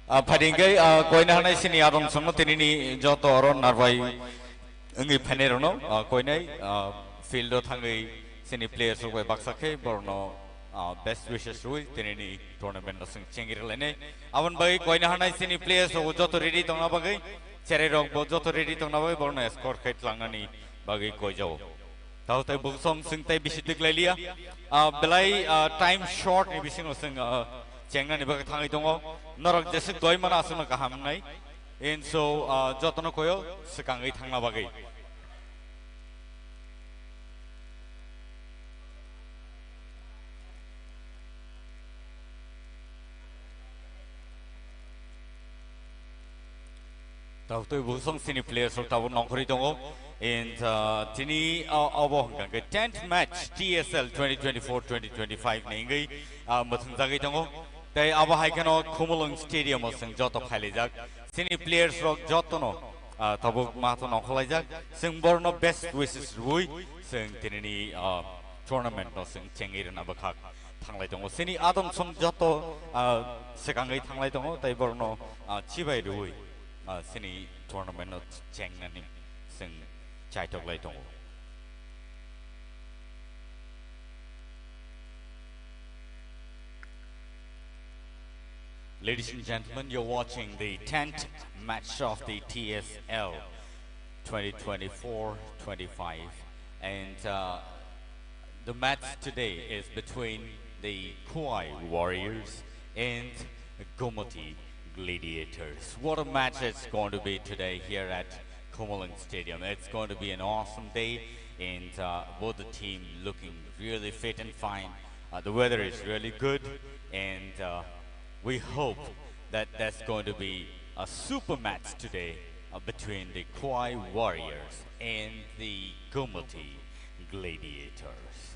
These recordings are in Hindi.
Padingay, Koina Sini Adam Sonotini, Joto or Narvai, Ungi Panerono, Koina, Field of Hangi, Sini players of Baksake, Borno, best wishes Rui, Tinini tournament of Chingirlene. Avan Bay, Koina Sini players of Joto Redi Tonabagi, Cherry Joto Redi Tonabai, Borno, Escort Kate Langani, Bagi Kojo. Tautai Buksong Singtai Bishitik Lelia, Belay time short, maybe single sing. Cengna ni bagai thangai tongo, norok jese doi mana asuna kaham nai, and so jotono koyo sekangai thangna bagai. Tahu tu busong sini players or tahu nongkori tongo, and tini abo hanggang 10th match TSL 2024-2025 nengai matang jagai tongo. Tay aba haikano Kumulung Stadium sing joto khalijak sini players rock joto no tabu mato no khalajak sing borno best wishes rui sing tinini tournament no sing chengir na bakhak thanglai tongo sini adam song joto sekangai thanglai tongo tay borno chibai rui sini tournament no chengnani sing chaitok lai tongo. Ladies and gentlemen, you're watching the 10th match of the TSL 2024-25, and the match today is between the Kauai Warriors and Gomoti Gladiators. What a match it's going to be today here at Kumulung Stadium. It's going to be an awesome day, and both the team looking really fit and fine. The weather is really good, and we hope that that's going to be a super match today between the Kauai Warriors and the Gomoti Gladiators.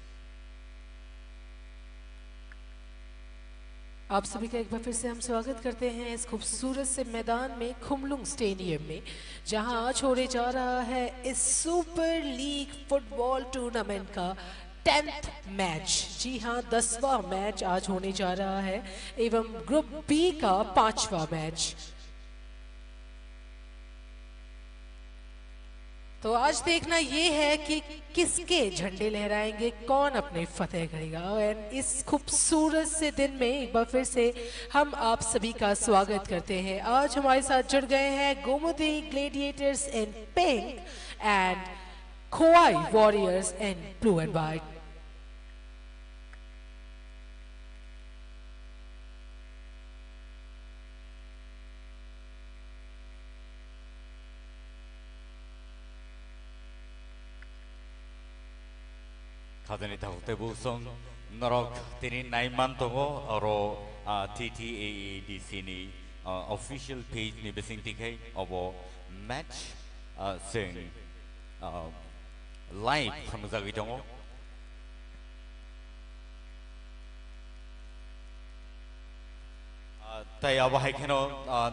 आप सभी का एक बार फिर से हम स्वागत करते हैं इस खूबसूरत से मैदान में खुमलुंग स्टेडियम में जहां आज होने जा रहा है इस सुपर लीग फुटबॉल टूर्नामेंट का 10th मैच। जी हाँ, 10वां मैच आज होने जा रहा है एवं ग्रुप बी का 5वां मैच। तो आज देखना ये है कि किसके झंडे लहराएंगे, कौन अपने फतेह करेगा। और इस खूबसूरत से दिन में एक बार फिर से हम आप सभी का स्वागत करते हैं। आज हमारे साथ जुड़ गए हैं Gomti gladiators in pink and Khowai warriors in blue and white. Kadani tahu tebu song norok tini naiman tongo oro TTAA di sini official page ni besing tikai obo match sing live from zagi tongo. Tay abo hai keno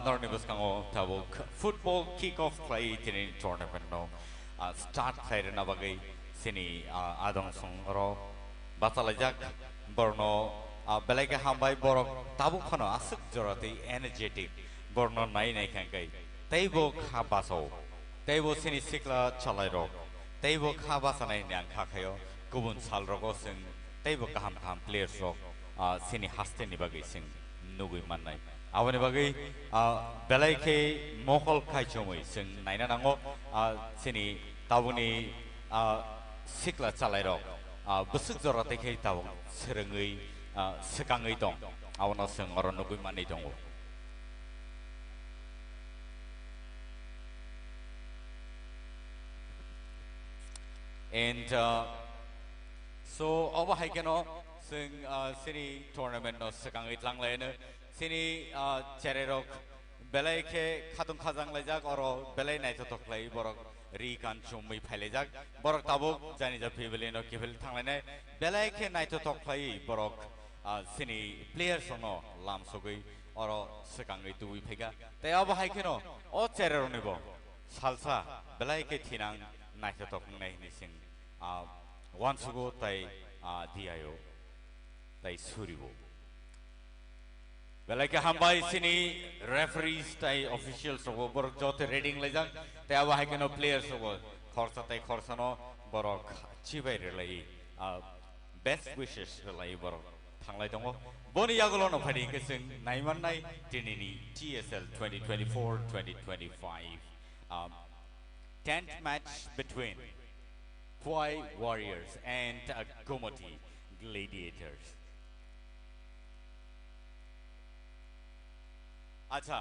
norni bus kango tabu football kick-off play tini tournament no start play na bagai. Sini adong song ro batalajak borno belai ke hambai borok tabu khano asuk jorati energetic borno nai nai kangkai taibo khabaso taibo sini sikla chalai ro taibo khabasa nai nyang khakhayo kubun sal rogo sing taibo kaham kaham players ro sini haste ni bagai sing nugui manai awani bagai belai ke mokol khai chomoi sing naina nango sini tabuni sikla chalai rok busuk jorate khai taw serengai sekangai tong awano seng oro nugui mani tongo. And so over haikeno sing sini tournament no sekangai tlang lain sini chererok belai ke khatung khajang lajak oro belai nai totok lai borok Rikan cumui pelejak borok tabuk jani japi belino kibel tanglene belai ke naito tok play borok sini players ono lam sogui oro sekangai tui pega te abo hai keno o cherero nibo salsa belai ke tinang naito tok nai nisin wan sugo tai diayo tai suribo. Belai ke hambai sini referees tai officials so borok jote reading lejang te awa hai keno players so khorsa tai khorsa no borok chibai relai best wishes relai borok thanglai dongo boni yagolo no phari ke sing naiman nai tinini TSL 2024-2025 10th match between Khwai Warriors and Gomoti Gladiators. Acha,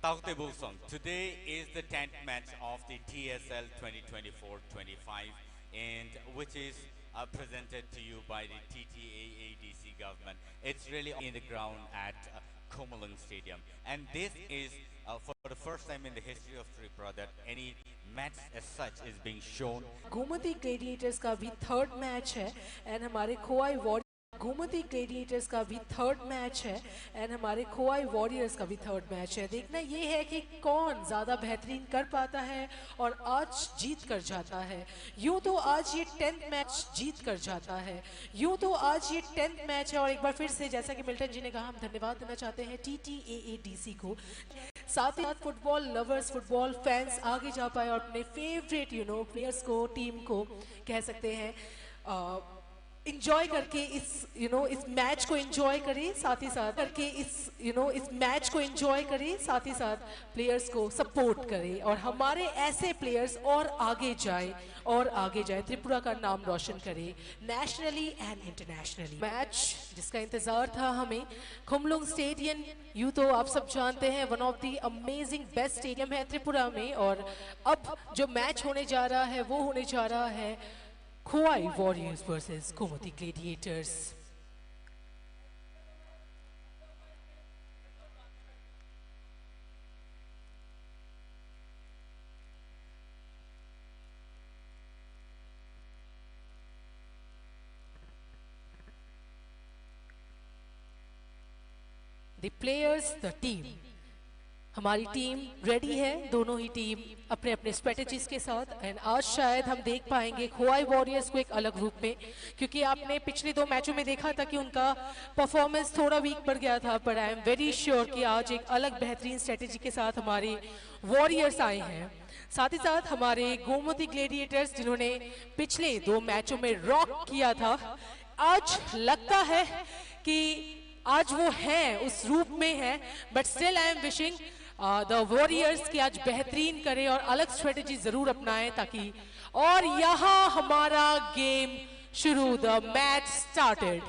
Taukte Bulsong. Today is the 10th match of the TSL 2024-25, and which is presented to you by the TTAADC government. It's really in the ground at Komalung Stadium, and this is for the first time in the history of Tripura that any match as such is being shown. Gomti gladiators का भी थर्ड मैच है एंड हमारे खोवाई वॉरियर्स गोमती ग्लेडिएटर्स का भी थर्ड मैच है एंड हमारे खोवाई वॉरियर्स का भी थर्ड मैच है। देखना ये है कि कौन ज़्यादा बेहतरीन कर पाता है और आज जीत कर जाता है। यूँ तो आज ये 10th मैच जीत कर जाता है, यूँ तो आज ये 10th मैच है। और एक बार फिर से जैसा कि मिल्टन जी ने कहा, हम धन्यवाद देना चाहते हैं TTAADC को, साथ ही साथ फुटबॉल लवर्स, फुटबॉल फैंस आगे जा पाए और अपने फेवरेट प्लेयर्स को, टीम को कह सकते हैं इंजॉय करके इस मैच को इंजॉय करें, साथ ही साथ करके इस मैच को इंजॉय करें, साथ ही साथ प्लेयर्स को सपोर्ट करें और हमारे ऐसे प्लेयर्स और आगे जाए त्रिपुरा का नाम रोशन करें नेशनली एंड इंटरनेशनली। मैच जिसका इंतजार था हमें, खुमलुंग स्टेडियम यूँ तो आप सब जानते हैं one of the amazing best stadium है त्रिपुरा में, और अब जो मैच होने जा रहा है वो होने जा रहा है Khwai Warriors versus Gomoti Gladiators. The players, the team. हमारी टीम रेडी है, दोनों ही टीम अपने अपने स्ट्रेटजीज के साथ। एंड आज शायद हम देख पाएंगे खोवाई वॉरियर्स को एक अलग रूप में, क्योंकि आपने पिछले 2 मैचों में देखा था कि उनका परफॉर्मेंस थोड़ा वीक पड़ गया था, पर आई एम वेरी श्योर कि आज एक अलग बेहतरीन स्ट्रेटजी के साथ हमारे वॉरियर्स आए हैं। साथ ही साथ हमारे गोमती ग्लेडिएटर्स जिन्होंने पिछले 2 मैचों में रॉक किया था, आज लगता है कि आज वो हैं उस रूप में है, but still I am wishing the warriors की आज बेहतरीन करें और अलग स्ट्रेटजी जरूर अपनाएं ताकि, और यहां हमारा गेम शुरू, the match started.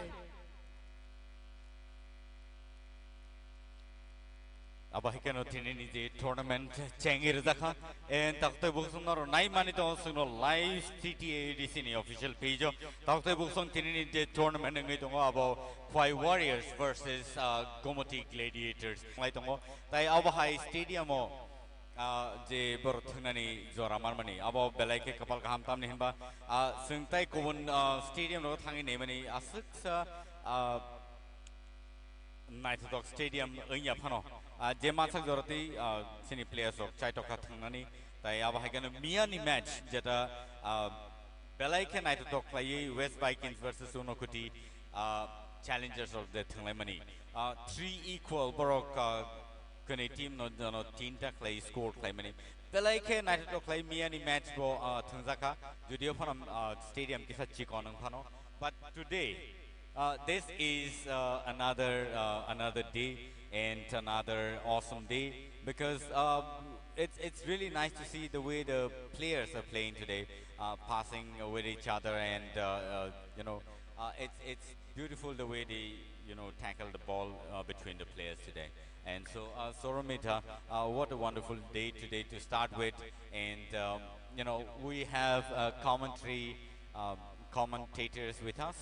Aba hikano tinini di tournament changir zakha and takte buksong naro nai mani to sungno live TTAADC ni official page takte buksong tinini di tournament ngai tongo abo Khwai Warriors versus Gomoti Gladiators ngai tongo tai abo high stadium o je bor thunani joramar mani abo belai ke kapal kaham tam ni hinba sungtai kubun stadium ro thangi nei mani asuk Night Dog Stadium nya phano je masak joroti sini players of chai toka thangnani tai aba haigana miani match jeta belai ke Night Dog play West Vikings versus Unokuti challengers of the thanglai mani 3 equal borok kone team no tinta play score play mani belai ke Night Dog play miani match bo thangjaka judio phanam stadium kisa chikonang phano, but today this is another day and another awesome day because it's really nice to see the way the players are playing today, passing with each other, and it's beautiful the way they tackle the ball between the players today. And so Soromita, what a wonderful day today to start with, and we have commentary commentators with us,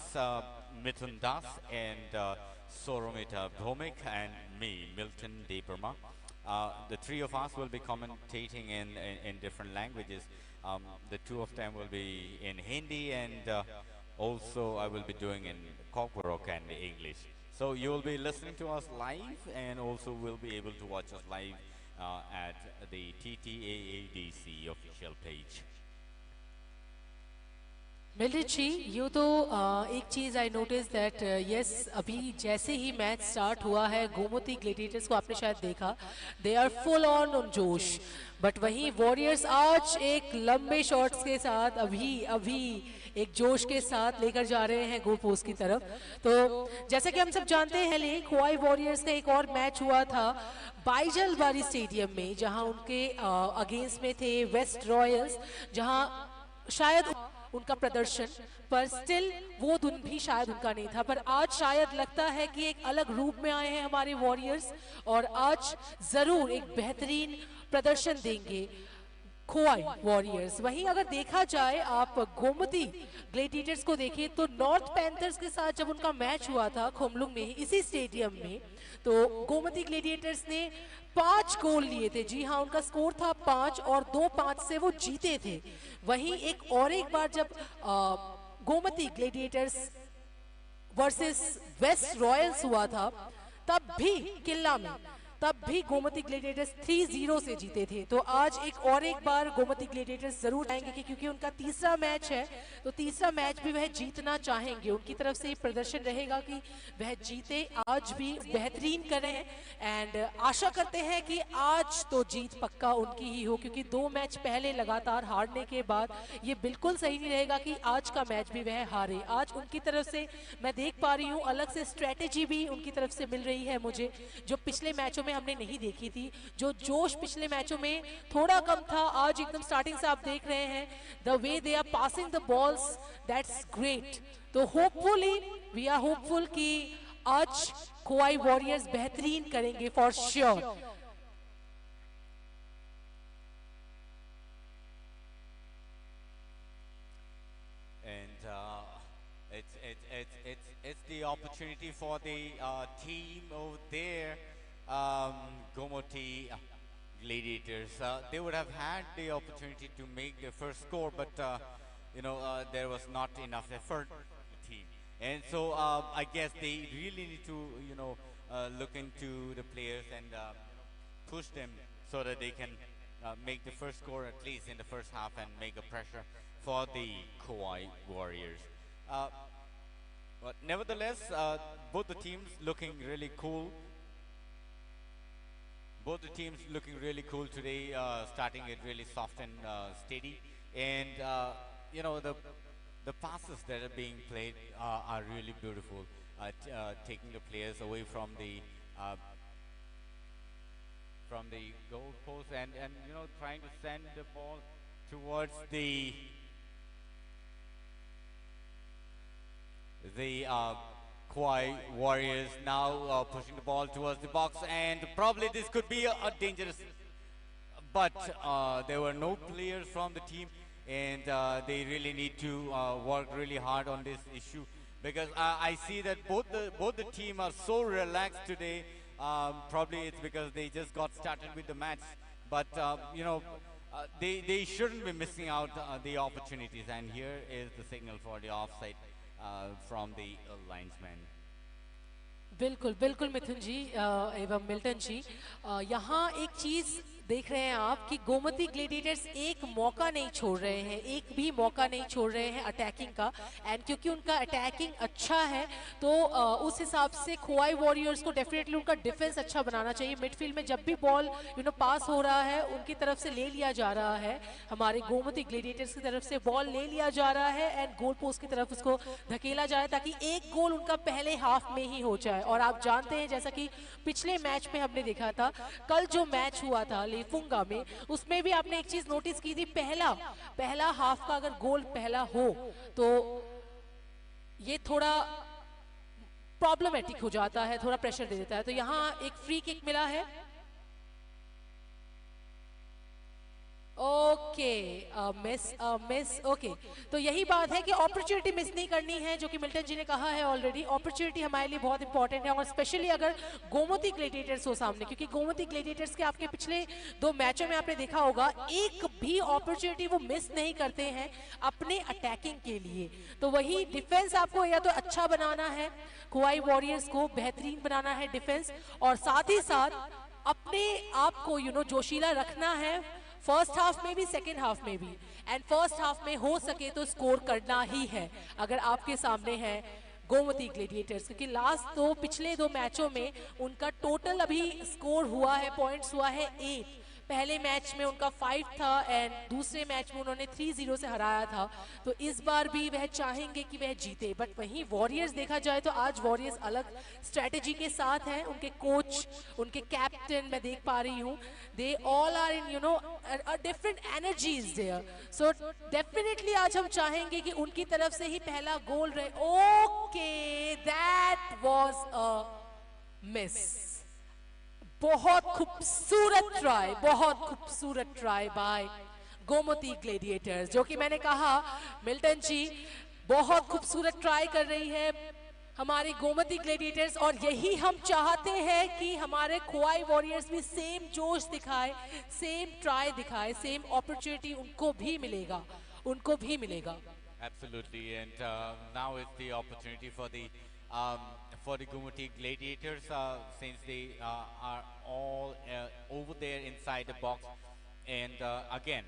Mithun Das and Soromita Bhomik and me, Milton Deeperma. The 3 of us will be commentating in different languages. The 2 of them will be in Hindi, and also I will be doing in Kokborok and English. So you will be listening to us live, and also will be able to watch us live at the TTAADC official page. मिल्ट्री जी, यू तो एक चीज़ आई नोटिस दैट यस, अभी जैसे ही मैच स्टार्ट हुआ है गोमती ग्लेडिएटर्स को आपने शायद देखा, दे आर फुल ऑन जोश। बट वहीं वॉरियर्स आज एक लंबे शॉट्स के साथ अभी अभी एक जोश के साथ लेकर जा रहे हैं गोल पोस्ट की तरफ। तो जैसे कि हम सब जानते हैं, ले खोवाई वॉरियर्स का एक और मैच हुआ था बाईजलबारी स्टेडियम में, जहां उनके अगेंस्ट में थे वेस्ट रॉयल्स, जहां शायद उनका प्रदर्शन, पर स्टिल वो दिन भी शायद उनका नहीं था। पर आज शायद लगता है कि एक अलग रूप में आए हैं हमारे वॉरियर्स, और आज जरूर एक बेहतरीन प्रदर्शन देंगे खोवाई वॉरियर्स। वहीं अगर देखा जाए, आप गोमती ग्लेडिएटर्स को देखें तो नॉर्थ पैंथर्स के साथ जब उनका मैच हुआ था खोमलुंग में ही इसी स्टेडियम में, तो गोमती ग्लेडिएटर्स ने 5 गोल लिए थे। जी हाँ, उनका स्कोर था 5 और 2-5 से वो जीते थे। वहीं एक बार जब Gomti gladiators versus West Royals हुआ था, तब भी किला में, तब भी गोमती ग्लेडिएटर्स 3-0 से जीते थे। तो आज एक बार गोमती ग्लेडिएटर्स जरूर आएंगे कि क्योंकि उनका तीसरा मैच है, तो तीसरा मैच भी वह जीतना चाहेंगे। उनकी तरफ से प्रदर्शन रहेगा कि वह जीते, आज भी बेहतरीन करें, एंड आशा करते हैं कि आज तो जीत पक्का उनकी ही हो, क्योंकि 2 मैच पहले लगातार हारने के बाद ये बिल्कुल सही नहीं रहेगा कि आज का मैच भी वह हारे। आज उनकी तरफ से मैं देख पा रही हूँ अलग से स्ट्रेटेजी भी उनकी तरफ से मिल रही है मुझे, जो पिछले मैचों में हमने नहीं देखी थी। जो जोश पिछले मैचों में थोड़ा कम था, आज एकदम स्टार्टिंग से आप देख रहे हैं the way they are passing the balls, that's great. तो होपफुली वी आर होपफुल कि आज खोवाई वॉरियर्स बेहतरीन करेंगे for sure. And it's the opportunity for the team over there, Gomoti Gladiators. They would have had the opportunity to make their first score, but there was not enough effort in the team, and so I guess they really need to look into the players and push them so that they can make the first score at least in the first half and make a pressure for the Kauai Warriors. But nevertheless, both the teams looking really cool. Both the teams looking really cool today, starting it really soft and steady, and the passes that are being played are really beautiful, taking the players away from the goal post and trying to send the ball towards the Kauai Warriors. Now pushing the ball towards the box, and probably this could be a dangerous, but there were no players from the team, and they really need to work really hard on this issue, because I see that both the team are so relaxed today. Probably it's because they just got started with the match, but they shouldn't be missing out the opportunities, and here is the signal for the offside from the linesman. बिल्कुल बिल्कुल मिथुन जी एवं मिल्टन जी, यहाँ एक चीज देख रहे हैं आप कि गोमती ग्लेडिएटर्स एक मौका नहीं छोड़ रहे हैं, एक भी मौका नहीं छोड़ रहे हैं अटैकिंग का, एंड क्योंकि उनका अटैकिंग अच्छा है तो उस हिसाब से खोवाई वॉरियर्स को डेफिनेटली उनका डिफेंस अच्छा बनाना चाहिए। मिडफील्ड में जब भी बॉल पास हो रहा है, उनकी तरफ से ले लिया जा रहा है, हमारे गोमती ग्लेडिएटर्स की तरफ से बॉल ले लिया जा रहा है एंड गोल पोस्ट की तरफ उसको धकेला जाए, ताकि एक गोल उनका पहले हाफ में ही हो जाए। और आप जानते हैं जैसा कि पिछले मैच में हमने देखा था, कल जो मैच हुआ था लेफुंगा में, उसमें भी आपने एक चीज नोटिस की थी, पहला हाफ का अगर गोल पहला हो तो ये थोड़ा प्रॉब्लमेटिक हो जाता है, थोड़ा प्रेशर दे देता है। तो यहाँ एक फ्री किक मिला है। ओके मिस ओके, तो यही बात है कि अपॉर्चुनिटी मिस नहीं करनी है, जो कि मिल्टन जी ने कहा है ऑलरेडी। अपॉर्चुनिटी हमारे लिए बहुत इंपॉर्टेंट है, और स्पेशली अगर गोमती ग्लेडिएटर्स हो सामने, क्योंकि गोमती ग्लेडिएटर्स के आपके पिछले 2 मैचों में आपने देखा होगा एक भी अपॉर्चुनिटी वो मिस नहीं करते हैं अपने अटैकिंग के लिए। तो वही डिफेंस आपको या तो अच्छा बनाना है, खोवाई वॉरियर्स को बेहतरीन बनाना है डिफेंस, और साथ ही साथ अपने आप को जोशीला रखना है फर्स्ट हाफ में भी सेकेंड हाफ में भी। एंड फर्स्ट हाफ में हो सके तो स्कोर करना ही है अगर आपके सामने है गोमती ग्लेडिएटर्स, क्योंकि लास्ट पिछले दो मैचों में उनका टोटल अभी स्कोर हुआ है, पॉइंट्स हुआ है 8। पहले मैच में उनका 5 था एंड दूसरे मैच में उन्होंने 3-0 से हराया था। तो इस बार भी वह चाहेंगे कि वह जीते। बट वहीं वॉरियर्स देखा जाए तो आज वॉरियर्स अलग स्ट्रेटेजी के साथ हैं। उनके कोच, उनके कैप्टन मैं देख पा रही हूँ, they all are in you know different energies there. So definitely आज हम चाहेंगे कि उनकी तरफ से ही पहला गोल रहे। Okay, that was a miss. बहुत खूबसूरत ट्राई, बहुत खूबसूरत ट्राई बाय गोमती ग्लेडिएटर्स, जो कि मैंने कहा मिल्टन जी बहुत खूबसूरत ट्राई कर रही है हमारी गोमती ग्लेडिएटर्स। और यही हम चाहते हैं कि हमारे खोवाई वॉरियर्स भी सेम जोश दिखाए, सेम ट्राई दिखाए, सेम अपॉर्चुनिटी उनको भी मिलेगा, उनको भी मिलेगा। Absolutely, and now is the opportunity for the Gumati Gladiators, since they are all over there inside the box, and again,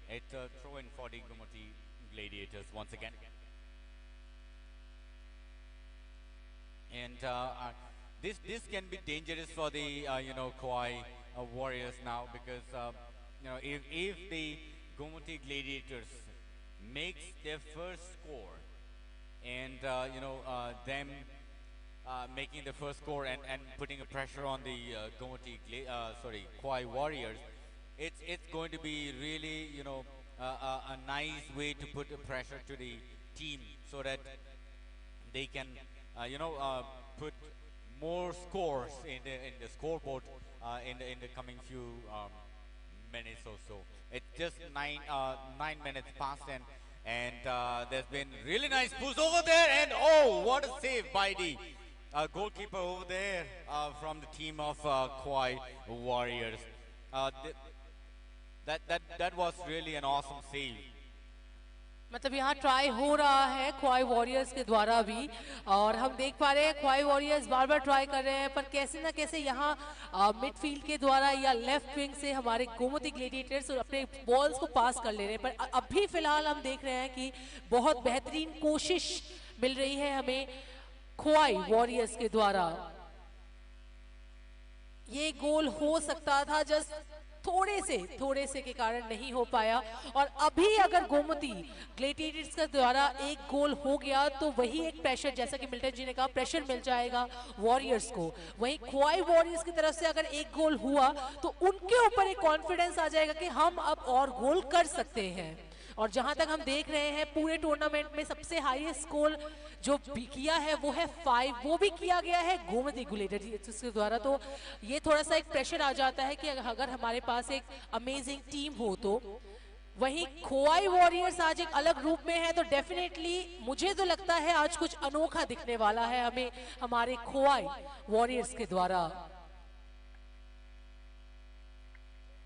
it's a throw-in for the Gumati Gladiators once again, and this can be dangerous for the Kauai Warriors now, because if the Gumati Gladiators makes their first score, and them making the first score and putting a pressure on the Kauai Warriors, it's going to be really a nice way to put a pressure to the team, so that they can put more scores in the scoreboard in the coming few minutes or so. It's just 9 minutes past, and there's been really nice push over there, and oh, what a save by the goalkeeper over there from the team of Kauai Warriors. That was really an awesome save. मतलब यहाँ ट्राई हो रहा है खोवाई वॉरियर्स के द्वारा भी, और हम देख पा रहे हैं खोवाई वॉरियर्स बार बार ट्राई कर रहे हैं, पर कैसे ना कैसे यहाँ मिडफील्ड के द्वारा या लेफ्ट विंग से हमारे गोमती ग्लेडिएटर्स अपने बॉल्स को पास कर ले रहे हैं। पर अभी फिलहाल हम देख रहे हैं कि बहुत बेहतरीन कोशिश मिल रही है हमें खोवाई वॉरियर्स के द्वारा। ये गोल हो सकता था, जस्ट थोड़े से के कारण नहीं हो पाया। और अभी अगर गोमती ग्लेडिएटर्स के द्वारा एक गोल हो गया तो वही एक प्रेशर, जैसा कि मिल्टन जी ने कहा, प्रेशर मिल जाएगा वॉरियर्स को। वहीं खोवाई वॉरियर्स की तरफ से अगर एक गोल हुआ तो उनके ऊपर एक कॉन्फिडेंस आ जाएगा कि हम अब और गोल कर सकते हैं। और जहां तक हम देख रहे हैं पूरे टूर्नामेंट में सबसे हाईएस्ट स्कोर जो भी किया है वो है 5, वो भी किया गया है गोमती ग्लेडिएटर्स के द्वारा। तो ये थोड़ा सा एक प्रेशर आ जाता है कि अगर हमारे पास एक अमेजिंग टीम हो तो। वहीं खोवाई वॉरियर्स आज एक अलग रूप में है, तो डेफिनेटली मुझे तो लगता है आज कुछ अनोखा दिखने वाला है हमें हमारे खोवाई वॉरियर्स के द्वारा।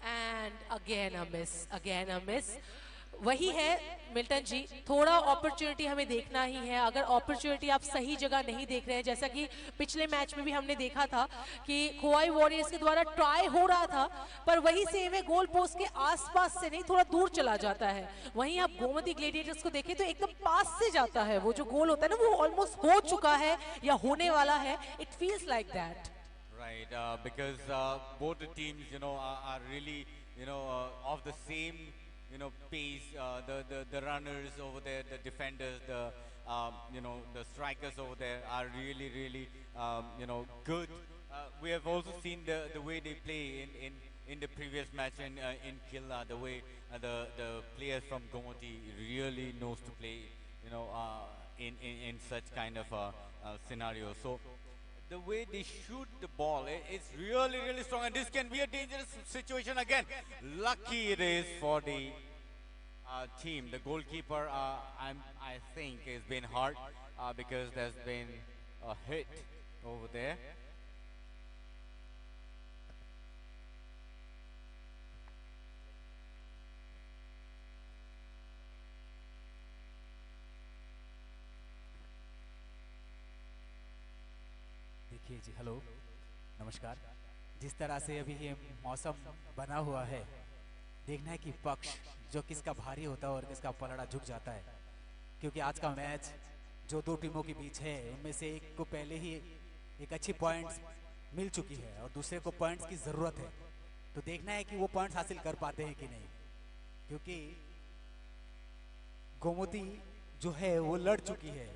And again a miss. वही है मिल्टन जी, थोड़ा अपॉर्चुनिटी हमें देखना ही है। अगर अपॉर्चुनिटी आप सही जगह नहीं देख रहे हैं, जैसा कि पिछले मैच में भी हमने देखा था कि खोवाई वॉरियर्स के द्वारा ट्राई हो रहा था पर वही सेम है, गोल पोस्ट के आसपास से नहीं, थोड़ा दूर चला जाता है। वहीं आप गोमती ग्लेडिएटर्स को देखें तो एकदम पास से जाता है, वो जो गोल होता है ना वो ऑलमोस्ट हो चुका है या होने वाला है। It feels like that, Right, because both the teams, are really, of the same, pace. The runners over there, the defenders, the strikers over there are really, good. We have also seen the way they play in the previous match in Killa. The way the players from Gomoti really knows to play, in such kind of scenario. So the way they shoot the ball, it's really strong, and this can be a dangerous situation again. Lucky it is for the team. The goalkeeper, I think, has been hurt because there's been a hit over there. देखिए जी, हेलो, नमस्कार। जिस तरह से अभी ये मौसम बना हुआ है, देखना है कि पक्ष जो किसका भारी होता है और किसका पलड़ा झुक जाता है, क्योंकि आज का मैच जो दो टीमों के बीच है उनमें से एक को पहले ही एक अच्छी पॉइंट्स मिल चुकी है और दूसरे को पॉइंट्स की ज़रूरत है। तो देखना है कि वो पॉइंट्स हासिल कर पाते हैं कि नहीं, क्योंकि गोमती जो है वो लड़ चुकी है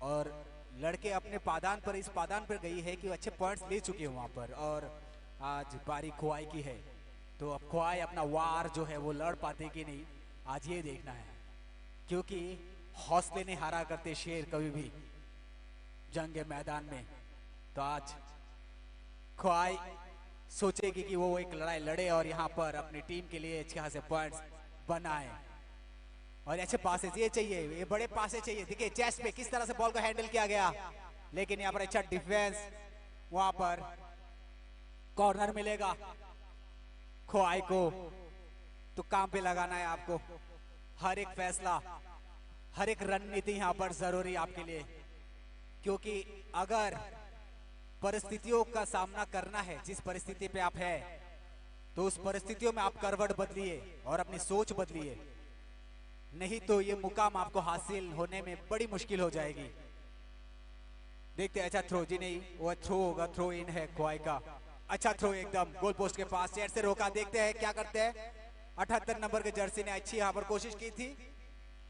और लड़के अपने पादान पर इस पादान पर गई है कि वो अच्छे पॉइंट्स ले चुके हैं वहाँ पर, और आज बारी खोआई की है। तो अब खोआई अपना वार जो है वो लड़ पाते कि नहीं, आज ये देखना है, क्योंकि हौसले नहीं हारा करते शेर कभी भी जंग मैदान में। तो आज खोआई सोचेगी कि वो एक लड़ाई लड़े और यहाँ पर अपनी टीम के लिए अच्छे खासे पॉइंट्स बनाए और अच्छे पासेस ये चाहिए, ये बड़े पासे चाहिए। देखिए चेस्ट पे किस तरह से बॉल को हैंडल किया गया, लेकिन यहाँ पर अच्छा डिफेंस, वहां पर कॉर्नर मिलेगा खोआई को। तो काम पे लगाना है आपको, हर एक फैसला, हर एक रणनीति यहाँ पर जरूरी आपके लिए, क्योंकि अगर परिस्थितियों का सामना करना है, जिस परिस्थिति पे आप है, तो उस परिस्थितियों में आप करवट बदलिए और अपनी सोच बदलिए, नहीं तो ये मुकाम आपको हासिल होने में बड़ी मुश्किल हो जाएगी। देखते हैं, अच्छा थ्रो जी नहीं, वो थ्रो होगा, थ्रो इन है खोआई का। अच्छा थ्रो एकदम गोल पोस्ट के पास, चेयर से रोका। देखते हैं क्या करते हैं। 78 नंबर के जर्सी ने अच्छी यहाँ पर कोशिश की थी,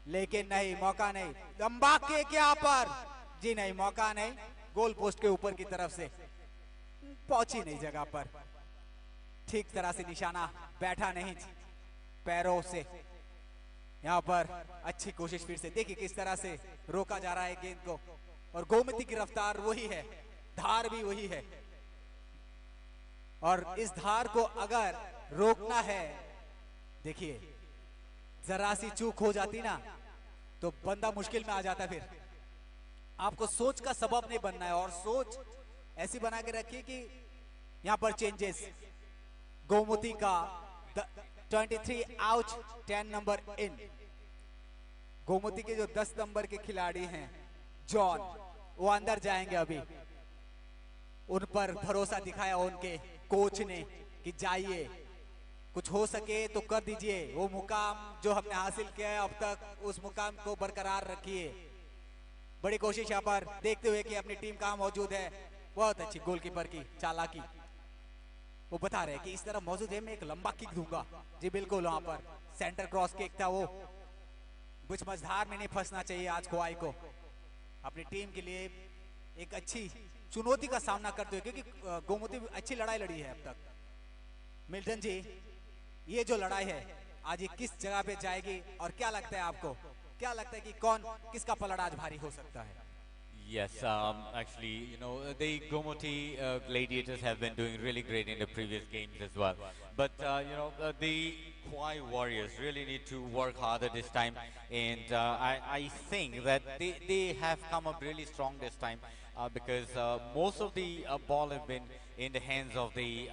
लेकिन नहीं, मौका नहीं। लंबा केक यहाँ पर, जी नहीं, मौका नहीं। गोल पोस्ट के ऊपर की तरफ से पहुंची नहीं जगह पर, ठीक तरह से निशाना बैठा नहीं पैरों से। यहाँ पर अच्छी कोशिश फिर से, देखिए किस तरह से रोका जा रहा है गेंद को, और गोमती की रफ्तार वही है, धार भी वही है, और इस धार को अगर रोकना है, देखिए जरा सी चूक हो जाती ना तो बंदा मुश्किल में आ जाता। फिर आपको सोच का सबब नहीं बनना है, और सोच ऐसी बना के रखिए कि यहां पर चेंजेस। गोमती का 23 आउट, 10 नंबर इन। गोमती के जो 10 नंबर के खिलाड़ी हैं जॉन, वो अंदर जाएंगे अभी। उन पर भरोसा दिखाया उनके कोच ने कि जाइए, कुछ हो सके तो कर दीजिए, वो मुकाम जो हमने हासिल किया है अब तक, उस मुकाम को बरकरार रखिए। बड़ी कोशिश यहाँ पर देखते हुए कि अपनी टीम कहाँ मौजूद है। बहुत अच्छी गोलकीपर की चालाकी, वो बता रहे कि इस तरह मौजूद है, मैं एक लंबा किक दूंगा। जी बिल्कुल, वहां पर सेंटर क्रॉस किक था, वो कुछ मझधार में नहीं फंसना चाहिए आज खोआई को। अपनी टीम के लिए एक अच्छी चुनौती का सामना करते हुए, क्योंकि गोमती अच्छी लड़ाई लड़ी है अब तक। मिल्टन जी, ये जो लड़ाई है आज ये किस जगह पे जाएगी, और क्या लगता है आपको, क्या लगता है कि कौन किसका पलड़ा आज भारी हो सकता है? Yes, actually, you know, the Gomoti Gladiators have been doing really great in the previous games as well. But, you know, the Khwai Warriors really need to work harder this time. And I think that they have come up really strong this time because most of the ball have been in the hands of the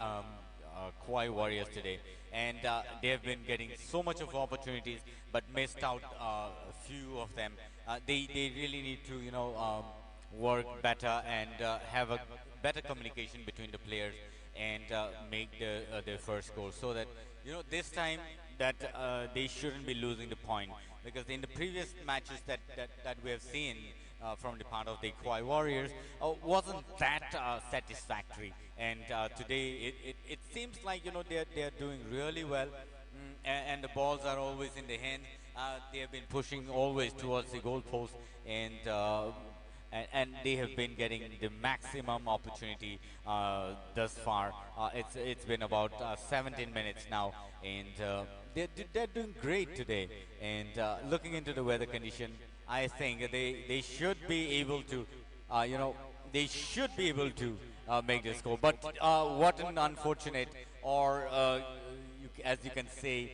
Khwai Warriors today. And they have been getting so much of opportunities, but missed out a few of them. They really need to, you know, work better and have a better communication between the players and make their first goal, so that, you know, this time that they shouldn't be losing the point, because in the previous matches that we have seen from the part of the Khwai Warriors wasn't that satisfactory, and today it seems like, you know, they're doing really well. And the balls are always in the hand. They have been pushing always towards the goal post, and they have been getting the maximum opportunity thus far. It's been about 17 minutes now, and they're doing great today. And looking into the weather condition, I think they should be able to, you know, they should be able to make this goal. But what an unfortunate, or as you can say,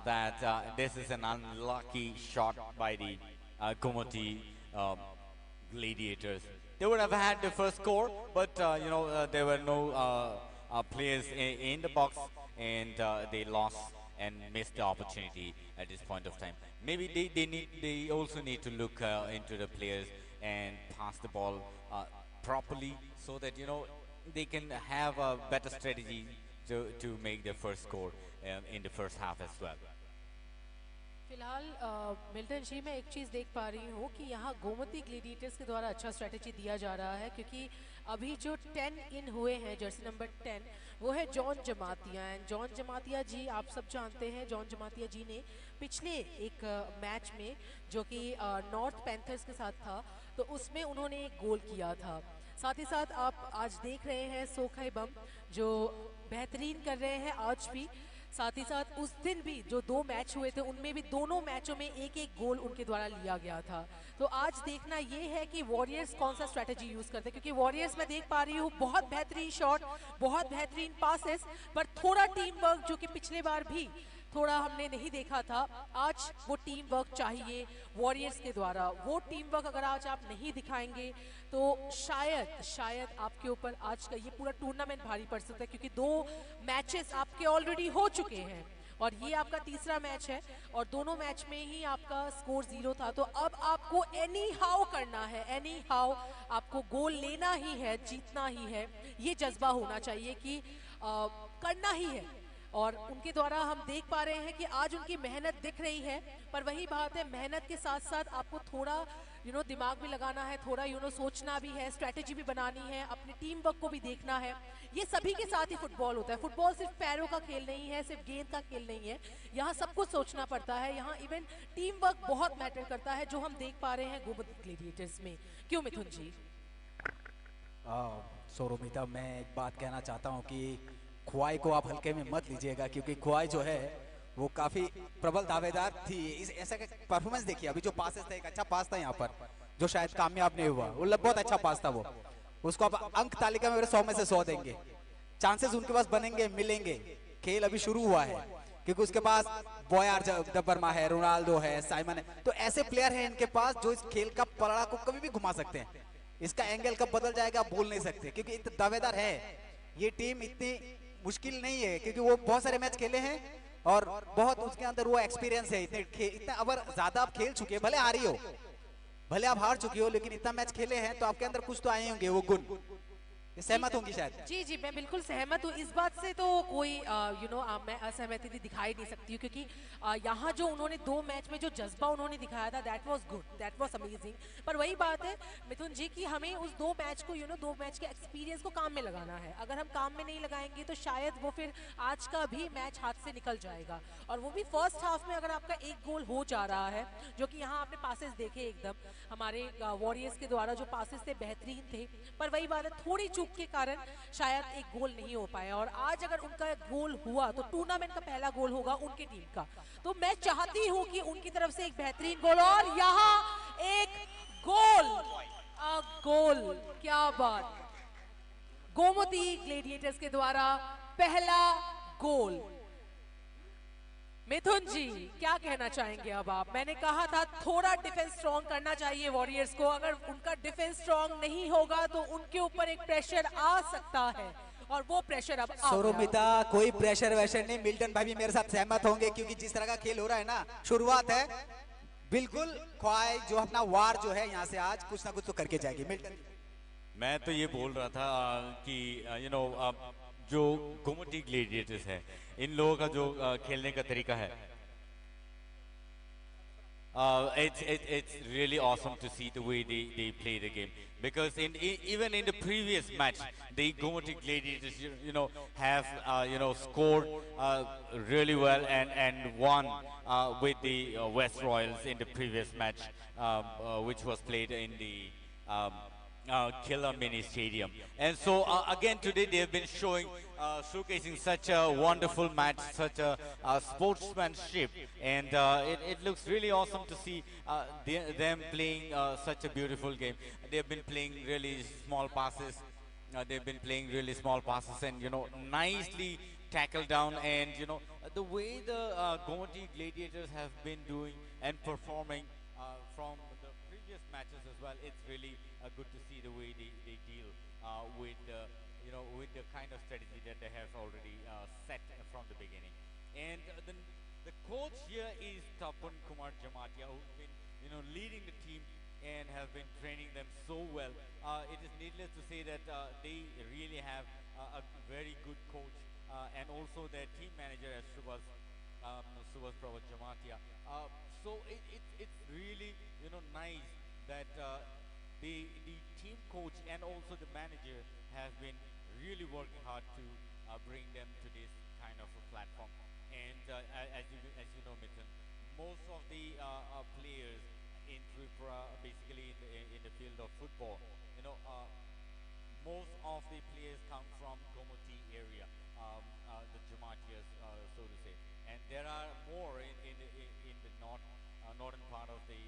that this is an unlucky shot by the Gomoti Gladiators. They would have had the first score, but you know, there were no players in the box, and they lost and missed the opportunity at this point of time. Maybe they also need to look into the players and pass the ball properly, so that, you know, they can have a better strategy, to make their first score in the first half as well. फिलहाल मिल्टन जी मैं एक चीज़ देख पा रही हूँ कि यहाँ गोमती ग्लेडिएटर्स के द्वारा अच्छा स्ट्रेटेजी दिया जा रहा है, क्योंकि अभी जो 10 इन हुए हैं जर्सी नंबर 10 वो है John Jamatia. And John Jamatia ji आप सब जानते हैं, जॉन जमातिया जी ने पिछले एक मैच में जो कि नॉर्थ पैंथर्स के साथ था तो उसमें उन्होंने एक गोल किया था। साथ ही साथ आप आज देख रहे हैं सोखाई बम जो बेहतरीन कर रहे हैं आज भी। साथ ही साथ उस दिन भी जो 2 मैच हुए थे उनमें भी दोनों मैचों में एक एक गोल उनके द्वारा लिया गया था। तो आज देखना ये है कि वॉरियर्स कौन सा स्ट्रेटेजी यूज करते हैं, क्योंकि वॉरियर्स मैं देख पा रही हूँ बहुत बेहतरीन शॉट, बहुत बेहतरीन पासेस, पर थोड़ा टीम वर्क जो कि पिछले बार भी थोड़ा हमने नहीं देखा था, आज वो टीम वर्क चाहिए वॉरियर्स के द्वारा। वो टीम वर्क अगर आज आप नहीं दिखाएंगे तो शायद आपके ऊपर आज का ये पूरा टूर्नामेंट भारी पड़ सकता है, क्योंकि 2 मैचेस आपके ऑलरेडी हो चुके हैं और ये आपका तीसरा मैच है और दोनों मैच में ही आपका स्कोर 0 था। तो अब आपको एनी हाउ करना है, एनी हाउ आपको गोल लेना ही है, जीतना ही है, ये जज्बा होना चाहिए कि करना ही है। और उनके द्वारा हम देख पा रहे हैं कि आज उनकी मेहनत दिख रही है, पर वही बात है मेहनत के साथ साथ आपको थोड़ा दिमाग भी लगाना है, थोड़ा सोचना भी है, स्ट्रेटेजी भी बनानी है, अपनी टीम वर्क को भी देखना है। ये सभी के साथ ही फुटबॉल होता है। फुटबॉल सिर्फ पैरों का खेल नहीं है, सिर्फ गेंद का खेल नहीं है, यहाँ सब कुछ सोचना पड़ता है। यहाँ इवन टीम वर्क बहुत मैटर करता है, जो हम देख पा रहे हैं गोमती ग्लेडिएटर्स में। क्यों मिथुन जी? सौरभिता, मैं एक बात कहना चाहता हूँ कि खुआई को आप हल्के में मत लीजिएगा, क्योंकि खुआई जो है वो काफी प्रबल दावेदार थी। इस ऐसा परफॉर्मेंस देखिए, अभी जो पासेस थे, एक अच्छा पास था यहाँ पर जो शायद कामयाब नहीं हुआ, वो बहुत अच्छा पास था। वो उसको आप अंक तालिका में 100 में से 100 देंगे। चांसेस उनके पास बनेंगे, मिलेंगे। खेल अभी शुरू हुआ है, क्योंकि उसके पास बॉयर डबरमा है, रोनाल्डो है, साइमन है, तो ऐसे प्लेयर हैं इनके पास जो इस खेल का पलड़ा को कभी भी घुमा सकते हैं। इसका एंगल कब बदल जाएगा बोल नहीं सकते, क्योंकि इतने दावेदार है। ये टीम इतनी मुश्किल नहीं है, क्योंकि वो बहुत सारे मैच खेले हैं और बहुत उसके अंदर वो एक्सपीरियंस है। इतना अगर ज्यादा आप खेल चुके हैं, भले हारी हो, भले आप हार चुके हो, लेकिन इतना मैच खेले हैं तो आपके अंदर कुछ तो आए होंगे वो गुण। सहमत होंगी शायद? जी जी, मैं बिल्कुल सहमत हूँ इस बात से। तो कोई मैं असहमति दिखाई नहीं सकती हूँ, क्योंकि यहाँ जो उन्होंने 2 मैच में जो जज्बा उन्होंने दिखाया था, that was good, that was amazing. पर वही बात है मिथुन जी कि हमें उस 2 मैच को 2 मैच के एक्सपीरियंस को काम में लगाना है। अगर हम काम में नहीं लगाएंगे तो शायद वो फिर आज का भी मैच हाथ से निकल जाएगा। और वो भी फर्स्ट हाफ में अगर आपका एक गोल हो जा रहा है, जो कि यहाँ आपने पासेस देखे एकदम हमारे वॉरियर्स के द्वारा जो पासेस थे बेहतरीन थे, पर वही बात है थोड़ी चूक के कारण शायद एक गोल नहीं हो पाया। और आज अगर उनका गोल हुआ तो टूर्नामेंट का पहला गोल होगा उनकी टीम का। तो मैं चाहती हूं कि उनकी तरफ से एक बेहतरीन गोल, और यहां एक गोल, क्या बात, गोमती ग्लेडिएटर्स के द्वारा पहला गोल। मिथुन जी क्या कहना चाहेंगे अब आप? मैंने कहा था थोड़ा डिफेंस स्ट्रॉन्ग करना चाहिए वॉरियर्स को। अगर उनका डिफेंस स्ट्रॉन्ग नहीं होगा तो उनके ऊपर एक प्रेशर आ सकता है, और वो प्रेशर अब सौरभिता, कोई प्रेशर वैशर नहीं। मिल्टन भाई भी मेरे साथ सहमत होंगे, क्योंकि जिस तरह का खेल हो रहा है ना, शुरुआत है बिल्कुल। ख्वाई जो अपना वार जो है यहाँ से आज कुछ ना कुछ तो करके जाएगी। मिल्टन, मैं तो ये बोल रहा था कि जो गोमती ग्लेडिएटर्स है, इन लोगों का जो खेलने का तरीका है, it's really awesome to see the way they play the game, because even in the previous match the Gomoty Gladiators have scored really well and won with the West Royals in the previous match, which was played in the Killer Mini Stadium. And so again today they have been showcasing such a wonderful match, such a sportsmanship, and it looks really awesome to see them playing such a beautiful game. They have been playing really small passes. They've been playing really small passes and nicely tackled down, and the way the Gomoty Gladiators have been doing and performing from the previous matches as well. It's really good to see the way they deal with with the kind of strategy that they have already set from the beginning. And the coach here is Tapan Kumar Jamatia, who's been leading the team and have been training them so well. It is needless to say that they really have a very good coach and also their team manager as Subhas Prabhat Jamatia. It's really nice that the team coach and also the manager have been really working hard to bring them to this kind of a platform. And as you know, Mithun, most of the players in Tripura, basically in the field of football, most of the players come from Gomoti area, the Jamatias, so to say, and there are more in the northern part of the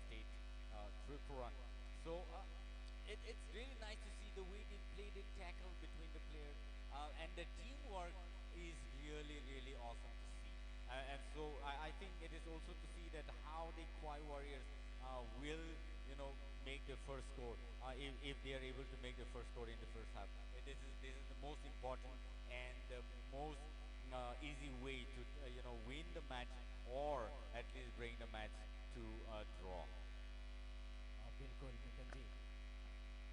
state, Tripura. It's really nice to see the way they play the tackle between the players, and the teamwork is really really awesome to see. And so I think it is also to see that how the Kwai Warriors will make the first score, if they are able to make the first score in the first half. This is the most important and the most easy way to win the match, or at least bring the match to a draw. बिल्कुल मिथुन जी।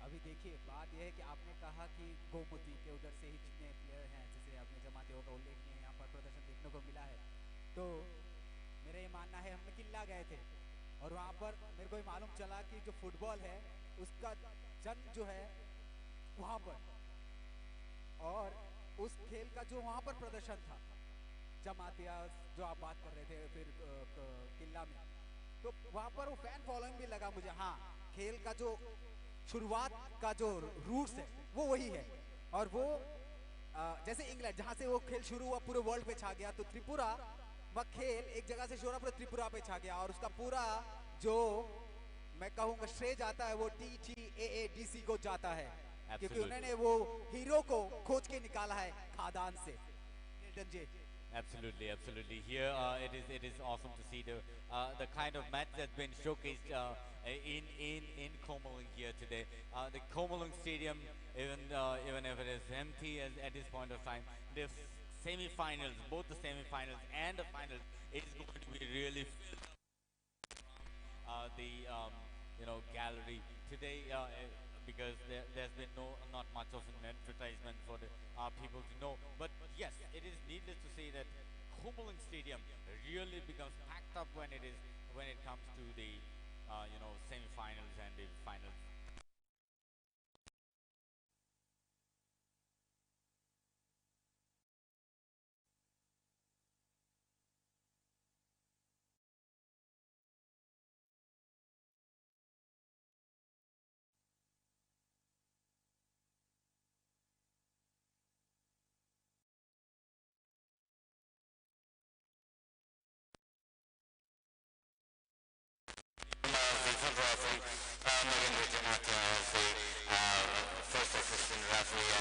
अभी देखिए बात यह है कि आपने कहा कि गोमती के उधर से ही जितने प्लेयर हैं, जैसे आपने जमातियों का उल्लेखनीय यहाँ पर प्रदर्शन देखने को मिला है, तो मेरा ये मानना है हम किल्ला गए थे और वहाँ पर मेरे को ये मालूम चला कि जो फुटबॉल है उसका जन्म जो है वहाँ पर, और उस खेल का जो वहाँ पर प्रदर्शन था जमातिया जो आप बात कर रहे थे फिर किल्ला में, तो वहाँ पर वो फैन फॉलोइंग भी लगा मुझे। हाँ, खेल का जो शुरुआत का जो रूट्स है वो वही है, और वो जैसे इंग्लैंड जहाँ से वो खेल शुरू हुआ पूरे वर्ल्ड पे छा गया, तो त्रिपुरा वह खेल एक जगह से शुरू हुआ पूरे त्रिपुरा पे छा गया, और उसका पूरा जो मैं कहूँगा श्रेय जाता है वो TTAADC को जाता है, क्योंकि उन्होंने वो हीरो को खोज के निकाला है खादान से। Absolutely, absolutely. Here, it is awesome to see the kind of match that's been showcased in Komalung here today. The Komalung Stadium, even if it is empty at this point of time, the semi-finals, both the semi-finals and the finals, it is going to be really filled the gallery today, because there's been not much of an advertisement for the people to know. But yes, it is needless to say that Komalung Stadium really becomes packed up when it comes to the semi-finals and the finals. Assistant referee, Narendra Janakya as the first assistant referee,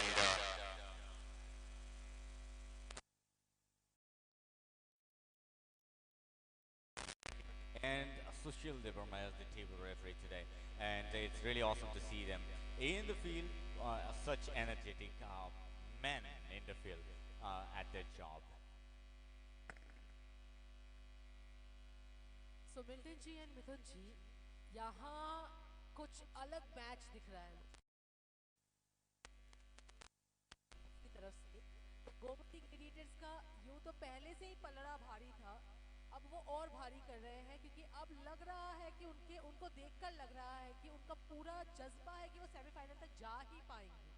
and Sushil Devarma as the table referee today. And it's really awesome to see them in the field, such energetic men in the field at their job. So Milton ji and Mithun ji, यहाँ कुछ अलग मैच दिख रहा है की तरफ से। गोमती ग्लेडिएटर्स का यूं तो पहले से ही पलड़ा भारी था, अब वो और भारी कर रहे हैं, क्योंकि अब लग रहा है कि उनको देखकर लग रहा है कि उनका पूरा जज्बा है कि वो सेमीफाइनल तक जा ही पाएंगे।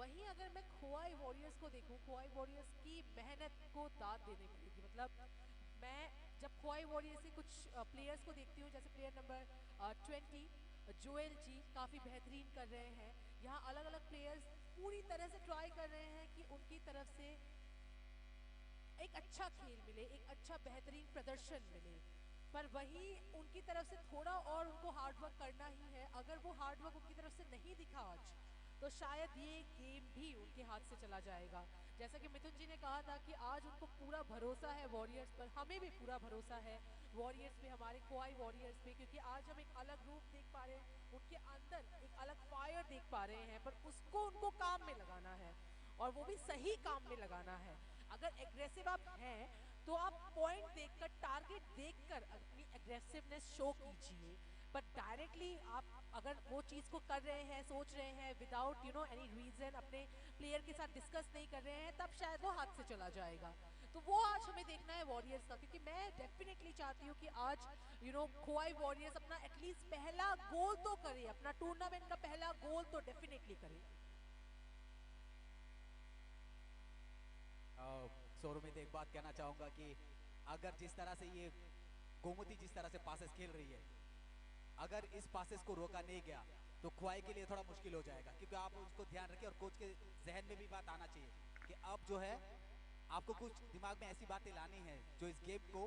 वहीं अगर मैं खोवाई वॉरियर्स को देखूं, खोवाई वॉरियर्स की मेहनत को दाद देनी पड़ेगी। मतलब मैं जब खोवाई वॉरियर्स से कुछ प्लेयर्स को देखती हूँ, जैसे प्लेयर नंबर 20 जोएल जी काफ़ी बेहतरीन कर रहे हैं। यहाँ अलग अलग प्लेयर्स पूरी तरह से ट्राई कर रहे हैं कि उनकी तरफ से एक अच्छा खेल मिले, एक अच्छा बेहतरीन प्रदर्शन मिले, पर वही उनकी तरफ से थोड़ा और उनको हार्डवर्क करना ही है। अगर वो हार्डवर्क उनकी तरफ से नहीं दिखा आज, तो शायद ये गेम भी उनके हाथ से चला जाएगा। जैसा कि मिथुन जी ने कहा था कि आज उनको पूरा भरोसा है वॉरियर्स पर, हमें भी पूरा भरोसा है वॉरियर्स पे, हमारे खोवाई वॉरियर्स पे, क्योंकि आज हम एक अलग रूप देख पा रहे हैं, उनके अंदर एक अलग फायर देख पा रहे हैं, पर उसको उनको काम में लगाना है, और वो भी सही काम में लगाना है। अगर एग्रेसिव आप हैं तो आप पॉइंट देखकर, टारगेट देखकर अपनी एग्रेसिवनेस शो कीजिए। बट डायरेक्टली आप अगर वो चीज़ को कर रहे हैं, सोच रहे हैं विदाउट एनी रीजन, अपने प्लेयर के साथ डिस्कस नहीं कर रहे हैं, तब शायद वो हाथ से चला जाएगा। तो वो आज हमें देखना है वॉरियर्स का, क्योंकि मैं डेफिनेटली चाहती हूँ कि आज खोवाई वॉरियर्स अपना एटलीस्ट पहला गोल तो करे, अपना टूर्नामेंट का पहला गोल तो डेफिनेटली करे। सौरभ, एक बात कहना चाहूंगा कि अगर जिस तरह से ये गोमती जिस तरह से पासेस खेल रही है, अगर इस पासेस को रोका नहीं गया तो खोवाई के लिए थोड़ा मुश्किल हो जाएगा, क्योंकि आप उसको ध्यान रखें और कोच के जहन में भी बात आना चाहिए कि अब जो है आपको कुछ दिमाग में ऐसी बातें लानी है जो इस गेम को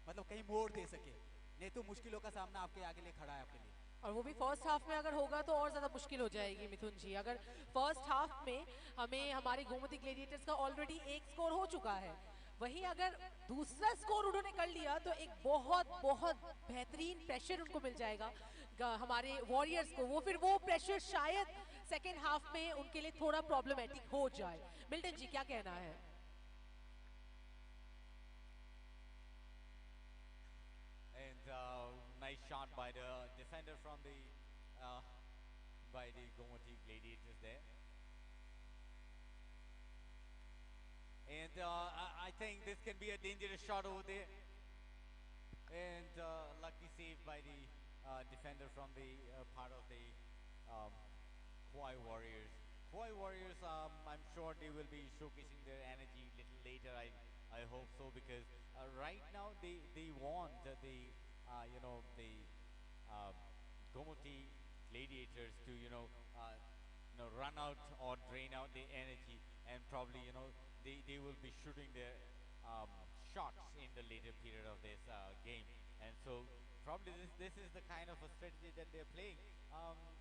मतलब कहीं मोड़ दे सके, नहीं तो मुश्किलों का सामना आपके आगे लिए खड़ा है आपके लिए। और वो भी फर्स्ट हाफ में अगर होगा तो और ज़्यादा मुश्किल हो जाएगी मिथुन जी। अगर फर्स्ट हाफ में हमें हमारी गोमती ग्लेडिएटर्स का ऑलरेडी एक स्कोर हो चुका है, वहीं अगर दूसरा स्कोर उन्होंने कर लिया तो एक बहुत बहुत बेहतरीन प्रेशर उनको मिल जाएगा हमारे वॉरियर्स को। वो फिर वो प्रेशर शायद सेकेंड हाफ में उनके लिए थोड़ा प्रॉब्लमेटिक हो जाए। मिल्टन जी क्या कहना है? And nice shot by the defender from the Gomati Gladiators there. And I think this can be a dangerous shot over there. And lucky save by the defender from the part of the um, Kauai Warriors. Kauai Warriors, I'm sure they will be showcasing their energy a little later. I hope so, because right now they want the Gomati Gladiators to run out or drain out the energy, and probably they will be shooting their shots in the later period of this game, and so probably this is the kind of a strategy that they're playing.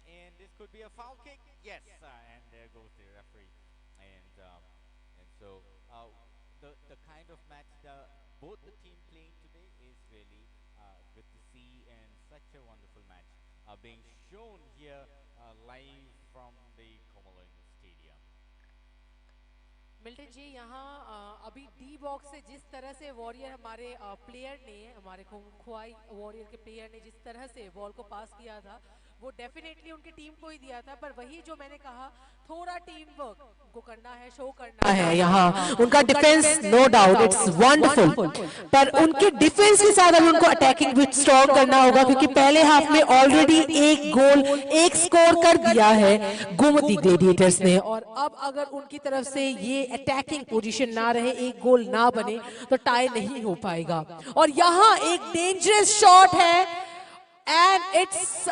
And this could be a foul kick. Yes, and there goes the referee, and so the kind of match both the team playing today is really good to see, and such a wonderful match being shown here live from the Komalung Stadium. Milton ji यहाँ अभी डी बॉक्स से जिस तरह से वॉरियर हमारे प्लेयर ने, हमारे खोवाई वॉरियर के प्लेयर ने जिस तरह से बॉल को पास किया था, वो डेफिनेटली उनकी टीम को ही दिया था। पर वही जो मैंने कहा, थोड़ा टीम वर्क को करना है, शो करना है। यहाँ उनका defence no doubt it's wonderful, पर उनके डिफेंस के साथ अभी उनको अटैकिंग भी स्ट्रॉन्ग करना होगा, क्योंकि पहले हाफ में ऑलरेडी एक गोल एक स्कोर कर दिया है गोमती ग्लेडिएटर्स ने, और अब अगर उनकी तरफ से ये अटैकिंग पोजीशन ना रहे, एक गोल ना बने, तो टाई नहीं हो पाएगा। और यहाँ एक डेंजरस शॉट है, and it's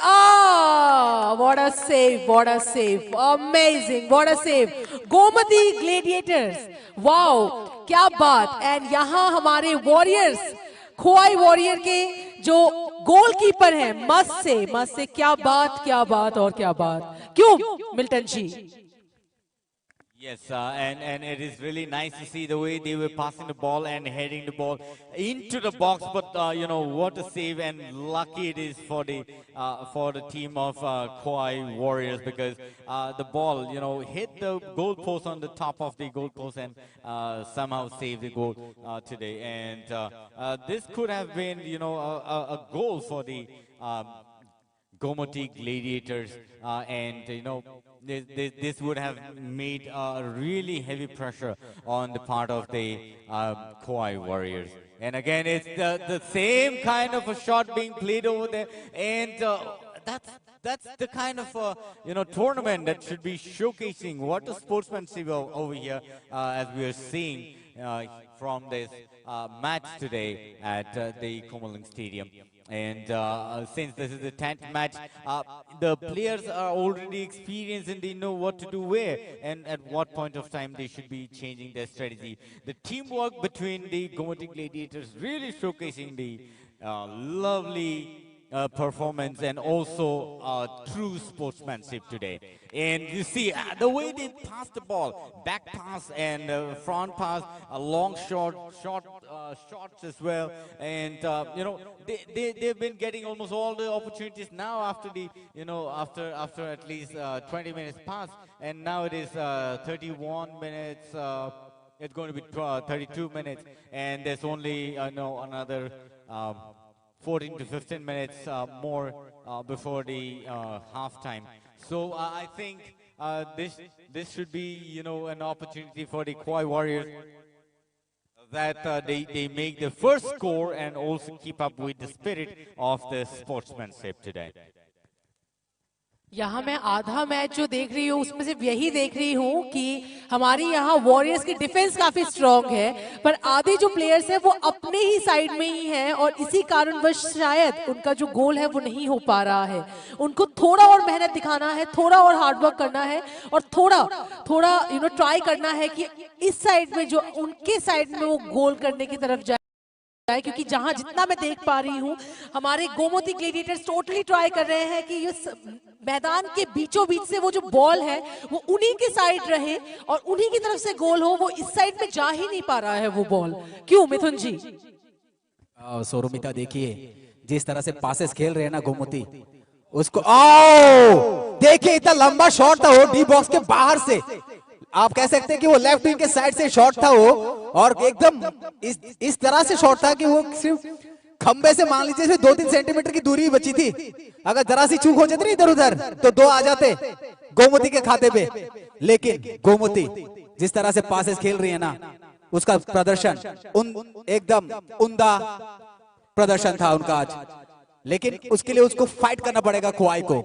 what a save, what a save, amazing, what a save, Gomti gladiators, wow क्या बात। एंड यहाँ हमारे वॉरियर्स, खोवाई वॉरियर के जो गोलकीपर हैं, मस्त से क्या बात और क्या बात, क्यों Milton ji? Yes, and it is really nice to see the way they were passing the ball and heading the ball into the box. But what a save, and lucky it is for the team of Kauai Warriors, because the ball hit the goal post on the top of the goal post and somehow saved the goal today. And this could have been a goal for the Gomati Gladiators, and this would have made a really heavy pressure on the part of the Kauai Warriors. And again, it's the same kind of a shot being played over there, and that's the kind of tournament that should be showcasing what a sportsmanship over here, as we are seeing from this match today at the Komalung Stadium. And since this is the 10th match, the players are already experienced and they know what to do where and at what point of time they should be changing their strategy. The teamwork between the Gomati Gladiators really showcasing the lovely performance and also true sportsmanship today. And you see the way they pass the ball, back pass and front pass, a long shots as well. And they've been getting almost all the opportunities now after the after at least 20 minutes pass, and now it is 31 minutes. It's going to be 32 minutes, and there's only another 14 to 15 minutes more before the halftime. So I think this should be, you know, an opportunity for the Kauai Warriors that they make the first score and also keep up with the spirit of the sportsmanship today. यहाँ मैं आधा मैच जो देख रही हूँ उसमें सिर्फ यही देख रही हूँ कि हमारी यहाँ वॉरियर्स की डिफेंस काफी स्ट्रांग है, पर आधे जो प्लेयर्स हैं वो अपने ही साइड में ही हैं और इसी कारणवश शायद उनका जो गोल है वो नहीं हो पा रहा है। उनको थोड़ा और मेहनत दिखाना है, थोड़ा और हार्डवर्क करना है और थोड़ा ट्राई करना है कि इस साइड में जो उनके साइड में वो गोल करने की तरफ जाए, क्योंकि जहां जितना मैं देख पा रही हूं हमारे गोमती ग्लेडिएटर्स टोटली ट्राई कर रहे हैं कि ये मैदान के बीचों बीच से वो जो बॉल है वो उन्हीं के साइड रहे और उन्हीं की तरफ से गोल हो। वो इस साइड में जा ही नहीं पा रहा है वो बॉल। क्यों मिथुन जी? सोरुमिता देखिए जिस तरह से पासेस खेल रहे हैं ना गोमती, उसको आओ देखिए इतना लंबा शॉट था वो डी बॉक्स के बाहर से, आप कह सकते हैं कि वो लेफ्ट विंग के साइड से शॉट था वो, और एकदम इस तरह से शॉट था कि वो सिर्फ खंबे से मान लीजिए 2-3 सेंटीमीटर की दूरी बची थी। अगर जरा सी चूक हो जाती ना इधर उधर तो 2 आ जाते गोमती के खाते पे। लेकिन गोमती जिस तरह से पासेस खेल रही है ना, उसका प्रदर्शन एकदम उम्दा प्रदर्शन था उनका आज। लेकिन उसके लिए उसको फाइट करना पड़ेगा खुआई को,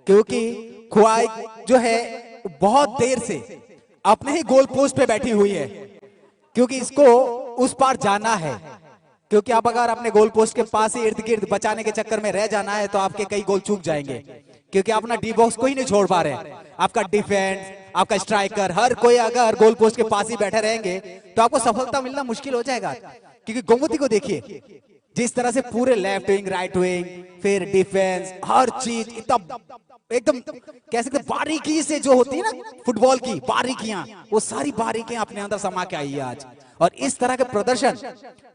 क्योंकि खुआई जो है बहुत देर से अपने ही गोल पोस्ट पे बैठी हुई है, क्योंकि इसको उस पार जाना है। क्योंकि आप अगर अपने गोल पोस्ट के पास ही इर्द गिर्द बचाने के चक्कर में रह जाना है तो आपके कई गोल चूक जाएंगे, क्योंकि आप अपना डी बॉक्स को ही नहीं छोड़ पा रहे। आपका डिफेंस, आपका स्ट्राइकर, हर कोई अगर गोल पोस्ट के पास ही बैठे रहेंगे तो आपको सफलता मिलना मुश्किल हो जाएगा। क्योंकि गोमती को देखिए जिस तरह से पूरे लेफ्ट विंग, राइट विंग, फिर डिफेंस, हर चीज इतना एकदम कह सकते बारीकी से जो होती है ना फुटबॉल की बारीकियां, वो सारी बारीकियां अपने अंदर समा के आई है आज। और इस तरह के प्रदर्शन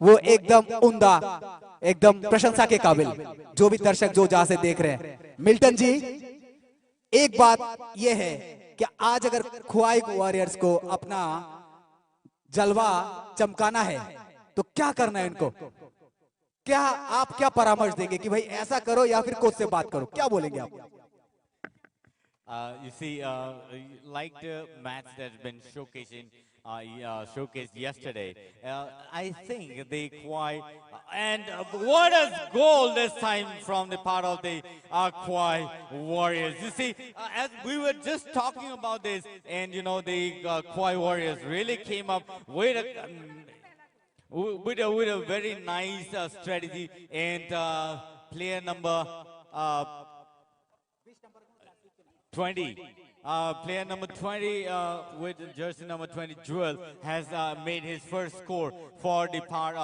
वो एकदम उम्दा, एकदम प्रशंसा के काबिल, जो भी दर्शक जो जहां से देख रहे हैं। मिल्टन जी, एक बात यह है कि आज अगर खुआई वॉरियर्स को अपना जलवा चमकाना है तो क्या करना है इनको? क्या आप क्या परामर्श देंगे कि भाई ऐसा करो या फिर कोच से बात करो, क्या बोलेंगे आप? You see, like the match that's been showcased yesterday, I think they quite and what a goal this time from the part of the Kauai Warriors. You see, as we were just talking about this, and you know the Kauai Warriors really came up with a very nice strategy, and player number 20. Player number 20 with jersey number 20, Jewel, has made his first score for the part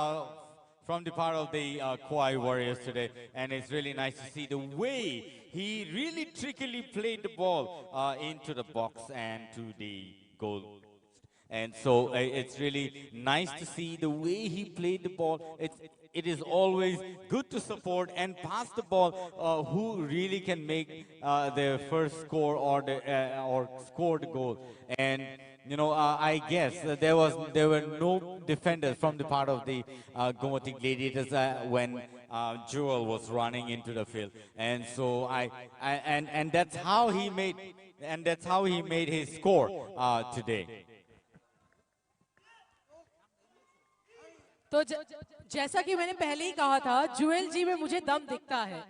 from the part of the Kauai Warriors today, and it's really nice to see the way he really trickily played the ball into the box and to the goal. And so it's really nice to see the way he played the ball. It is always good to support and pass the ball who really can make their first score or score the goal. And you know, I guess there were no defenders from the part of the Gomati Gladiators when Jewel was running into the field, and so and that's how he made his score today. तो जैसा कि मैंने पहले ही कहा था, जुएल जी में मुझे दम दिखता है।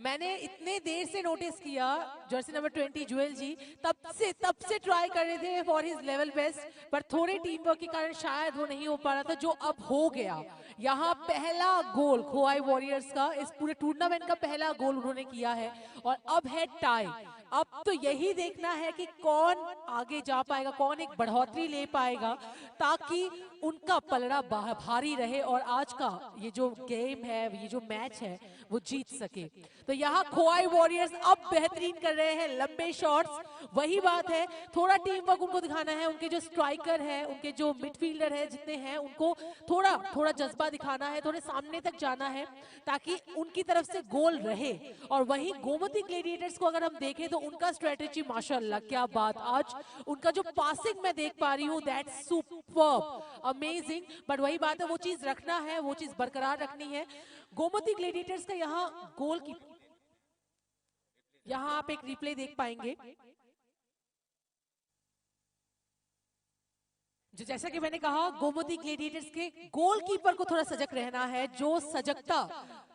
मैंने इतने देर से नोटिस किया जर्सी नंबर 20 जुएल जी तब से ट्राई कर रहे थे फॉर हिज लेवल बेस्ट, पर थोड़े टीम वर्क के कारण शायद वो नहीं हो पा रहा था, जो अब हो गया। यहाँ पहला गोल खोआई वॉरियर्स का, इस पूरे टूर्नामेंट का पहला गोल उन्होंने किया है और अब है टाई। अब तो यही देखना है कि कौन आगे जा पाएगा, कौन एक बढ़ोतरी ले पाएगा, ताकि उनका पलड़ा भारी रहे और आज का ये जो गेम है, ये जो मैच है, वो जीत सके। तो यहाँ खोआई वॉरियर्स अब बेहतरीन कर रहे हैं लंबे शॉट्स। वही बात है, थोड़ा टीम वर्क उनको दिखाना है, उनके जो स्ट्राइकर है, उनके जो मिडफील्डर है जितने हैं, उनको थोड़ा जज्बा दिखाना है, थोड़े सामने तक जाना है ताकि उनकी तरफ से गोल रहे। और वहीं गोमती ग्लेडिएटर्स को अगर हम देखें तो उनका स्ट्रेटेजी माशाल्लाह क्या बात, आज उनका जो पासिंग मैं देख पा रही हूँ दैट्स सुपर्ब, अमेजिंग। बट वही बात है, वो चीज रखना है, वो चीज बरकरार रखनी है। गोमती ग्लेडिएटर्स का यहाँ गोल की, यहाँ आप एक रिप्ले देख पाएंगे जो, जैसा कि मैंने कहा, गोमती ग्लेडिएटर्स के गोलकीपर को थोड़ा सजग रहना है। जो सजगता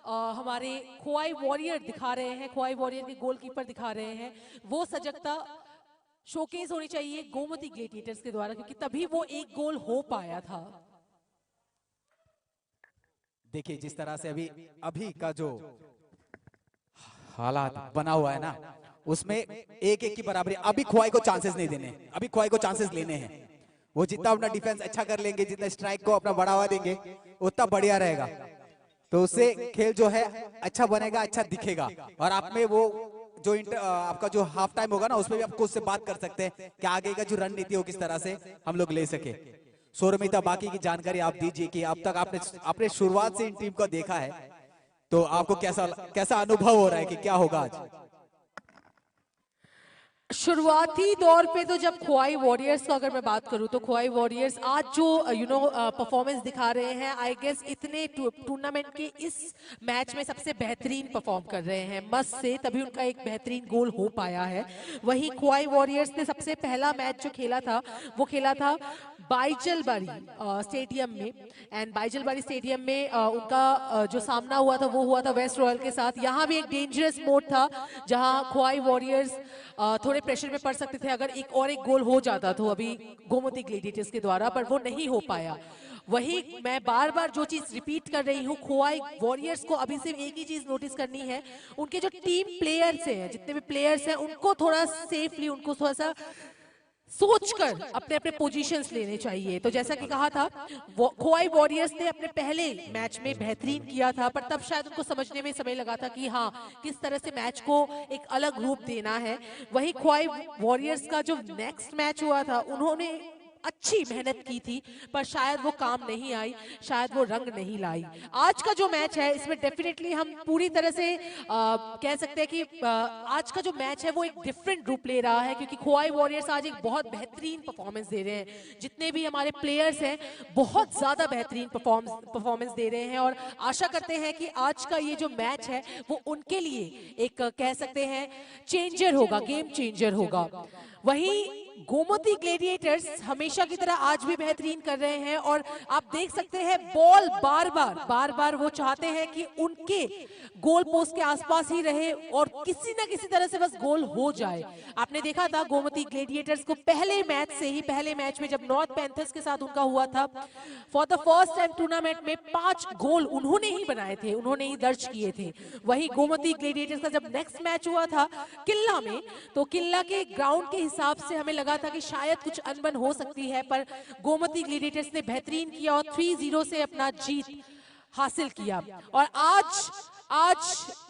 हमारे खोवाई वॉरियर दिखा रहे हैं, खोवाई वॉरियर के गोलकीपर दिखा रहे हैं, वो सजगता शोकेस होनी चाहिए गोमती ग्लेडिएटर्स के द्वारा, क्योंकि तभी वो एक गोल हो पाया था। देखिए जिस तरह से अभी का जो हालात बना हुआ है ना, उसमें एक एक की बराबरी। अभी खोवाई को चांसेस नहीं देने, अभी खोवाई को चांसेस लेने हैं। वो जितना अपना डिफेंस अच्छा कर लेंगे, जितना स्ट्राइक को अपना बढ़ावा देंगे, उतना बढ़िया रहेगा। तो उससे खेल जो है अच्छा बनेगा, अच्छा दिखेगा। और आप में वो जो आपका जो हाफ टाइम होगा ना, उसमें भी आप खुद से बात कर सकते हैं कि आगे का जो रणनीति हो किस तरह से हम लोग ले सके। सौरमिता, बाकी की जानकारी आप दीजिए कि अब तक आपने शुरुआत से इन टीम को देखा है, तो आपको कैसा अनुभव हो रहा है कि क्या होगा आज? शुरुआती दौर पे तो जब खोवाई वॉरियर्स का अगर मैं बात करूं, तो खोवाई वॉरियर्स आज जो परफॉर्मेंस दिखा रहे हैं, आई गेस इतने टूर्नामेंट के इस मैच में सबसे बेहतरीन परफॉर्म कर रहे हैं मस्त से, तभी उनका एक बेहतरीन गोल हो पाया है। वहीं खोवाई वॉरियर्स ने सबसे पहला मैच जो खेला था, वो खेला था बाइजलबारी स्टेडियम में। एंड बाइजलबारी स्टेडियम में उनका जो सामना हुआ था वो हुआ था वेस्ट रॉयल के साथ। यहाँ भी एक डेंजरस मोड था, जहाँ खोवाई वॉरियर्स थोड़े प्रेशर में पड़ सकते थे अगर एक गोल हो जाता तो अभी गोमती ग्लेडिएटर्स के द्वारा, पर वो नहीं हो पाया। वही मैं बार बार जो चीज रिपीट कर रही हूँ, खोवाई वॉरियर्स को अभी सिर्फ एक ही चीज नोटिस करनी है, उनके जो टीम प्लेयर्स हैं, जितने भी प्लेयर्स हैं, उनको थोड़ा सेफली, उनको थोड़ा सा सोचकर अपने अपने पोजीशंस लेने चाहिए। तो जैसा कि कहा था, खोवाई वॉरियर्स ने अपने पहले मैच में बेहतरीन किया था, पर तब शायद उनको समझने में समय लगा था कि हाँ, किस तरह से मैच को एक अलग रूप देना है। वही खोवाई वॉरियर्स का जो नेक्स्ट मैच हुआ था, उन्होंने अच्छी मेहनत की थी, पर शायद वो काम नहीं आई, शायद वो रंग नहीं लाई। आज का जो मैच है, इसमें डेफिनेटली हम पूरी तरह से कह सकते हैं कि आज का जो मैच है वो एक डिफरेंट रूप ले रहा है, क्योंकि खोवाई वॉरियर्स आज एक बहुत बेहतरीन परफॉर्मेंस दे रहे हैं। जितने भी हमारे प्लेयर्स हैं, बहुत ज्यादा बेहतरीन परफॉर्मेंस दे रहे हैं, और आशा करते हैं कि आज का ये जो मैच है वो उनके लिए एक कह सकते हैं चेंजर होगा, गेम चेंजर होगा। वहीं गोमती ग्लेडिएटर्स हमेशा की तरह आज भी बेहतरीन कर रहे हैं, और आप देख सकते हैं बॉल बार बार वो चाहते हैं कि उनके गोल पोस्ट के आसपास ही रहे और किसी ना किसी तरह से बस गोल हो जाए। आपने देखा था गोमती ग्लेडिएटर्स को पहले मैच में जब नॉर्थ पैंथर्स के साथ उनका हुआ था, for the first time tournament में 5 गोल उन्होंने ही बनाए थे, उन्होंने ही दर्ज किए थे। वही गोमती ग्लेडिएटर्स का जब नेक्स्ट मैच हुआ था किल्ला में, तो किल्ला के ग्राउंड के हिसाब से हमें लगा था कि शायद कुछ अनबन हो सकती है, पर गोमती ग्लेडिएटर्स ने बेहतरीन किया और 3-0 से अपना जीत हासिल किया। और आज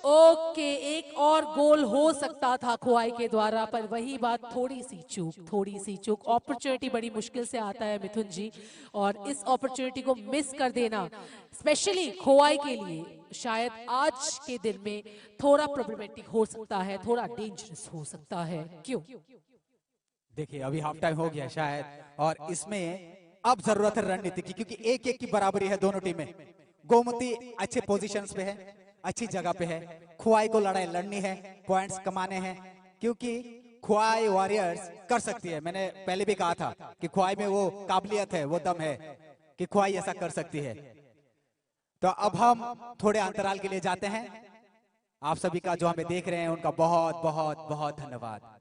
ओके, एक और गोल हो सकता था खोवाई के द्वारा, पर वही बात, थोड़ी सी चूक। अपॉर्चुनिटी बड़ी मुश्किल से आता है मिथुन जी, और इस अपॉर्चुनिटी को मिस कर देना स्पेशली खोवाई के लिए शायद आज के दिन में थोड़ा प्रॉब्लमेटिक हो सकता है, थोड़ा डेंजरस हो सकता है। क्यों? देखिए अभी हाफ टाइम हो गया शायद, और इसमें अब जरूरत है रणनीति की, क्योंकि एक एक की बराबरी है दोनों टीमें। गोमती अच्छे पोजीशंस पे है, अच्छी जगह पे है। खोवाई को लड़ाई लड़नी है, पॉइंट्स कमाने हैं, क्योंकि खोवाई वॉरियर्स कर सकती है। मैंने पहले भी कहा था कि खोवाई में वो काबिलियत है, वो दम है कि खोवाई ऐसा कर सकती है। तो अब हम थोड़े अंतराल के लिए जाते हैं। आप सभी का जो हमें देख रहे हैं उनका बहुत बहुत बहुत धन्यवाद।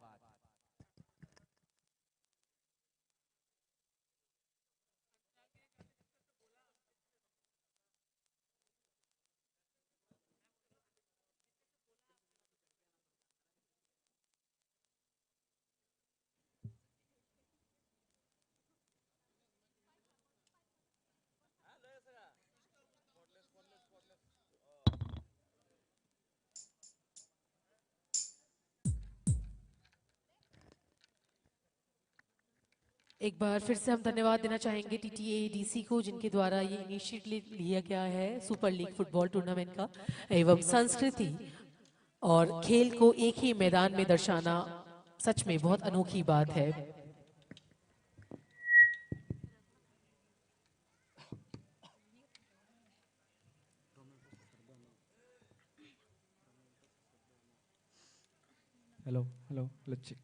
एक बार फिर से हम धन्यवाद देना चाहेंगे TTADC को, जिनके द्वारा ये इनिशिएटिव लिया गया है सुपर लीग फुटबॉल टूर्नामेंट का, एवं संस्कृति और खेल को एक ही मैदान में दर्शाना सच में बहुत अनोखी बात है। Hello hello Lachhi.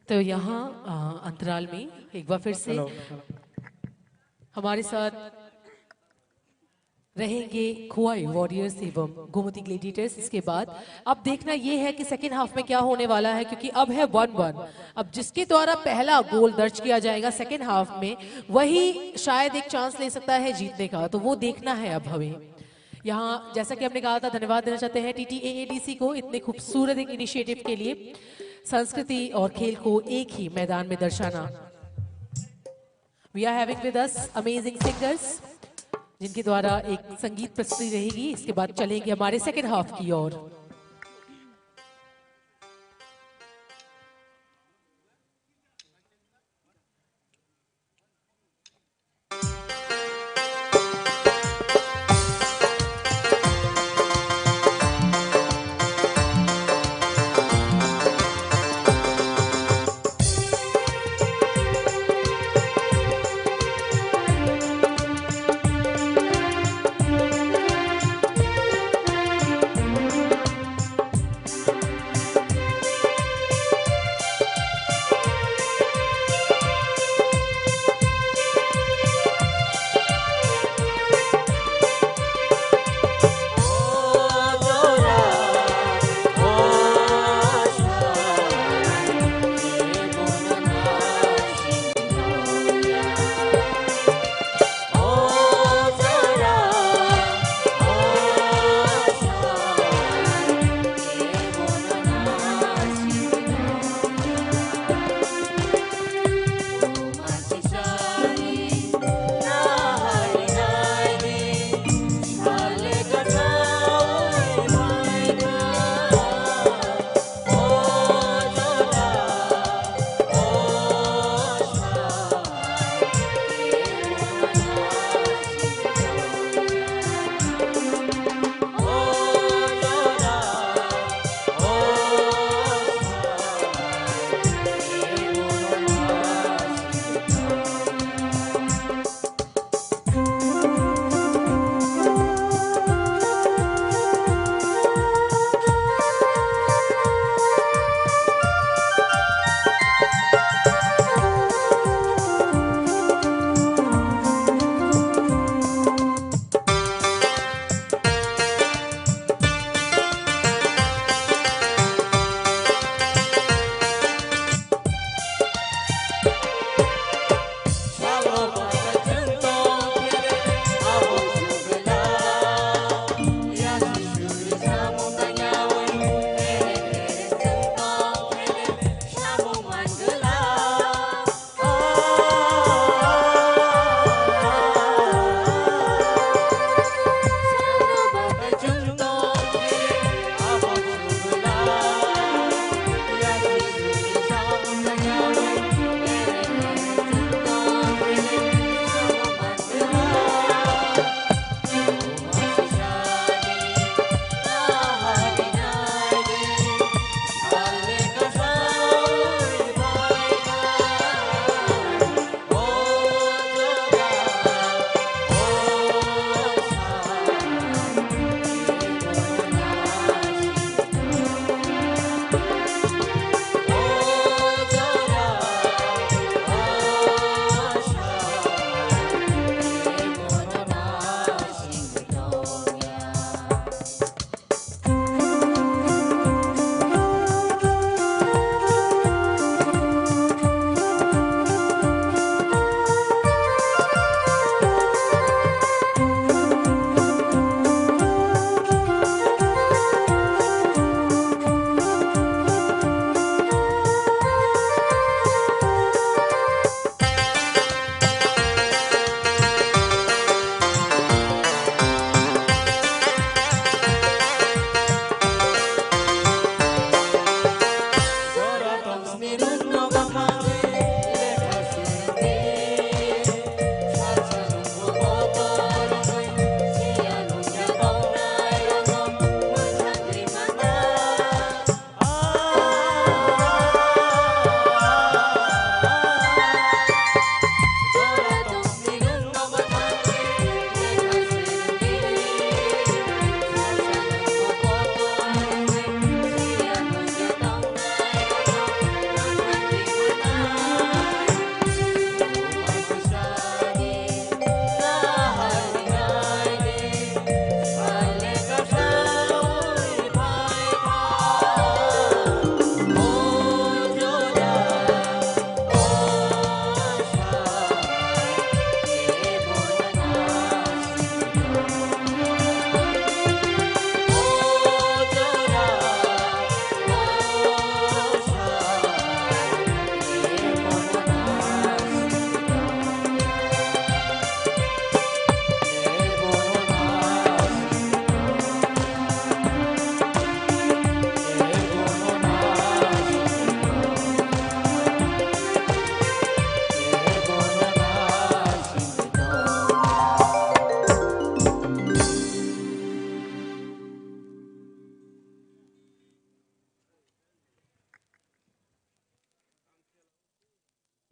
तो यहाँ अंतराल में एक बार फिर से हेलो हमारे साथ रहेंगे खोवाई वॉरियर्स एवं गोमती ग्लेडिएटर्स। इसके बाद अब देखना ये है कि सेकेंड हाफ में क्या होने वाला है, क्योंकि अब है 1-1। अब जिसके द्वारा पहला गोल दर्ज किया जाएगा सेकेंड हाफ में, वही शायद एक चांस ले सकता है जीतने का। तो वो देखना है अब हमें। यहाँ जैसा कि हमने कहा था, धन्यवाद देना चाहते हैं TTAADC को इतने खूबसूरत एक इनिशिएटिव के लिए, संस्कृति और खेल को एक ही मैदान में दर्शाना। We are having with us amazing singers, जिनके द्वारा एक संगीत प्रस्तुति रहेगी। इसके बाद चलेंगे हमारे सेकेंड हाफ की ओर।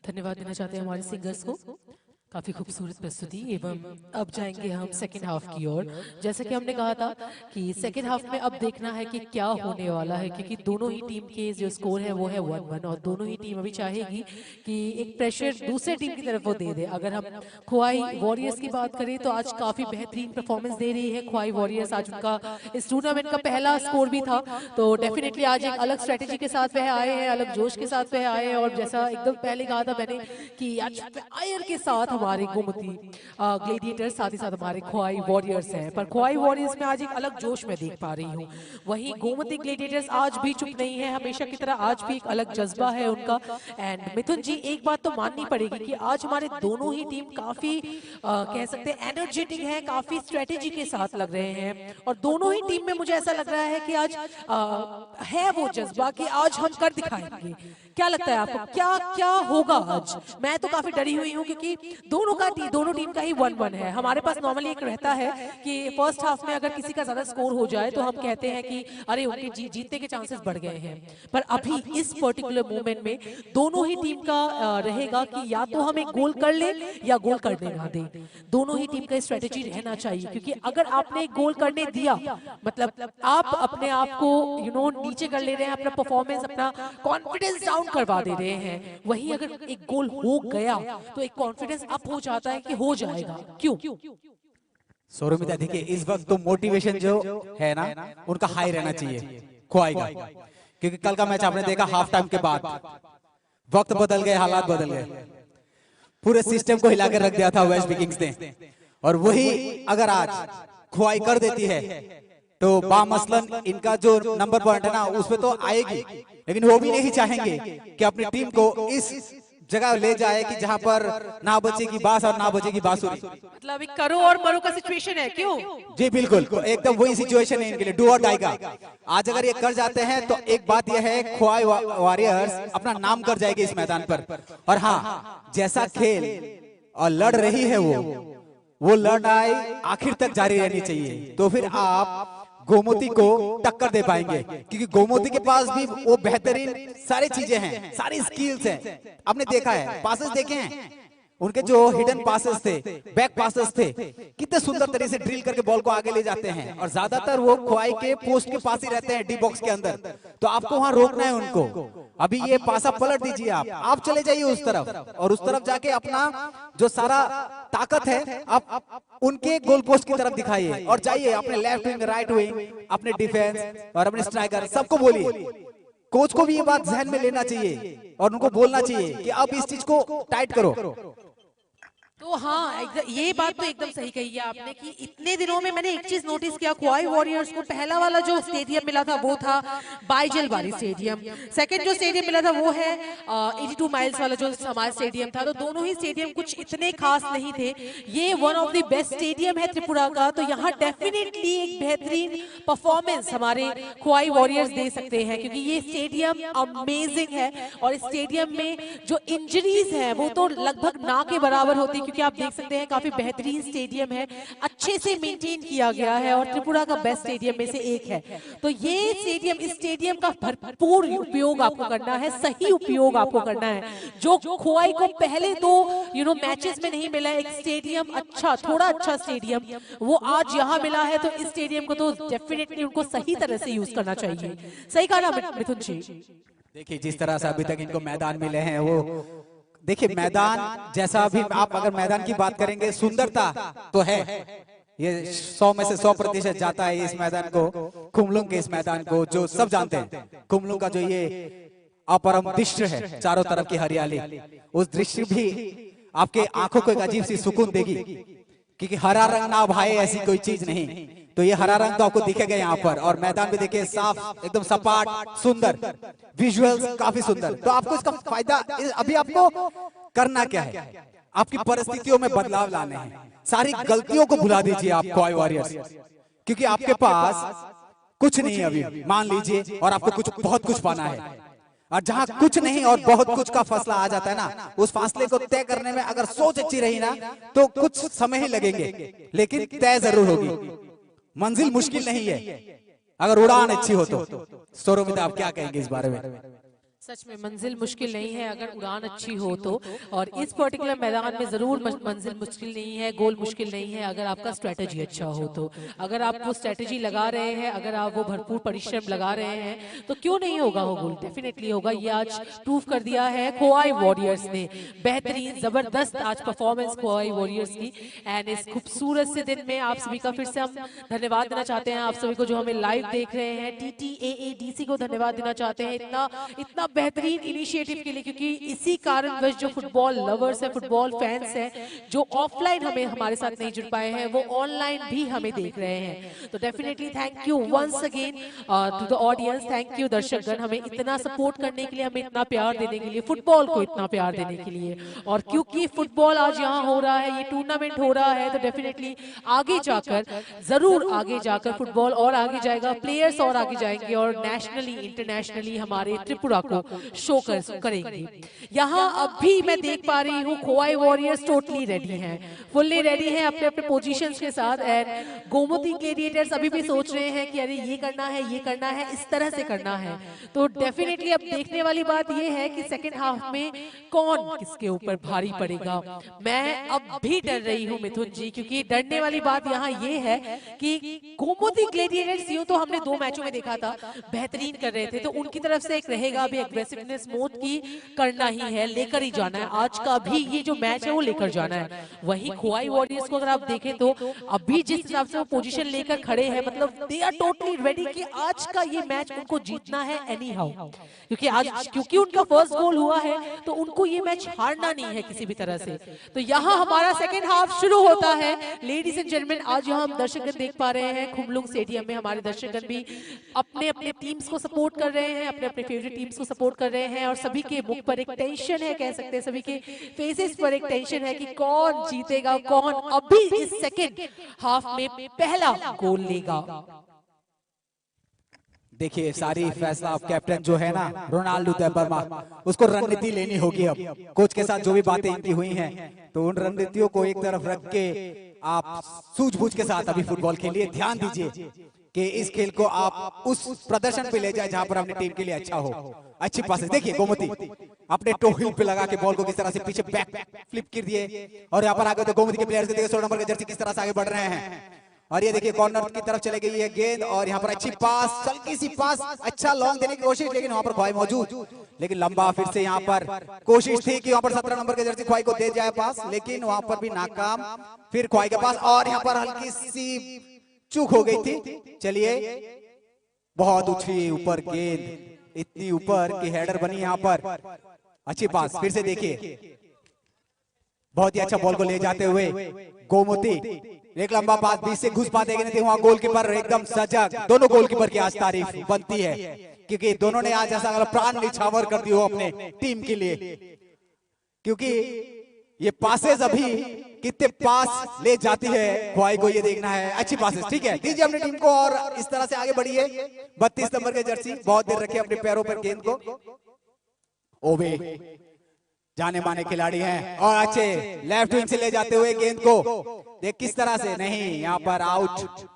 धन्यवाद देना चाहते हैं हमारे सिंगर्स को, काफी खूबसूरत प्रस्तुति। एवं अब जाएंगे हम सेकेंड हाफ की ओर। जैसा कि हमने कहा था कि सेकेंड हाफ में अब देखना है कि क्या होने वाला है, क्योंकि दोनों ही टीम के जो स्कोर है वो है 1-1 और दोनों ही टीम अभी चाहेगी कि एक प्रेशर दूसरे टीम की तरफ वो दे दे। अगर हम खोवाई वॉरियर्स की बात करें तो आज काफी बेहतरीन परफॉर्मेंस दे रही है खोवाई वॉरियर्स। आज उनका इस टूर्नामेंट का पहला स्कोर भी था, तो डेफिनेटली आज एक अलग स्ट्रेटेजी के साथ वह आए हैं, अलग जोश के साथ वह आए हैं। और जैसा एकदम पहले कहा था मैंने कि आज फायर के साथ हमारे गोमती ग्लेडिएटर्स, साथ ही साथ हमारे खोवाई वॉरियर्स हैं, पर खोवाई वॉरियर्स में आज एक अलग जोश में देख पा रही हूँ। वहीं गोमती ग्लेडिएटर्स आज भी चुप नहीं है, हमेशा की तरह आज भी एक अलग जज्बा है उनका। एंड मिथुन जी, एक बात तो माननी पड़ेगी कि आज हमारे दोनों ही टीम काफी कह सकते हैं एनर्जेटिक है, काफी स्ट्रेटेजी के साथ लग रहे हैं। और दोनों ही टीम में मुझे ऐसा लग रहा है कि आज है वो जज्बा कि आज हम कर दिखाएंगे। क्या लगता है आपको, क्या क्या होगा आज? मैं तो काफी डरी हुई हूँ, क्योंकि दोनों टीम का ही 1-1 है। हमारे पास नॉर्मली एक रहता है कि फर्स्ट हाफ में अगर किसी का ज्यादा स्कोर हो जाए तो हम कहते हैं कि अरे उनके जीतने के चांसेस बढ़ गए हैं। पर अभी इस पर्टिकुलर मोमेंट में दोनों ही टीम का रहेगा कि या तो हम एक गोल कर ले या गोल करने ना दे। दोनों ही टीम का स्ट्रेटेजी रहना चाहिए, क्योंकि अगर आपने एक गोल करने दिया मतलब आप अपने आप को नीचे कर ले रहे हैं, अपना परफॉर्मेंस, अपना कॉन्फिडेंस डाउन करवा दे रहे हैं। वहीं अगर एक गोल हो गया तो एक कॉन्फिडेंस अप हो जाता है कि हो जाएगा। क्यों? सौरमिता, देखिए इस वक्त तो मोटिवेशन जो है ना उनका हाई रहना चाहिए खोवाई का, क्योंकि कल का मैच आपने देखा हाफ टाइम के बाद वक्त बदल गए, हालात बदल गए, पूरे सिस्टम को हिला कर रख दिया था वेस्ट विकिंग्स ने। और वही अगर आज खोवाई कर देती है तो बामसलन इनका जो नंबर पॉइंट है ना उसमें तो आएगी, लेकिन वो भी नहीं चाहेंगे कि अपनी टीम को इस जगह ले जाए कि जहां पर ना बचेगी बांस और ना बचेगी बांसुरी। मतलब एक करो और मरो का सिचुएशन है। क्यों? जी बिल्कुल, एकदम वही सिचुएशन है इनके लिए, डू और डाई का। आज अगर ये कर जाते हैं तो एक बात यह है खोवाई वॉरियर्स अपना नाम कर जाएगी इस मैदान पर। और हाँ, जैसा खेल और लड़ रही है वो लड़ाई आखिर तक जारी रहनी चाहिए, तो फिर आप गोमती को टक्कर दे पाएंगे, क्योंकि गोमती के पास भी वो बेहतरीन सारी चीजें हैं, सारी स्किल्स हैं। आपने देखा है, पासेस देखे हैं उनके, जो हिडन पासेस थे, बैक पासेस थे, कितने सुंदर तरीके से ड्रिल करके बॉल को आगे ले जाते हैं। और ज्यादातर वो खोवाई के पोस्ट के पास ही रहते हैं, डी बॉक्स के अंदर, तो आपको वहां रोकना है उनको। अभी ये पासा पलट दीजिए, आप चले जाइए उस तरफ, और उस तरफ जाके अपना जो सारा ताकत है आप उनके गोल पोस्ट की तरफ दिखाइए, और जाइए अपने लेफ्ट विंग, राइट विंग, अपने डिफेंस और अपने स्ट्राइकर सबको बोलिए। कोच को भी ये बात ध्यान में लेना चाहिए और उनको बोलना चाहिए कि अब इस चीज को टाइट करो। तो हाँ, ये बात तो एकदम सही कही है आपने कि इतने दिनों में मैंने एक चीज नोटिस किया, खोवाई वॉरियर्स को पहला वाला जो स्टेडियम मिला था वो था बाईजल बारी स्टेडियम। सेकंड जो स्टेडियम मिला था वो है 82 माइल्स वाला जो हमारा स्टेडियम था। तो दोनों ही स्टेडियम कुछ इतने खास नहीं थे। ये one of the best stadium है त्रिपुरा का, तो यहाँ डेफिनेटली एक बेहतरीन परफॉर्मेंस हमारे खोवाई वॉरियर्स दे सकते हैं, क्योंकि ये स्टेडियम अमेजिंग है। और इस स्टेडियम में जो इंजरीज है वो तो लगभग ना के बराबर होती, क्योंकि आप देख सकते हैं काफी बेहतरीन स्टेडियम है, अच्छे से मेंटेन किया गया है और त्रिपुरा का बेस्ट स्टेडियम में से एक है। तो ये स्टेडियम, इस स्टेडियम का भरपूर उपयोग आपको करना है, सही उपयोग आपको करना है, जो खोवाई को पहले तो मैचेस में नहीं मिला एक स्टेडियम, अच्छा थोड़ा अच्छा स्टेडियम, वो आज यहाँ मिला है। तो इस स्टेडियम को तो डेफिनेटली उनको सही तरह से यूज करना चाहिए। सही कहा ना मिथुन जी? देखिए जिस तरह से अभी तक इनको मैदान मिले हैं, वो देखिए मैदान जैसा भी, आप अगर मैदान की बात करेंगे सुंदरता तो है, ये 100 में से 100% जाता है इस मैदान को, कुमलुंग के इस मैदान को, जो सब जानते हैं। कुमलुंग का जो ये अपरम दृश्य है, चारों तरफ की हरियाली, उस दृश्य भी आपके आंखों को एक अजीब सी सुकून देगी, क्योंकि हरा रंग ना भाई ऐसी कोई चीज नहीं। तो ये हरा रंग तो आपको दिखेगा यहाँ पर, और मैदान भी देखिए साफ, एकदम सपाट, सुंदर, विजुअल्स काफी सुंदर। तो आपको इसका फायदा, अभी आपको करना क्या है, आपकी परिस्थितियों में बदलाव लाने हैं। सारी गलतियों को भुला दीजिए आप खोवाई वॉरियर्स, क्योंकि आपके पास कुछ नहीं है अभी, मान लीजिए, और आपको कुछ बहुत कुछ पाना है। और जहां कुछ नहीं और बहुत कुछ का फैसला आ जाता है ना, उस फासले को तय करने में अगर सोच अच्छी रही ना तो कुछ समय ही लगेंगे, लेकिन तय जरूर होगी। मंजिल मुश्किल नहीं है अगर उड़ान अच्छी हो तो। सौरभ, आप क्या कहेंगे इस बारे में? सच में मंजिल मुश्किल नहीं है अगर उड़ान अच्छी हो तो, और इस पर्टिकुलर मैदान में जरूर मंजिल मुश्किल नहीं है, गोल मुश्किल नहीं है अगर आपका स्ट्रेटजी अच्छा हो तो। अगर आप वो स्ट्रेटजी लगा रहे हैं, अगर आप वो भरपूर परिश्रम लगा रहे हैं तो क्यों नहीं होगा वो गोल, डेफिनेटली होगा। ये आज प्रूव कर दिया है खोवाई वॉरियर्स ने। बेहतरीन जबरदस्त आज परफॉर्मेंस खोवाई वॉरियर्स की। एंड इस खूबसूरत से दिन में आप सभी का फिर से हम धन्यवाद देना चाहते हैं, आप सभी को जो हमें लाइव देख रहे हैं, TTAADC को धन्यवाद देना चाहते हैं इतना इतना बेहतरीन इनिशिएटिव के लिए, क्योंकि इसी कारणवश जो फुटबॉल लवर्स है, फुटबॉल फैंस हैं, जो ऑफलाइन हमें हमारे साथ नहीं जुड़ पाए हैं, वो ऑनलाइन भी हमें देख रहे हैं। तो definitely thank you once again to the audience, thank you दर्शकगण, हमें इतना सपोर्ट करने के लिए, हमें इतना प्यार देने के लिए, फुटबॉल को इतना प्यार देने के लिए। और क्योंकि फुटबॉल आज यहाँ हो रहा है, ये टूर्नामेंट हो रहा है, तो डेफिनेटली आगे जाकर, जरूर आगे जाकर फुटबॉल और आगे जाएगा, प्लेयर्स और आगे जाएंगे और नेशनली इंटरनेशनली हमारे त्रिपुरा को शो करेंगे। यहाँ अभी मैं देख पा रही हूँ खोवाई वॉरियर्स टोटली रेडी हैं, फुल्ली रेडी हैं अपने अपने पोजीशंस के साथ। एंड गोमती ग्लेडिएटर्स अभी भी सोच रहे हैं कि अरे ये करना है, ये करना है, इस तरह से करना है। तो डेफिनेटली अब देखने वाली बात ये है कि सेकेंड हाफ में कौन किसके ऊपर भारी पड़ेगा। मैं अब भी डर रही हूँ मिथुन जी, क्योंकि डरने वाली बात यहाँ ये है कि गोमती ग्लेडिएटर्स यूं तो हमने 2 मैचों में देखा था बेहतरीन कर रहे थे, तो उनकी तरफ से एक रहेगा अभी एग्रेसिवनेस मोड की करना ही है, लेकर ही जाना है। आज का भी ये जो मैच है वो लेकर जाना है। वही खोवाई वॉरियर्स को अगर आप देखें तो अभी जिस हिसाब से वो पोजीशन लेकर खड़े हैं, मतलब दे आर टोटली रेडी कि आज का ये मैच उनको जीतना है एनी हाउ, क्योंकि उनका फर्स्ट गोल हुआ है तो उनको ये मैच हारना नहीं है किसी भी तरह से। तो यहाँ हमारा सेकेंड हाफ शुरू होता है। लेडीज एंड जेंटलमैन, आज यहाँ हम दर्शकगण देख पा रहे हैं खुमलुंग स्टेडियम में हमारे दर्शकगण भी अपने अपने टीम्स को सपोर्ट कर रहे हैं, अपने अपने फेवरेट टीम्स को सपोर्ट कर रहे हैं, और सभी के मुख पर एक टेंशन है, कह सकते हैं सभी के फेसेस पर एक टेंशन है कि कौन जीतेगा, कौन अभी इस सेकेंड हाफ में पहला गोल लेगा। देखिए सारी फैसला अब कैप्टन जो है ना रोनाल्डो वर्मा, उसको रणनीति लेनी होगी। अब कोच के साथ जो भी बातें इनकी हुई हैं, तो उन रणनीतियों को एक तरफ रख के आप सूझबूझ के साथ अभी फुटबॉल खेलिए। ध्यान दीजिए कि इस खेल को आप उस प्रदर्शन पे ले जाए जहां पर अपनी टीम के लिए अच्छा हो। अच्छी पासेस देखिए, गोमती अपने टो हिल पे लगा के बॉल को किस तरह से पीछे बैक फ्लिप कर दिए, और यहाँ पर आगे तो गोमती के प्लेयर्स देखिए 16 नंबर के जर्सी किस तरह से आगे बढ़ रहे हैं। और ये देखिए कॉर्नर की तरफ चले गई है गेंद, और यहाँ पर अच्छी पास, हल्की सी पास, अच्छा लॉन्ग देने की कोशिश, लेकिन वहां पर ख्वाई मौजूद, लेकिन लंबा फिर से यहाँ पर कोशिश थी कि वहां पर 17 नंबर के जर्सी ख्वाई को दे जाए पास, लेकिन वहां पर भी नाकाम। फिर ख्वाई के पास, और यहाँ पर हल्की सी चूक हो गई थी। चलिए, बहुत उछली ऊपर गेंद, इतनी ऊपर कि हेडर बनी यहाँ पर। अच्छी पास फिर से देखिए, बहुत ही अच्छा बॉल को ले जाते हुए गोमती, एक लंबा पास बीच से घुस पाते नहीं थे, वहां गोलकीपर एकदम सजग। दोनों गोलकीपर की आज तारीफ बनती है, क्योंकि दोनों ने आज ऐसा प्राण निछावर कर दिया अपने टीम के लिए, क्योंकि ये पासेस अभी कितने पास ले जाती है ख्वाई को, ये देखना है। अच्छी पासेस, ठीक है, दीजिए अपनी टीम को, और इस तरह से आगे बढ़िए। 32 नंबर के जर्सी बहुत देर रखे अपने पैरों पर गेंद को। ओवे जाने माने खिलाड़ी हैं, और अच्छे लेफ्ट विंग से ले जाते हुए गेंद को, देख किस तरह से, नहीं यहाँ पर आउट,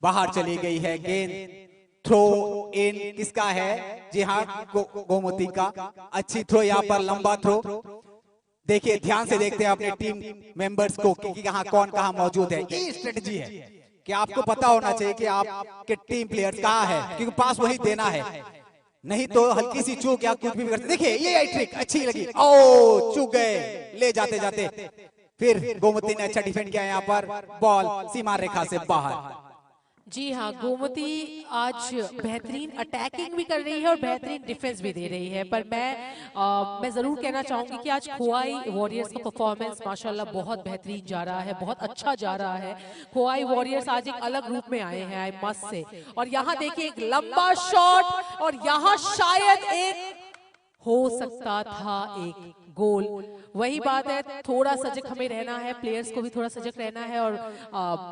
बाहर चली गई है गेंद। थ्रो इन किसका है? जी हाँ, गोमती का। अच्छी थ्रो, यहाँ पर लंबा थ्रो। देखिए ध्यान से देखते हैं अपने टीम मेंबर्स को कि कहाँ कौन कहाँ मौजूद है। ये स्ट्रेटजी है कि आपको पता होना चाहिए कि आपके टीम प्लेयर्स कहाँ है, क्योंकि पास वही देना है, नहीं तो हल्की सी चूक या कुछ भी करते। देखिए ये ट्रिक अच्छी लगी, ओ चूक गए ले जाते जाते। फिर गोमती ने अच्छा डिफेंड किया, यहाँ पर बॉल सीमा रेखा से बाहर। जी हाँ, गोमती आज बेहतरीन अटैकिंग भी कर रही है और बेहतरीन डिफेंस भी दे रही है, पर मैं ज़रूर कहना चाहूँगी कि आज खोवाई वॉरियर्स का परफॉर्मेंस माशाल्लाह बहुत बेहतरीन जा रहा है, बहुत अच्छा जा रहा है। खोवाई वॉरियर्स आज एक अलग रूप में आए हैं, आई मस्ट से। और यहाँ देखिए एक लंबा शॉट, और यहाँ शायद एक हो सकता था एक गोल। वही बात है, थोड़ा सजग हमें रहना है, प्लेयर्स को भी थोड़ा सजग रहना है, और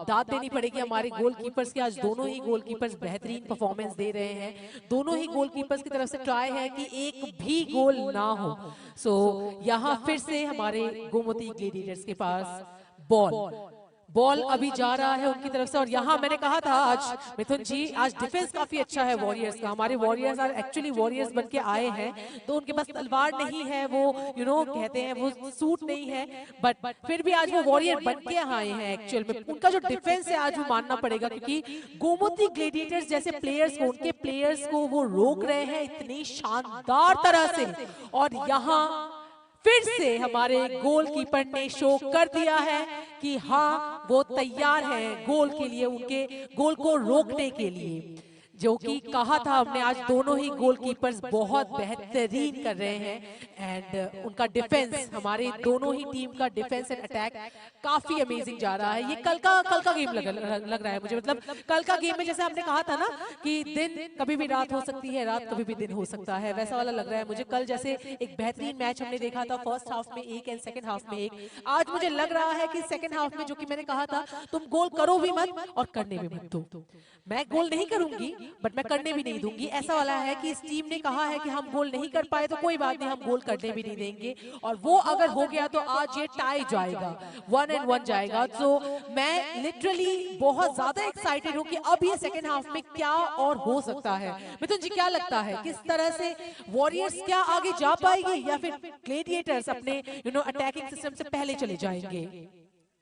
दाद देनी पड़ेगी हमारे गोलकीपर्स की। आज दोनों ही गोलकीपर्स बेहतरीन परफॉर्मेंस दे रहे हैं। दोनों ही गोलकीपर्स की तरफ से ट्राई है कि एक भी गोल ना हो। सो यहाँ फिर से हमारे गोमती ग्लेडिएटर्स के पास बॉल, बॉल अभी जा रहा है उनकी तरफ से, और यहाँ मैंने कहा था आज मिथुन जी, आज डिफेंस काफी अच्छा है वॉरियर्स का। हमारे वॉरियर्स आर एक्चुअली वॉरियर्स बन के आए हैं, तो उनके पास तलवार नहीं है, वो कहते हैं वो सूट नहीं है, बट फिर भी आज वो वॉरियर बन के आए हैं। एक्चुअल में उनका जो डिफेंस है आज वो मानना पड़ेगा, क्योंकि गोमती ग्लेडिएटर्स जैसे प्लेयर्स को, उनके प्लेयर्स को वो रोक रहे हैं इतनी शानदार तरह से। और यहाँ फिर से हमारे गोलकीपर ने शो कर दिया है कि हाँ वो तैयार है गोल के लिए, उनके गोल को रोकने के लिए, जो कि कहा था हमने। आज दोनों ही गोलकीपर्स बहुत बेहतरीन कर रहे हैं एंड उनका डिफेंस, हमारे दोनों ही टीम का डिफेंस एंड अटैक काफी अमेजिंग जा रहा है। ये कल का गेम लग रहा है मुझे, मतलब कल का गेम में जैसे हमने कहा था ना कि दिन कभी भी रात हो सकती है, रात कभी भी दिन हो सकता है, वैसा वाला लग रहा है मुझे। कल जैसे एक बेहतरीन मैच हमने देखा था, फर्स्ट हाफ में एक एंड सेकंड हाफ में एक। आज मुझे लग रहा है कि सेकंड हाफ में, जो कि मैंने कहा था तुम गोल करो भी मत और करने भी मत दो, मैं गोल नहीं करूंगी बट मैं करने भी नहीं दूंगी, ऐसा वाला है कि इस टीम ने कहा है कि हम गोल नहीं कर पाए तो कोई बात नहीं, हम गोल करने भी नहीं देंगे, और वो अगर हो गया तो आज ये टाई जाएगा, 1-1 जाएगा। तो मैं लिटरली बहुत ज्यादा एक्साइटेड हूँ कि अब ये सेकंड हाफ में क्या और हो सकता है। मिथुन जी क्या लगता है, किस तरह से वॉरियर्स क्या आगे जा पाएगी या फिर ग्लेडिएटर्स अपने अटैकिंग सिस्टम से पहले चले जाएंगे?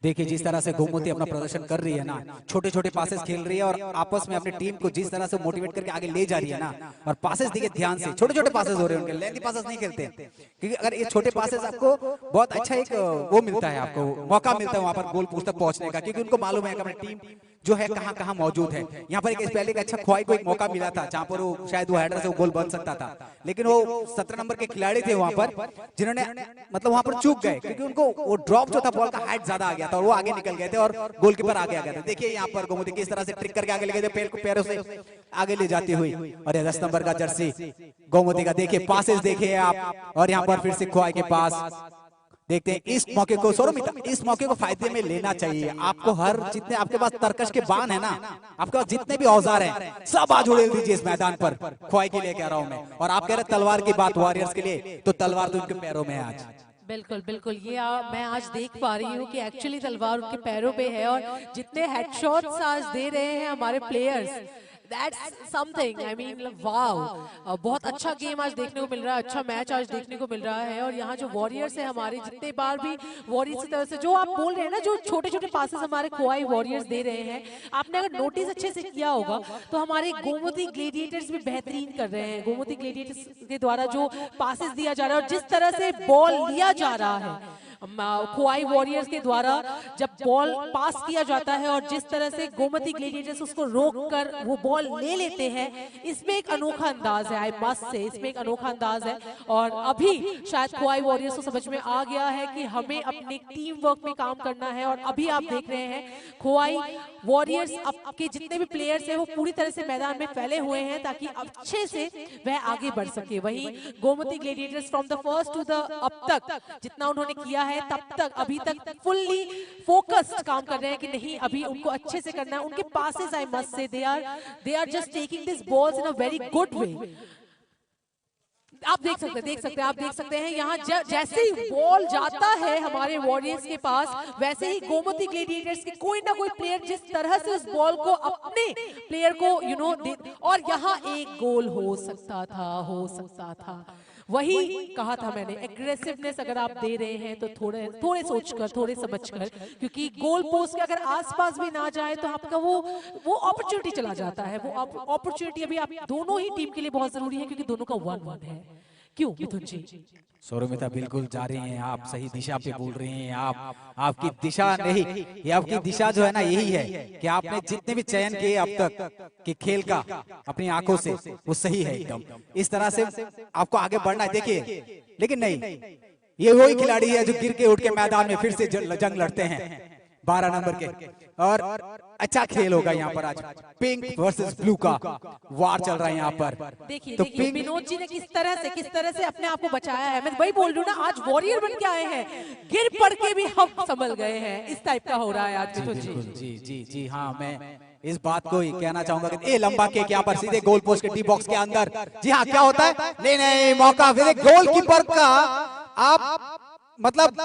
देखिए जिस तरह से गोमती अपना प्रदर्शन कर रही है ना, छोटे छोटे पासेस खेल रही है और आपस में अपनी टीम को जिस तरह से मोटिवेट करके आगे ले जा रही है ना, और पासेस देखिए ध्यान से, छोटे छोटे पासेस हो रहे हैं उनके, लेंथी पासेस नहीं खेलते, क्योंकि अगर ये छोटे पासेस आपको बहुत अच्छा एक वो मिलता है, आपको मौका मिलता है वहां पर गोल पोस्ट तक पहुंचने का, क्योंकि उनको मालूम है कि अपनी टीम जो है कहां कहां मौजूद है। यहाँ पर एक पहले अच्छा ख्वाई को एक मौका मिला था जहां पर वो शायद वो हेडर से वो गोल बन सकता था, लेकिन वो 17 नंबर के खिलाड़ी थे वहां पर जिन्होंने मतलब वहां पर चूक गए, क्योंकि उनको वो ड्रॉप जो था बॉल का हाइट ज्यादा आ गया था और वो आगे निकल गए थे और गोलकीपर आगे आ गया था। देखिए यहाँ पर गोमती किस तरह से ट्रिक करके आगे ले गए थे, पैरों से आगे ले जाती हुई, और 10 नंबर का जर्सी गोमती का देखिए पासेस देखिए आप, और यहाँ पर फिर से ख्वाई के पास देखते हैं। इस मौके को सौरमिता, इस मौके को फायदे में लेना चाहिए आपको। हर जितने आपके पास तरकश के बाण है ना, आपके पास जितने भी औजार हैं सब आज उड़ेल दीजिए इस मैदान पर। ख्वाई के लिए कह रहा हूं मैं, और आप कह रहे तलवार की बात वॉरियर्स के लिए, तो तलवार तो उनके पैरों में है आज। बिल्कुल बिल्कुल, ये मैं आज देख पा रही हूँ कि एक्चुअली तलवार उनके पैरों पे है, और जितने हेडशॉट्स आज दे रहे हैं हमारे players, that's something, I mean wow. बहुत अच्छा गेम आज देखने को मिल रहा है, अच्छा मैच आज देखने को मिल रहा है। और यहाँ जो वॉरियर्स है हमारे, जितने बार भी वॉरियर्स की तरफ से जो आप बोल रहे हैं ना, जो छोटे छोटे पासेस हमारे खोआई वॉरियर्स दे रहे हैं, आपने अगर नोटिस अच्छे से किया होगा तो हमारे गोमती ग्लेडिएटर्स भी बेहतरीन कर रहे हैं। गोमती ग्लेडिएटर्स के द्वारा जो पासेस दिया जा रहा है और जिस तरह से बॉल लिया जा रहा है खोआई वॉरियर्स के द्वारा, जब बॉल पास किया जाता है और जिस तरह से गोमती ग्लेडिएटर्स उसको रोककर वो बॉल ले लेते हैं, इसमें एक अनोखा अंदाज है, आई मस्ट से इसमें एक अनोखा अंदाज है। और अभी शायद खोआई वॉरियर्स को समझ में आ गया है कि हमें अपने टीम वर्क में काम करना है, और अभी आप देख रहे हैं खोआई वॉरियर्स आपके जितने भी प्लेयर्स हैं वो पूरी तरह से मैदान में फैले हुए हैं ताकि अच्छे से वह आगे बढ़ सके। वहीं Gomati gladiators from the first to the अब तक जितना उन्होंने किया है, तब तक अभी तक फुल्ली फोकस्ड काम कर रहे हैं कि नहीं अभी उनको अच्छे से करना है। उनके passes, I must say, they are just taking this balls in a very good way. आप देख सकते हैं यहाँ जैसे ही बॉल जाता है हमारे वॉरियर्स के पास, वैसे ही गोमती ग्लेडिएटर्स के कोई ना कोई प्लेयर जिस तरह से उस बॉल को अपने प्लेयर को और यहाँ एक गोल हो सकता था। वही कहा था मैंने, एग्रेसिवनेस अगर आप दे रहे हैं तो थोड़े सोचकर, थोड़े समझकर, क्योंकि गोल पोस्ट के अगर आसपास भी ना जाए तो आपका वो अपॉर्चुनिटी चला जाता है। वो अपॉर्चुनिटी अभी आप दोनों ही टीम के लिए बहुत जरूरी है, क्योंकि दोनों का 1-1 है। क्यों मिथुन जी? सौरमिता बिल्कुल जा रही हैं आप, सही दिशा पे बोल रही हैं आप। आपकी दिशा नहीं, ये आपकी दिशा जो है ना यही है कि आपने जितने भी चयन किए अब तक कि खेल का अपनी आंखों से, वो सही है एकदम। इस तरह से आपको आगे बढ़ना है। देखिए लेकिन नहीं, ये वही खिलाड़ी है जो गिर के उठ के मैदान में फिर से जंग लड़ते हैं 12 नंबर के, और अच्छा खेल होगा यहाँ पर आज। पिंक वर्सेस ब्लू का वार चल रहा है यहाँ पर। देखिए तो विनोद जी ने किस तरह से अपने आप को बचाया है। मैं वही बोल रही हूँ ना, आज वॉरियर बन के आए हैं, गिर पड़ के भी हम संभल गए हैं, इस टाइप का हो रहा है आज विनोद जी। जी जी जी हाँ, मैं इस बात को ही कहना चाहूंगा कि ए लंबा केक यहाँ पर सीधे गोल पोस्ट के डी बॉक्स के अंदर। जी हाँ, क्या होता है? नहीं मौका फिर गोलकीपर का। आप मतलब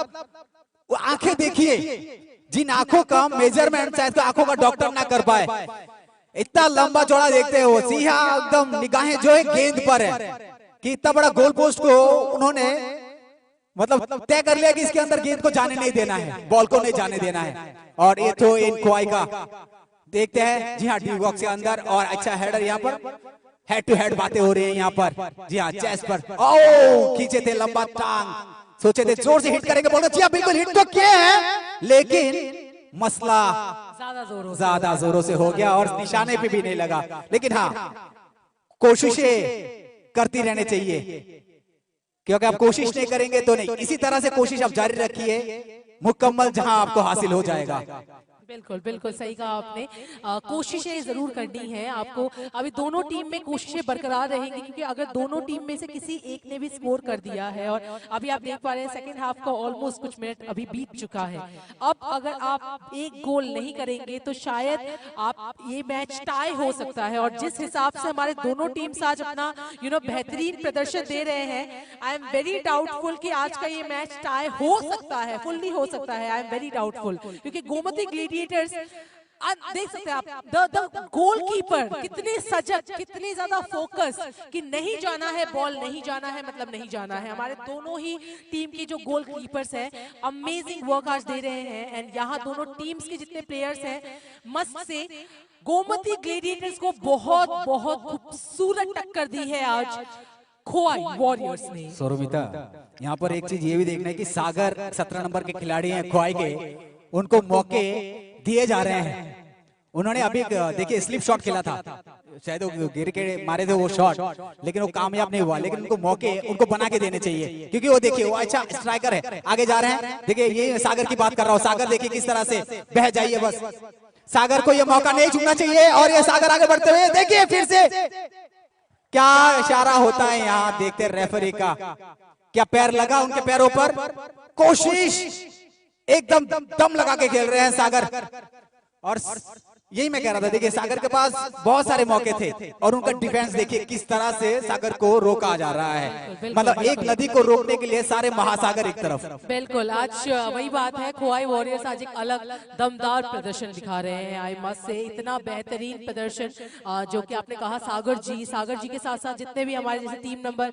आंखें देखिए जिन आंखों का मेजरमेंट शायद तो आंखों का डॉक्टर ना कर पाए, इतना लंबा चौड़ा देखते हो, सीधा एकदम निगाहें जो है गेंद पर है कि इतना बड़ा गोल पोस्ट को उन्होंने मतलब तय कर लिया कि इसके अंदर गेंद को जाने नहीं देना है, बॉल को नहीं जाने देना है। और ये तो इन खोआई का देखते हैं, जी हाँ, डी बॉक्स के अंदर, और अच्छा हेडर यहाँ पर, हेड टू हेड बातें हो रही हैं यहाँ पर, जी हाँ, चेस्ट पर, ओ खींचे थे लंबा टांग, सोचे थे जोर से हिट करेंगे बॉल को, जी हाँ बिल्कुल हिट तो किए हैं, लेकिन मसला ज्यादा जोरों से हो गया और निशाने पे भी नहीं लगा। लेकिन हाँ, कोशिशें करती रहनी चाहिए, क्योंकि आप कोशिश नहीं करेंगे तो नहीं, इसी तरह से कोशिश आप जारी रखिए, मुकम्मल जहां आपको हासिल हो जाएगा। बिल्कुल बिल्कुल सही कहा आपने। कोशिशें जरूर करनी है आपको। अभी दोनों टीम में कोशिशें बरकरार रहेंगी, क्योंकि अगर दोनों टीम में से किसी एक ने भी स्कोर कर दिया है, और अभी आप देख पा रहे हैं सेकंड हाफ का ऑलमोस्ट कुछ मिनट अभी बीत चुका है, अब अगर आप एक गोल नहीं करेंगे तो शायद आप ये मैच टाई हो सकता है। और जिस हिसाब से हमारे दोनों टीम्स आज अपना बेहतरीन प्रदर्शन दे रहे हैं, आई एम वेरी डाउटफुल कि आज का ये मैच टाई हो सकता है, फुल्ली हो सकता है। आई एम वेरी डाउटफुल, क्योंकि गोमती ग्लेडिएटर्स देख सकते हैं आप, द गोलकीपर कितने सजग, कितने ज्यादा फोकस कि नहीं जाना है, बॉल नहीं जाना है, मतलब नहीं जाना है। हमारे दोनों ही टीम के जो गोलकीपर्स हैं अमेजिंग वर्क आज दे रहे हैं, एंड यहाँ दोनों टीम्स के जितने प्लेयर्स हैं मस्त से गोमती ग्लेडिएटर्स को बहुत बहुत खूबसूरत टक्कर दी है आज खोआई वॉरियर्स ने। सौरभिता, यहाँ पर एक चीज ये भी देखना है कि सागर 17 नंबर के खिलाड़ी हैं खोआई के, उनको मौके दिए जा रहे हैं। उन्होंने अभी देखिए स्लिप शॉट खेला था, शायद वो गिर के मारे थे वो शॉट, लेकिन वो कामयाब नहीं हुआ। लेकिन उनको मौके उनको बना के देने चाहिए, क्योंकि वो देखिए वो अच्छा स्ट्राइकर है, आगे जा रहे हैं। देखिए ये सागर की बात कर रहा हूँ, सागर देखिए किस तरह से बह जाइए, बस सागर को ये मौका नहीं छूटना चाहिए। और ये सागर आगे बढ़ते हुए देखिए फिर से क्या इशारा होता है यहाँ, देखते रेफरी का, क्या पैर लगा उनके पैरों पर, कोशिश एकदम दम लगा के खेल रहे हैं सागर। और यही मैं कह रहा था, देखिए सागर के पास बहुत सारे मौके थे और उनका डिफेंस देखिए किस तरह से सागर को रोका जा रहा है। मतलब एक नदी को रोकने के लिए सारे महासागर एक तरफ। बिल्कुल, आज वही बात है, खोआई वॉरियर्स आज एक अलग दमदार प्रदर्शन दिखा रहे हैं। आई मस्ट से इतना बेहतरीन प्रदर्शन जो कि आपने कहा, सागर जी के साथ साथ जितने भी हमारे जैसे टीम नंबर,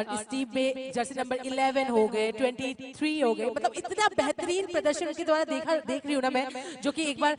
इस टीम में जर्सी नंबर 11 हो गए, 23 हो गए, मतलब इतना बेहतरीन प्रदर्शन उनके द्वारा देख रही हूँ ना मैं, जो कि एक बार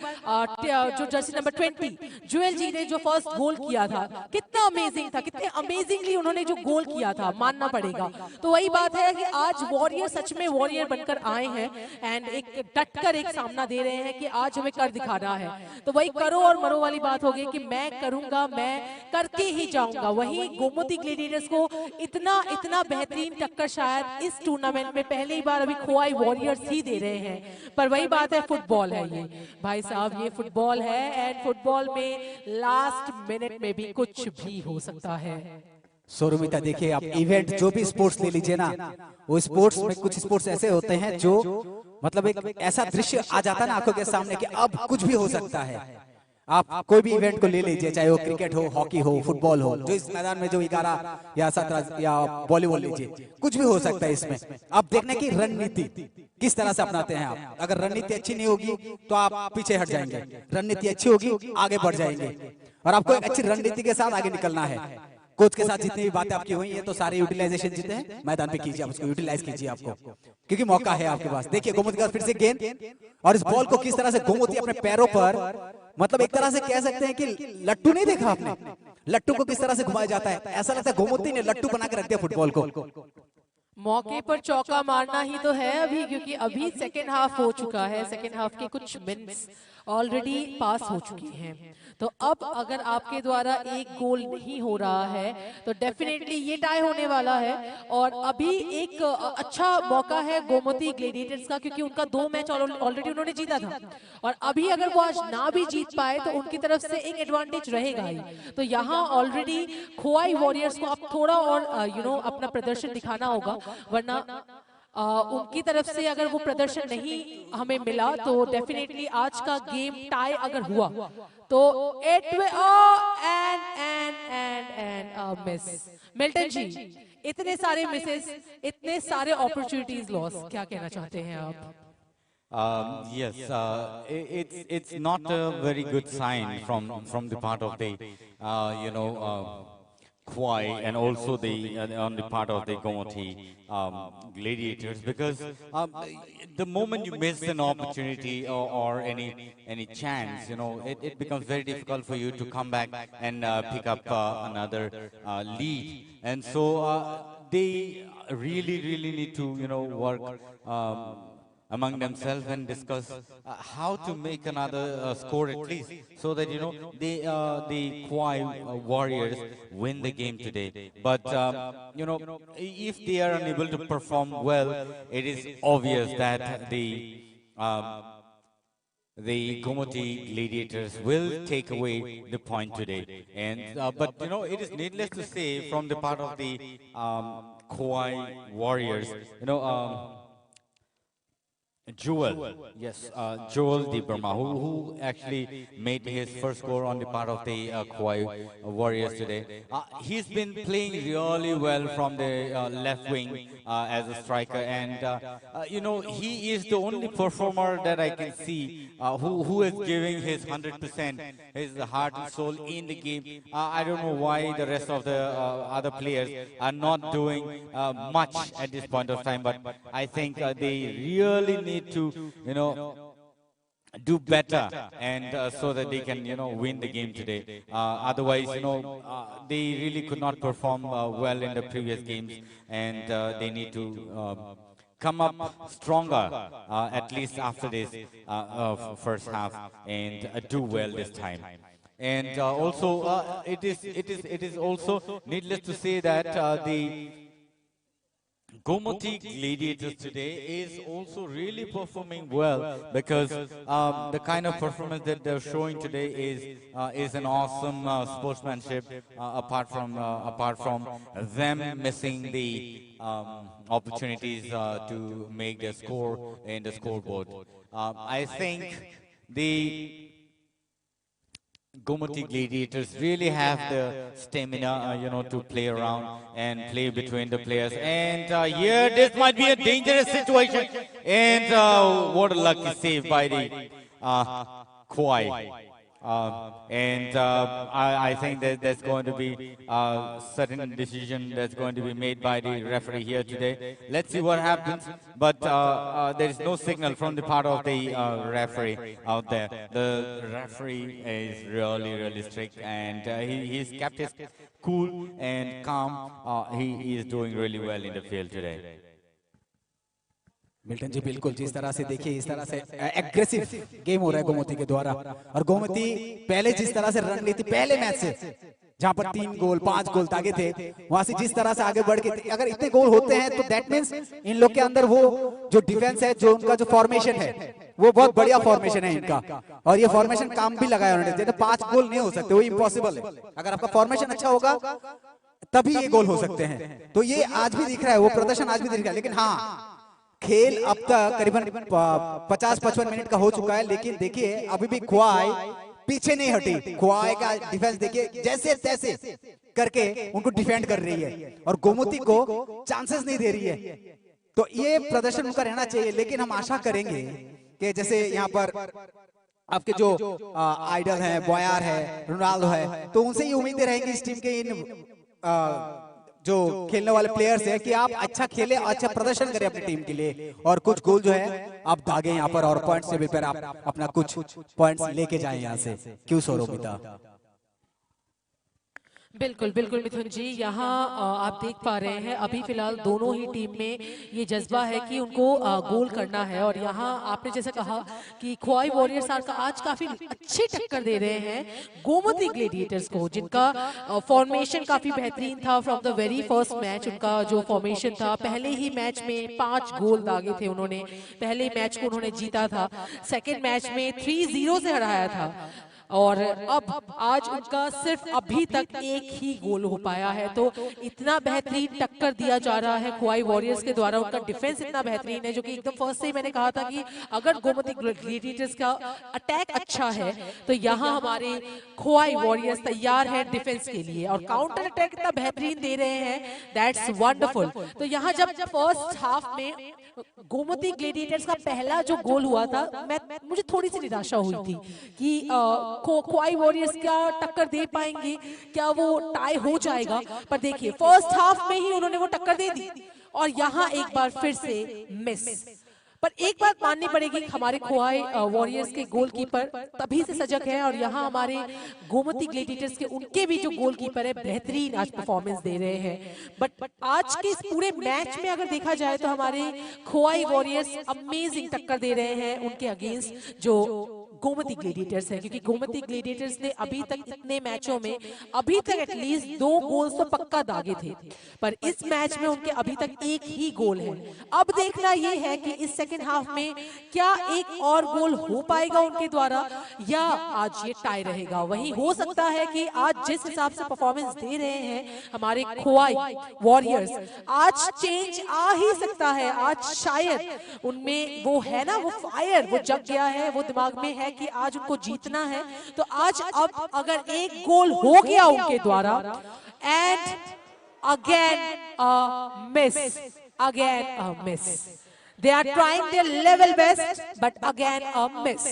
जो जर्सी नंबर 20 जुएल जी ने जो फर्स्ट गोल किया था, कितना अमेजिंग था, कितने अमेजिंगली उन्होंने जो गोल किया था, मानना पड़ेगा। तो वही बात है कि आज वॉरियर सच में वॉरियर बनकर आए हैं, एंड एक डटकर एक सामना दे रहे हैं कि आज हमें कर दिखाना है। तो वही करो और मरो वाली बात हो गई कि मैं करूंगा, मैं करके ही जाऊंगा। वही गोमती ग्लेडिएटर्स को इतना बेहतरीन टक्कर शायद इस टूर्नामेंट में पहली बार अभी खोआई वॉरियर्स ही दे रहे हैं। पर वही बात है, फुटबॉल है ये भाई साहब, ये फुटबॉल है, एंड फुटबॉल में लास्ट मिनट में भी कुछ भी हो सकता है। सौरभिता देखिए, आप इवेंट जो भी स्पोर्ट्स ले लीजिए ना, वो स्पोर्ट्स में कुछ स्पोर्ट्स ऐसे होते हैं जो मतलब एक ऐसा दृश्य आ जाता है ना आंखों के सामने कि अब कुछ भी हो सकता है। आप कोई भी इवेंट को ले लीजिए, चाहे वो क्रिकेट हो, हॉकी हो, फुटबॉल हो, जो इस मैदान में जो 11 या 17 या वॉलीबॉल लीजिए, कुछ भी हो सकता है इसमें। अब देखने की रणनीति किस तरह से अपनाते हैं आप। अगर रणनीति अच्छी नहीं होगी तो आप पीछे हट जाएंगे, रणनीति अच्छी होगी आगे बढ़ जाएंगे, और आपको एक अच्छी रणनीति के साथ आगे निकलना है। कोच के साथ जितनी भी बातें आपकी हुई है तो सारे यूटिलाइजेशन जितने हैं मैदान पे कीजिए, आप उसको यूटिलाइज कीजिए आपको, क्योंकि मौका है आपके पास। देखिए गोमती का फिर से गेंद, और इस बॉल को किस तरह से गोमती अपने पैरों पर, मतलब एक तरह से कह सकते हैं कि लट्टू नहीं देखा आपने, लट्टू को किस तरह से घुमाया जाता है, ऐसा लगता है गोमती ने लट्टू बना के रख दिया फुटबॉल को। मौके पर चौका मारना ही तो है अभी, क्योंकि अभी सेकेंड हाफ हो चुका है, सेकेंड हाफ के कुछ मिनट्स ऑलरेडी पास हो चुकी हैं। तो अब अगर आपके द्वारा एक गोल नहीं हो रहा है तो डेफिनेटली ये टाई होने वाला है। और अभी एक अच्छा मौका है गोमती ग्लेडिएटर्स का, क्योंकि उनका 2 मैच ऑलरेडी उन्होंने जीता था, और अभी अगर वो आज ना भी जीत पाए तो उनकी तरफ से एक एडवांटेज रहेगा ही। तो यहाँ ऑलरेडी खोआई वॉरियर्स को अब थोड़ा और अपना प्रदर्शन दिखाना होगा, वरना उनकी तरफ से अगर वो प्रदर्शन नहीं हमें मिला तो डेफिनेटली आज का गेम टाई अगर हुआ तो एंड मिस। मिल्टन जी, इतने सारे मिसेस, इतने सारे अपॉर्चुनिटीज लॉस, क्या कहना चाहते हैं आप? Yes, it's not a very good sign from the part of the Kwai and also the on the part of the Gomoti gladiators, because the moment you miss an opportunity or any chance, it becomes very difficult for you to come back and pick up another lead, and so they really need to work among themselves and discuss how to make another score at least, so that the Kwai Warriors win the game today. But if they are unable to perform well, it is obvious that the Gomoti gladiators will take away the point today. And but it is needless to say, from the part of the Kwai Warriors, Joel, yes, Joel Di Burma, who actually made his first score on the part of the Kauai Warriors today. He's been playing really well from the left wing as a striker, and he is the only performer that I can see who is giving his 100%, his heart and soul in the game. I don't know why the rest of the other players are not doing much at this point of time, but I think they really need to do better, and so that they can win the game today. Otherwise, they really could not perform well in the previous games, and they need to come up stronger, at least after this first half, and do well this time. And also, it is also needless to say that the Gomoti Gladiators today is also really performing well, because the kind of performance that they're showing today is an awesome sportsmanship. Apart from them missing the opportunities to make their score in the scoreboard, I think the Gomoti Gladiators really have the stamina, to play around and play between the players. And here, this might be a dangerous situation. And what a lucky save by the Kauai. I think that there's going to be a certain decision that's going to be made by the referee here today. Let's see what happens. But there is no signal from the part of the referee out there. The referee is really strict, and he's kept his cool and calm. He is doing really well in the field today. Milton ji, बिल्कुल जिस तरह से देखिए, इस तरह से एग्रेसिव गेम हो रहा है गोमती के द्वारा, और गोमती पहले जिस तरह से रन ली थी पहले मैच से, जहां पर 3 गोल 5 गोल तागे थे, वहां से जिस तरह से आगे बढ़ के अगर इतने गोल होते हैं तो दैट मींस इन लोग के अंदर वो जो डिफेंस है, जो उनका जो फॉर्मेशन है, वो बहुत बढ़िया फॉर्मेशन है इनका, और ये फॉर्मेशन काम भी लगाया उन्होंने। तो 5 गोल नहीं हो सकते, वो इम्पॉसिबल है। अगर आपका फॉर्मेशन अच्छा होगा तभी ये गोल हो सकते हैं। तो ये आज भी दिख रहा है, वो प्रदर्शन आज भी दिख रहा है। लेकिन हाँ, खेल अब तक करीबन 50-55 मिनट का हो चुका है, लेकिन देखिए अभी भी क्वाई पीछे नहीं हटी। क्वाई का डिफेंस देखिए जैसे तैसे करके उनको डिफेंड कर रही है, और गोमती को चांसेस नहीं दे रही है। तो ये प्रदर्शन उनका रहना चाहिए, लेकिन हम आशा करेंगे कि जैसे यहाँ पर आपके जो आइडल हैं, बॉयर है, रोनाल्डो है, तो उनसे ही उम्मीदें रहेंगी इस टीम के इन जो खेलने वाले प्लेयर्स हैं कि आप अच्छा खेले, अच्छा प्रदर्शन करें अपनी टीम के लिए, और कुछ गोल जो है आप दागे यहाँ पर, और पॉइंट्स टेबल पर आप अपना कुछ पॉइंट्स लेके जाएं यहाँ से। क्यों सौरभिता? बिल्कुल बिल्कुल मिथुन जी, यहाँ आप देख पा रहे हैं अभी फिलहाल दोनों ही टीम में ये जज्बा है कि उनको गोल करना है। और यहाँ आपने जैसे कहा कि खोवाई वॉरियर्स आज काफी अच्छी टक्कर दे रहे हैं गोमती ग्लेडिएटर्स को, जिनका फॉर्मेशन काफी बेहतरीन था from the very first match. उनका जो फॉर्मेशन था, पहले ही मैच में 5 गोल दागे थे उन्होंने, पहले मैच को उन्होंने जीता था, सेकेंड मैच में 3-0 से हराया था। और अब आज उनका सिर्फ अभी तक एक ही गोल हो पाया है। तो इतना बेहतरीन टक्कर दिया जा रहा है खोवाई वॉरियर्स के द्वारा, उनका डिफेंस इतना बेहतरीन है, जो कि एकदम फर्स्ट से ही मैंने कहा था कि अगर गोमती ग्लेडिएटर्स का अटैक अच्छा है तो यहाँ हमारे खोवाई वॉरियर्स तैयार है डिफेंस के लिए, और काउंटर अटैक इतना बेहतरीन दे रहे हैं, दैट्स वंडरफुल। तो यहाँ जब फर्स्ट हाफ में गोमती ग्लेडिएटर्स का पहला जो गोल हुआ था, मुझे थोड़ी सी निराशा हुई थी कि खोवाई वॉरियर्स क्या टक्कर दे पाएंगे, क्या वो टाई हो जाएगा। पर देखिए फर्स्ट हाफ में ही उन्होंने वो टक्कर दे दी, और यहाँ एक बार फिर से मिस। पर एक बात माननी पड़ेगी, हमारे खोवाई वॉरियर्स के गोलकीपर तभी से सजग है, और यहाँ हमारे गोमती ग्लेडिएटर्स के उनके भी जो गोलकीपर है बेहतरीन आज परफॉर्मेंस दे रहे हैं। बट आज के इस पूरे मैच में अगर देखा जाए तो हमारे खोवाई वॉरियर्स अमेजिंग टक्कर दे रहे हैं उनके अगेंस्ट जो गोमती ग्लेडिएटर्स है, क्योंकि गोमती ग्लेडिएटर्स ने अभी तक इतने मैचों में अभी तक एटलीस्ट 2 गोल्स तो पक्का दागे थे, पर इस मैच में उनके अभी तक एक ही गोल है। अब देखना ये है कि इस सेकंड हाफ में क्या एक और गोल हो पाएगा उनके द्वारा, या आज ये टाई रहेगा। वही हो सकता है कि आज जिस हिसाब से परफॉर्मेंस दे रहे हैं हमारे खोवाई वॉरियर्स, आज चेंज आ ही सकता है। आज शायद उनमें वो है ना, वो फायर वो जग गया है, वो दिमाग में है कि आज उनको जीतना है। तो आज अब अगर एक गोल हो गया उनके द्वारा, and again a miss, they are trying their level best but again a miss.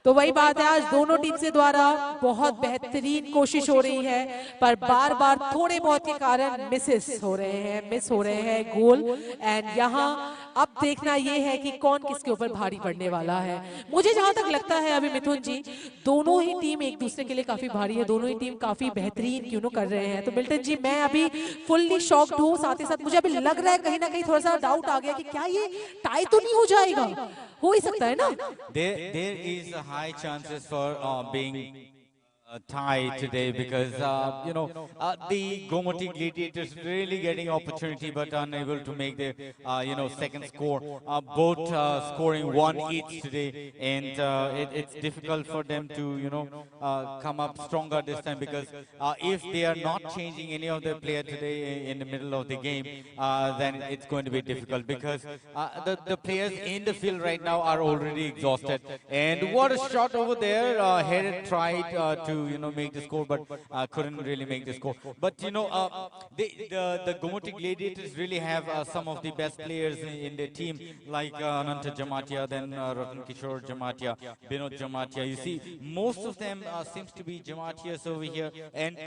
तो वही बात है, आज दोनों टीम से द्वारा बहुत बेहतरीन कोशिश हो रही है, पर बार बार थोड़े बहुत के कारण मिस हो रहे हैं गोल। एंड यहाँ अब देखना ये है कि कौन किसके ऊपर भारी पड़ने वाला है। मुझे जहां तक लगता है अभी मिथुन जी, दोनों ही टीम एक दूसरे के लिए काफी भारी है, दोनों ही टीम काफी बेहतरीन क्यों कर रहे हैं। तो मिल्टन जी मैं अभी फुल्ली शॉक्ड हूँ, साथ ही साथ मुझे अभी लग रहा है कहीं ना कहीं थोड़ा सा डाउट आ गया कि क्या ये टाई तो नहीं हो जाएगा, हो ही सकता है ना। There is a high chances for being tie today because the Gomati Gladiators really getting opportunity but unable to make their second score. Both scoring one each today, and it's difficult for them to come up stronger this time, because if they are not changing any of their player today in the middle of the game, then it's going to be difficult, because the players in the field right now are already exhausted. And what a shot over there! Headed tried to make the score, but couldn't really make the score. But the Gomati Gladiators really have some of the best players in their team, like Ananta Jamatia, then Ratan Kishore Jamatia, Binod Jamatia. You see, most of them seems to be Jamatias over here, and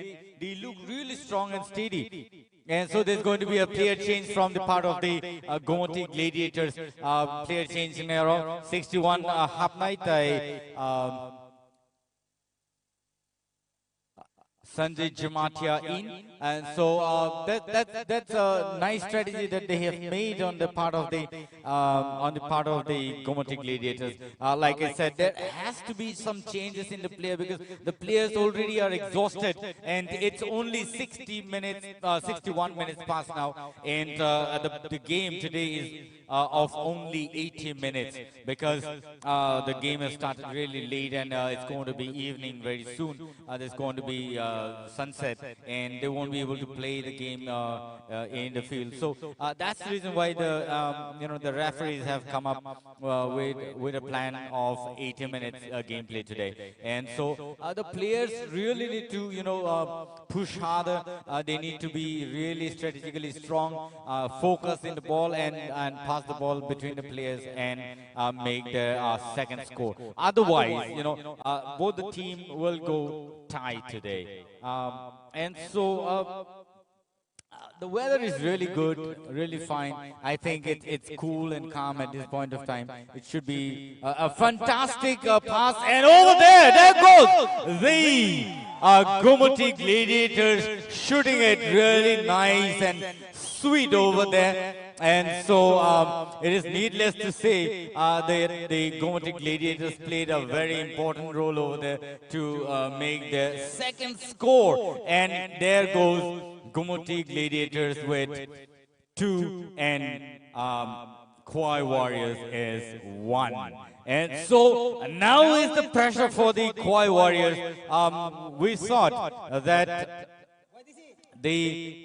they look really strong and steady. And so there's going to be a player change from the part of the Gomati Gladiators. Player change in 61 half night. Sanjay Jamatia in, and so that's a nice strategy that they have made on the part of the Gomati Gladiators. Like I said, there has to be some changes in the player, because the players already are exhausted, and it's only 61 minutes past now, and the game today is of only 80 minutes, because the game has started really late, and it's going to be evening very soon. There's going to be sunset, and they won't be able to play the game in the field. So that's the reason why the referees have come up with a plan of 80 minutes gameplay today. And so the players really need to push harder. They need to be really strategically strong, focus in the ball, and pass the ball between the players, and make the second score. Otherwise, both the team will go tie today. And so the weather is really good, really fine. I think it's cool and calm at this point of time. It should be a fantastic pass, and over there goes the Gomati Gladiators, shooting it really nice and sweet over there. And so it is needless to say the Gomati Gladiators played a very important role over there to make their second score. And there goes Gomati Gladiators with 2, and Khowaई Warriors is 1. And so now is the pressure for the Koi Warriors. We thought that the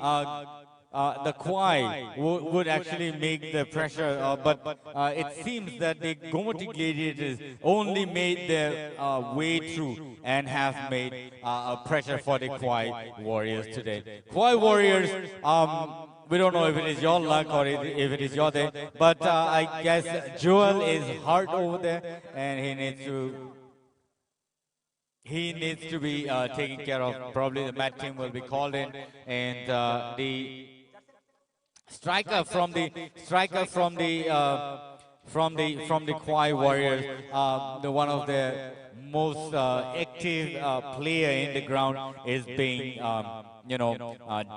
Kwai would actually make the pressure, but it seems that the Gomoti Gladiators only made their way through and have made pressure for the Kwai Warriors today. Kwai Warriors, we don't know if it is your luck or if it is your day, but I guess Joel is hard over there and he needs to be taken care of. Probably the match team will be called in, and the striker from the Kwai Warriors, the one of the most active player in the ground is being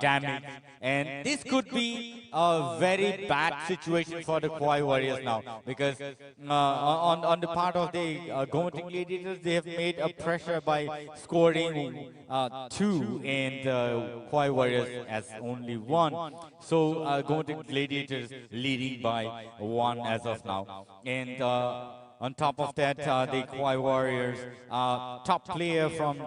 damaged, and this could be a very bad situation for the Kwai Warriors now, because on the part of the Gomoti Gladiators, they have made a pressure by scoring 2, and Kwai Warriors has only 1. So Gomoti Gladiators leading by 1 as of now, and on top of that, the Kwai Warriors top player from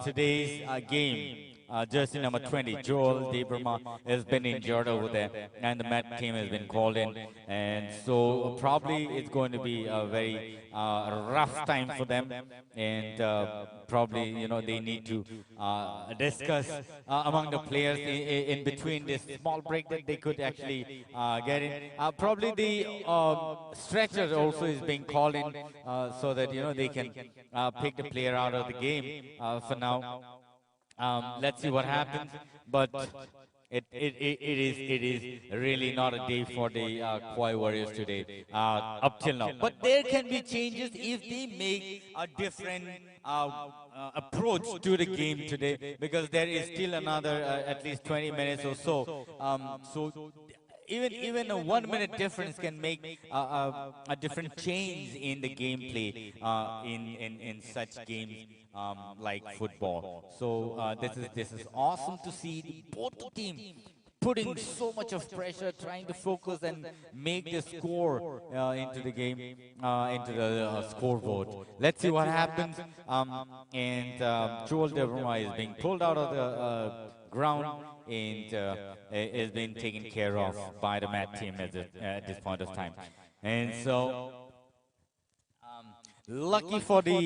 today's game, jersey number 20, Joel Debrama, has been injured over there, and the Met team has been called in, and so probably it's going to be a very rough time for them, and probably they need to discuss among the players in between this small break that they could actually get in. Probably the stretcher also is being called in so that they can pick the player out of the game for now. Let's see what happens, but it is really not a day for the Kwai Warriors today, up till now. But there can be changes if they make a different approach to the game today, because there is still another at least 20 minutes or so. So even a 1 minute difference can make a different change in the gameplay in such games like football. So this is awesome to see both the teams putting so much of pressure, trying to focus and make the score into the game, into the scoreboard. Let's see what happens. And Joel Debrama is being pulled out of the ground and is being taken care of by the Met team at this point of time. And so, lucky for the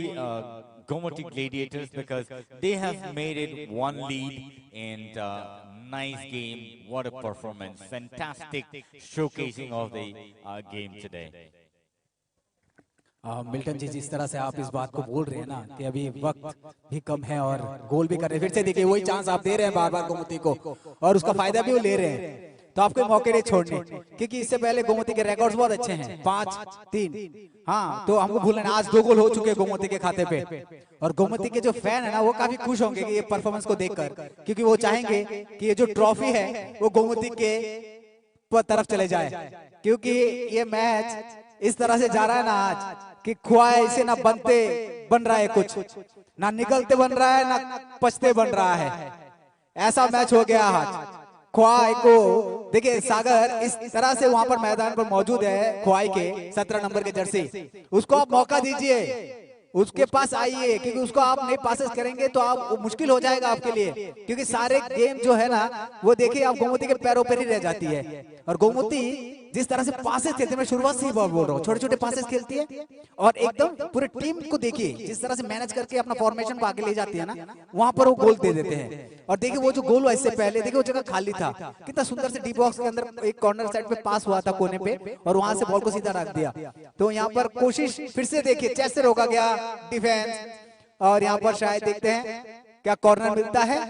Gomoti Gladiators, because they have made it 1 lead, and nice game. What a performance. Fantastic showcasing of the game today. Milton ji, जिस तरह से आप इस बात को बोल रहे हैं ना कि अभी वक्त भी कम है और गोल भी कर रहे हैं, फिर से देखिए वही चांस आप दे रहे हैं बार बार गोमती को, और उसका फायदा भी वो ले रहे हैं, तो आपको मौके नहीं छोड़ने, क्योंकि इससे पहले गोमती के रिकॉर्ड्स बहुत अच्छे हैं, 5-3। हाँ, तो हमको भूलना, आज 2 गोल हो चुके हैं गोमती के खाते पे, और गोमती के जो फैन है ना वो काफी खुश होंगे कि ये परफॉर्मेंस को देखकर, क्योंकि वो चाहेंगे कि ये जो ट्रॉफी है वो गोमती के तरफ चले जाए, क्योंकि ये मैच इस तरह से जा रहा है ना आज कि ख्वाई से ना बनते बन रहा है कुछ, ना निकलते बन रहा है, ना पछते बन रहा है, ऐसा मैच हो गया आज। ख्वाई को देखिए, सागर इस तरह से वहां पर मैदान पर मौजूद है, ख्वाई के 17 नंबर के जर्सी, उसको आप मौका दीजिए, उसके पास आइए, क्योंकि उसको आप नहीं पासेस करेंगे तो आप मुश्किल हो जाएगा आपके लिए, क्योंकि सारे गेम जो है ना वो देखिए आप गोमती के पैरों पर ही रह जाती है, और गोमती जिस तरह से पासेस खेलते हैं, मैं शुरुआत से ही बोल रहा हूँ, छोटे छोटे पासेस खेलती है, और एकदम पूरे टीम को देखिए जिस तरह से मैनेज करके अपना फॉर्मेशन को आगे ले जाती है ना, वहां पर वो गोल दे देते हैं। और देखिए वो जो गोल हुआ इससे पहले, देखिए वो जगह खाली था, कितना सुंदर से डी बॉक्स के अंदर एक कॉर्नर साइड पे पास हुआ था कोने पे, और वहां से बॉल को सीधा रख दिया। तो यहाँ पर कोशिश फिर से देखिए, चेस्ट से रोका गया डिफेंस, और यहाँ पर शायद देखते हैं क्या कॉर्नर मिलता है,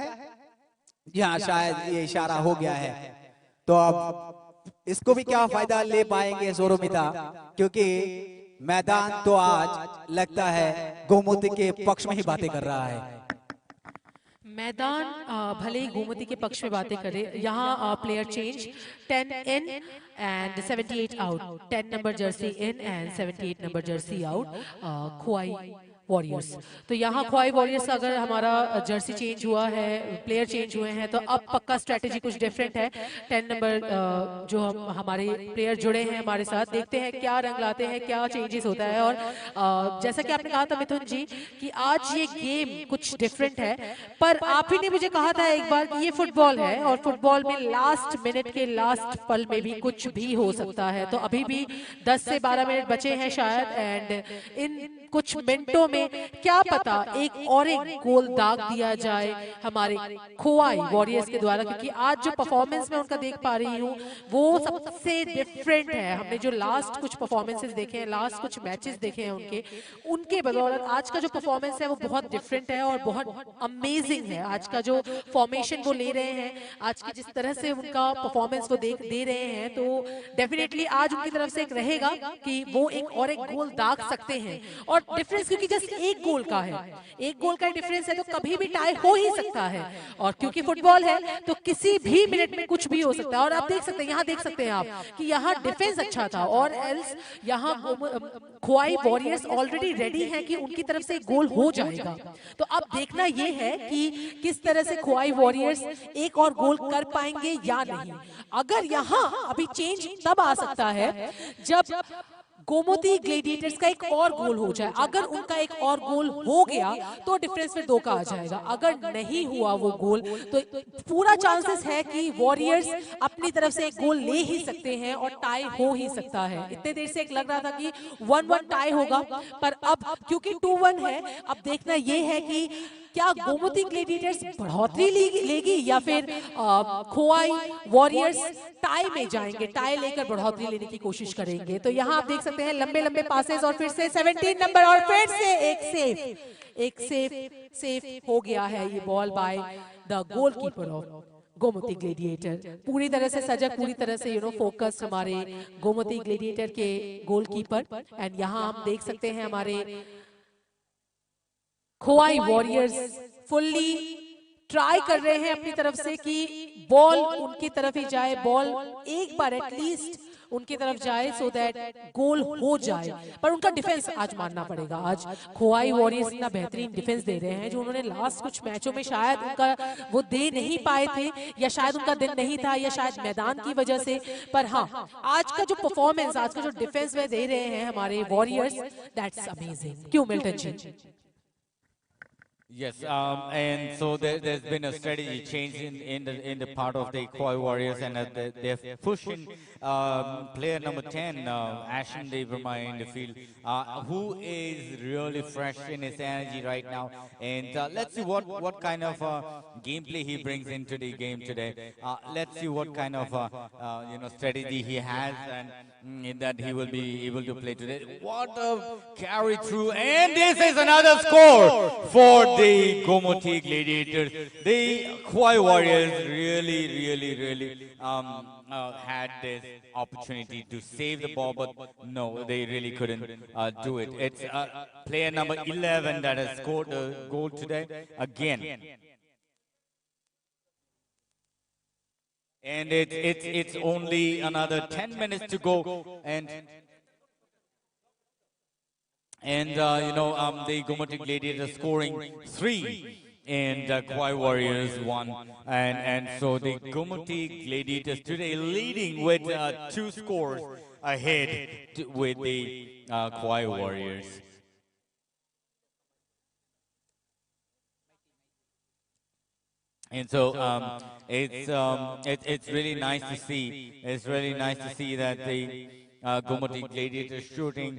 यहाँ शायद ये इशारा हो गया है, तो अब इसको भी क्या फायदा ले पाएंगे सोरोमिता, क्योंकि मैदान तो आज लगता है गोमती के पक्ष में ही बातें कर रहा है। मैदान भले ही गोमती के पक्ष में बातें करे, यहाँ player change, 10 in and 78 out, 10 number jersey in and 78 number jersey out, Khwai warriors. तो यहाँ खोवाई वॉरियर्स अगर हमारा जर्सी चेंज हुआ है, प्लेयर चेंज हुए हैं, तो अब पक्का स्ट्रेटेजी कुछ डिफरेंट है। 10 नंबर जो हमारे प्लेयर जुड़े हैं हमारे साथ, देखते हैं क्या रंग लाते हैं, क्या चेंजेस होता है। और जैसा कि आपने कहा था मिथुन जी कि आज ये गेम कुछ डिफरेंट है, पर आप ही ने मुझे कहा था एक बार कि ये फुटबॉल है और फुटबॉल में लास्ट मिनट के लास्ट पल में भी कुछ भी हो सकता है। तो अभी भी 10 से 12 मिनट बचे हैं शायद, एंड इन कुछ मिनटों में क्या पता एक गोल दाग दिया जाए हमारे खोवाई वॉरियर्स के द्वारा, क्योंकि आज जो परफॉर्मेंस मैं उनका देख पा रही हूँ वो सबसे डिफरेंट है। हमने जो लास्ट कुछ परफॉर्मेंसेस देखे हैं, लास्ट कुछ मैचेस देखे हैं उनके बदौलत आज का जो परफॉर्मेंस है वो बहुत डिफरेंट है और बहुत अमेजिंग है। आज का जो फॉर्मेशन वो ले रहे हैं, आज की जिस तरह से उनका परफॉर्मेंस वो दे रहे हैं, तो डेफिनेटली आज उनकी तरफ से एक रहेगा कि वो एक गोल दाग सकते हैं। और डिफरेंस क्योंकि जस्ट एक गोल का है, एक गोल का डिफरेंस है, तो कभी भी टाई हो ही सकता है। और क्योंकि फुटबॉल है तो किसी भी मिनट में कुछ भी हो सकता है। और आप देख सकते हैं, यहाँ देख सकते हैं आप कि यहाँ डिफेंस अच्छा था, और एल्स यहाँ खोवाई वॉरियर्स ऑलरेडी रेडी है कि उनकी तरफ से एक गोल हो जाएगा। तो अब देखना यह है कि किस तरह से खोवाई वॉरियर्स एक और गोल कर पाएंगे या नहीं। अगर यहाँ अभी चेंज तब आ सकता है जब गोमती ग्लेडिएटर्स का एक और गोल हो जाए। अगर उनका एक और गोल हो गया तो डिफरेंस फिर 2 का आ जाएगा। अगर नहीं हुआ वो गोल तो पूरा चांसेस है कि वॉरियर्स अपनी तरफ से एक गोल ले ही सकते हैं और टाई हो ही सकता है। इतने देर से एक लग रहा था कि 1-1 टाई होगा, पर अब क्योंकि 2-1 है, अब देखना ये है कि क्या गोमती ग्लेडिएटर्स बढ़ोतरी लेगी या फिर खोवाई वॉरियर्स टाई में जाएंगे, टाई लेकर बढ़ोतरी लेने की कोशिश करेंगे। तो यहाँ आप देख सकते हैं लंबे लंबे पासेस, और फिर से 17 नंबर, और फिर से एक सेफ हो गया है ये ball by the goalkeeper of Gomti gladiator. पूरी तरह से सजग, पूरी तरह से फोकस हमारे गोमती ग्लेडिएटर के गोलकीपर। एंड यहाँ हम देख सकते हैं हमारे खोवाई वॉरियर्स फुल्ली ट्राई कर रहे हैं अपनी तरफ से कि बॉल उनकी तरफ ही जाए, बॉल एक बार एटलीस्ट उनकी तरफ जाए सो दैट गोल हो जाए। पर उनका डिफेंस आज मानना पड़ेगा। आज खोवाई वॉरियर्स इतना बेहतरीन डिफेंस दे रहे हैं जो उन्होंने लास्ट कुछ मैचों में शायद उनका वो दे नहीं पाए थे, या शायद उनका दिन नहीं था, या शायद मैदान की वजह से। पर हाँ, आज का जो परफॉर्मेंस, आज का जो डिफेंस में दे रहे हैं हमारे वॉरियर्स, दैट्स अमेजिंग। क्यों Milton ji? Yes, and so there's been a strategy change in the part of the Khoi Warriors, and they're pushing player number 10, Ashen Deverma, in the field, who is really fresh in his energy right now. And let's see what kind of gameplay he brings into the game today. Let's see what kind of strategy he has, and that he will be able to play today. What a carry through, and this is another score for the Gomoti Gladiators. The Khoi Warriors really had this opportunity to save the ball, but no, they really couldn't do it. It's player number 11 that has scored a goal today again. And it's only another 10 minutes to go, and the Gomoti Gladiators scoring 3 and Khoi Warriors 1, and so the Gomoti Gladiators today leading with 2 scores ahead with the Khoi Warriors. And so it's really nice to see. It's really nice to see that the Gomoti Gladiators shooting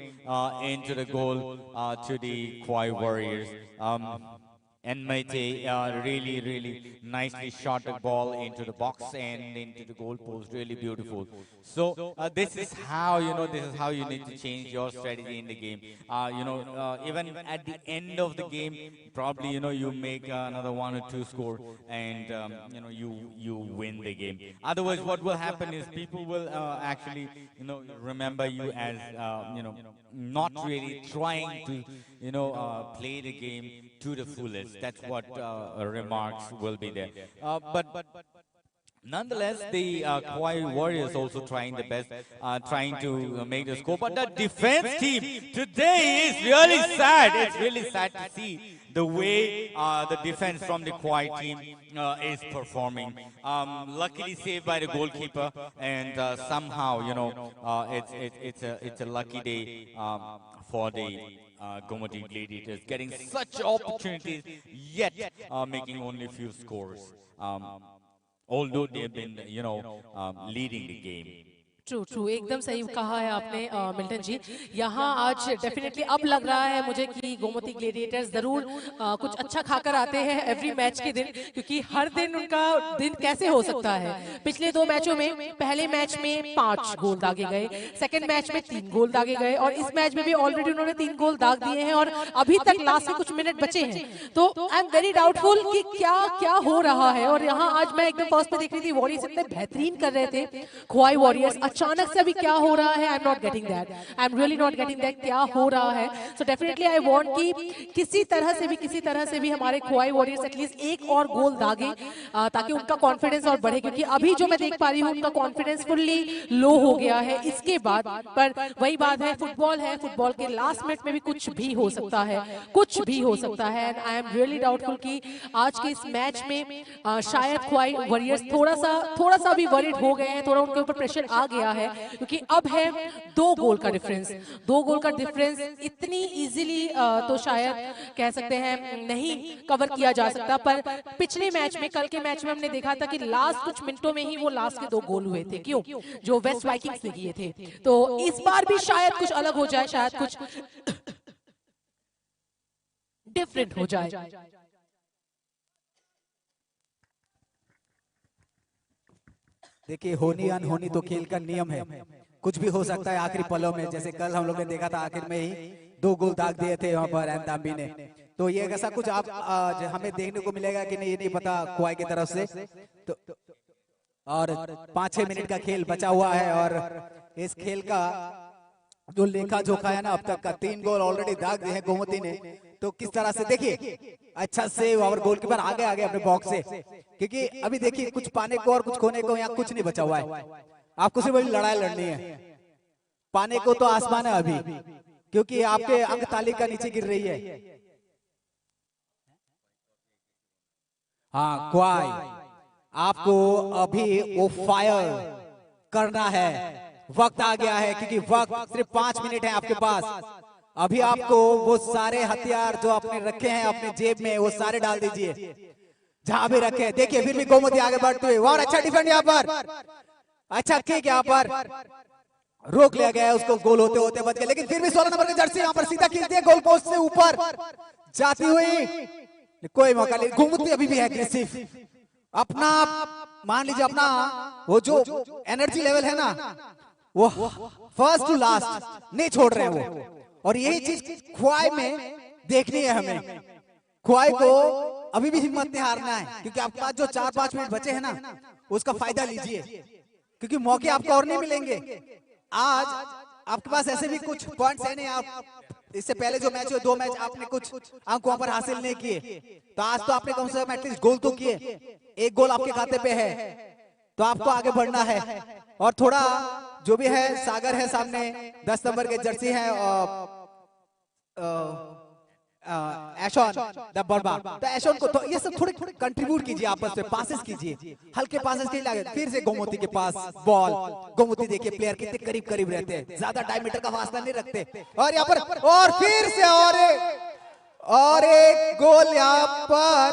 into the goal to the Khoi Warriors. And Maite really nicely shot the ball into the box and into the goal post. Really beautiful. So this is how you need to change your strategy in the game. Even at the end of the game, probably you make another 1 or 2 score, and you win the game. Otherwise, what will happen is people will actually remember you as not really trying to play the game to the fullest. That's what remarks will be there. But Nonetheless, the Kauai Warriors also trying the best, trying to make the score. But the defense team today is really sad. It's really sad to see the way the defense from the Kauai team is performing. Luckily saved by the goalkeeper, and somehow, you know, it's a lucky day for the Gomoti Gladiators, getting such opportunities, yet making only few scores. Although they've been, you know, leading the game. True true एकदम सही कहा है आपने मिल्टन जी। यहाँ आज डेफिनेटली अब लग रहा है मुझे कि गोमती ग्लेडिएटर्स जरूर कुछ अच्छा खाकर आते हैं एवरी मैच के दिन, क्योंकि हर दिन उनका दिन कैसे हो सकता है। पिछले 2 मैचों में पहले मैच में 5 गोल दागे गए, सेकंड मैच में 3 गोल दागे गए और इस मैच में भी ऑलरेडी उन्होंने 3 गोल दाग दिए हैं और अभी तक लास्ट में कुछ मिनट बचे हैं। तो आई एम वेरी डाउटफुल कि क्या क्या हो रहा है। और यहाँ आज मैं एकदम फर्स्ट पे देख रही थी वॉरियर्स इतने बेहतरीन कर रहे थे, खोवाई वॉरियर्स, अचानक से अभी क्या हो रहा है, I am not getting that, I am really not getting that क्या हो रहा है। सो डेफिनेटली आई वांट कि किसी तरह से भी हमारे खोवाई वॉरियर्स एटलीस्ट एक और गोल दागे ताकि उनका कॉन्फिडेंस और बढ़े, क्योंकि अभी जो मैं देख पा रही हूँ उनका कॉन्फिडेंस फुल्ली लो हो गया है इसके बाद। पर वही बात है, फुटबॉल के लास्ट मिनट में भी कुछ भी हो सकता है, कुछ भी हो सकता है। And I am really doubtful कि आज के इस मैच में शायद खोवाई वॉरियर्स थोड़ा सा भी वरिड हो गए हैं, थोड़ा उनके ऊपर प्रेशर आ गया है, क्योंकि अब है 2 गोल का डिफरेंस इतनी इजीली तो शायद कह सकते हैं नहीं कवर किया जा सकता। पर पिछले मैच में, कल के मैच में हमने देखा था कि लास्ट कुछ मिनटों में ही वो लास्ट के 2 गोल हुए थे, क्यों, जो वेस्ट वाइकिंग्स ने किए थे। तो इस बार भी शायद कुछ अलग हो जाए, शायद कुछ डिफरेंट हो जाए। देखिए, होनी अनहोनी तो खेल का नियम है, कुछ भी हो सकता है आखिरी पलों में। जैसे कल हम लोग ने देखा था आखिर में ही 2 गोल दाग दिए थे वहां पर एंताम्बी ने। तो ये ऐसा कुछ आप हमें देखने को मिलेगा कि नहीं, ये नहीं पता खोवाई की तरफ से। तो और 5-6 मिनट का खेल बचा हुआ है और इस खेल का जो लेखा जोखा है ना अब तक का, 3 गोल ऑलरेडी दाग दिए हैं गोमती ने। तो किस तरह से देखिए, अच्छा सेव और गोलकीपर आगे अपने बॉक्स से, क्योंकि अभी देखिए कुछ पाने को और कुछ खोने को यहाँ कुछ नहीं बचा हुआ है। आपको सिर्फ वही लड़ाई लड़नी है, पाने को तो आसमान है अभी, क्योंकि आपके अंक तालिका नीचे गिर रही है। हाँ क्वाई, आपको अभी वो फायर करना है, वक्त आ गया है, क्योंकि वक्त सिर्फ 5 मिनट है आपके पास। अभी आपको वो सारे हथियार जो आपने रखे हैं अपने जेब में वो सारे डाल दीजिए जहां भी रखे। देखिए फिर भी गोमती आगे बढ़ते हुए, और अच्छा डिफेंड यहाँ पर, अच्छा किक यहाँ पर रोक लिया गया है, उसको गोल होते होते बच गया। लेकिन फिर भी 16 नंबर की जर्सी यहाँ पर सीधा खींच दिया, गोल पोस्ट से ऊपर जाती हुई, कोई मौका नहीं। गोमती अभी भी एग्रेसिव, अपना मान लीजिए अपना वो जो एनर्जी लेवल है ना, वो फर्स्ट टू लास्ट नहीं छोड़ रहे हैं वो। और यही चीज खोवाई में देखनी है हमें। खोवाई को अभी भी हिम्मत नहीं हारना है, क्योंकि आपके पास जो 4-5 मिनट बचे हैं ना, उसका फायदा लीजिए, क्योंकि मौके आपको और नहीं मिलेंगे। आज आपके पास ऐसे भी कुछ पॉइंट्स है नहीं, आप इससे पहले जो मैच हुए 2 मैच आपने कुछ अंक वहां पर हासिल नहीं किए, तो आज तो आपने कम से कम एटलीस्ट गोल तो किए। 1 गोल आपके खाते पे है, तो आपको आगे बढ़ना है। और थोड़ा जो भी है, सागर है सामने 10 नंबर के जर्सी है, एशॉन द बर्बा, तो एशॉन को तो ये सब थोड़े कंट्रीब्यूट कीजिए, आपस में पासेस कीजिए, हल्के पासेस के लगे। फिर से गोमती के पास बॉल, गोमती देखिए प्लेयर कितने करीब रहते हैं, ज्यादा डायमीटर का वास्ता नहीं रखते। और यहाँ पर और फिर से और एक गोल यहाँ पर,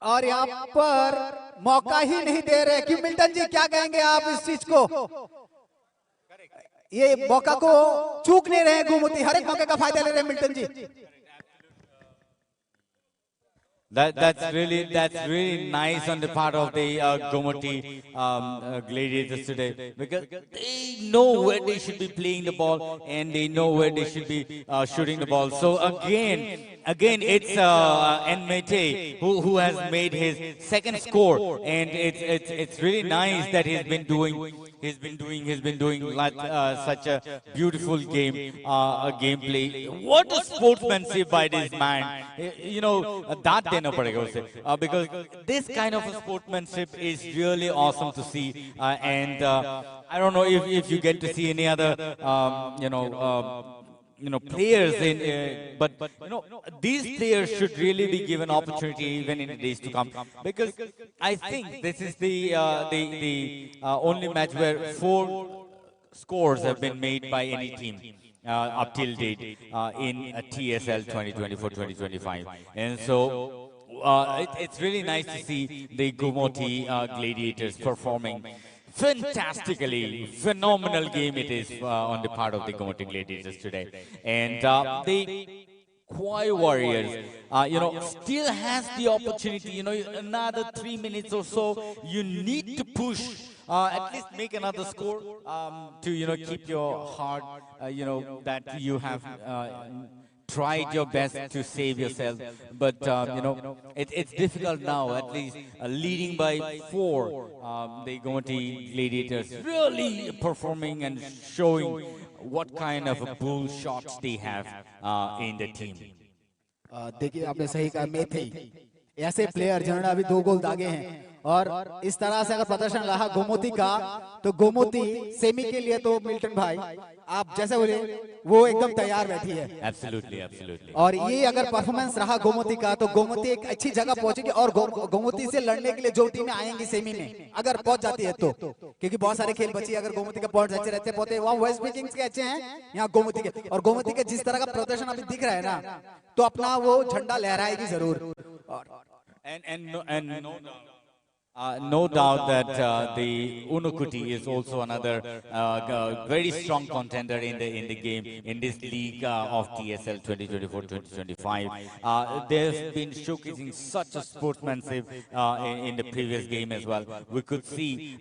और यहाँ पर मौका ही नहीं दे रहे। क्यों मिल्टन जी, क्या कहेंगे आप इस चीज को? ये मौका को चूक नहीं रहे गोमती, हर एक मौके का फायदा ले रहे हैं Milton ji. That's really nice on the part of the Gomoti Gladiators today, because they know where they should be playing the ball and they know where they should be shooting the ball. So again, it's Nmete who has made his second score, and it's really nice that he's been doing he's been doing like such a beautiful gameplay. What a sportsmanship by this man. You know, that dena padega usse. Because this kind of a sportsmanship is really awesome to see. And I don't know if you get to see any other, players but these players should really be given opportunity even in the days to come, because I think this is the only match where 4 scores have been made by any team up till date in TSL 2024-2025, and so it's really nice to see the Gomoti Gladiators performing fantastically. Phenomenal game it is on the part of the Gomoti Gladiators today. And the Kawhi Warriors, still has the opportunity, another 3 minutes or so. You need to push, at least make another score to, keep your heart, that you have tried your best to save yourself, but it's difficult now. At least leading by 4, the Gomoti Gladiators really performing and showing what kind of bull shots they have in the team. देखिए आपने सही कहा, मेथी ऐसे प्लेयर जिन्होंने अभी 2 गोल दागे हैं, और इस तरह से अगर प्रदर्शन रहा गोमती का, तो गोमती सेमी के लिए तो मिल्टन भाई आप जैसे बोले वो एकदम तैयार बैठी है। एब्सोल्युटली। और ये अगर परफॉर्मेंस रहा गोमती का, तो गोमती एक अच्छी जगह पहुंचेगी, और गोमती से लड़ने के लिए जो टीमें आएंगी सेमी में अगर पहुंच जाती है तो, क्योंकि बहुत सारे खेल बची, अगर गोमती के पॉइंट्स अच्छे रहते पहुंचे, वहाँ वेस्ट किंग्स के अच्छे हैं, यहाँ गोमती के, और गोमती के जिस तरह का प्रदर्शन अभी दिख रहा है ना, तो अपना वो झंडा लहराएगी जरूर। No doubt that the Unukuti is also another very strong contender in the game in this league of TSL 2024-2025. They've been showcasing such a sportsmanship in the previous game as well. We could see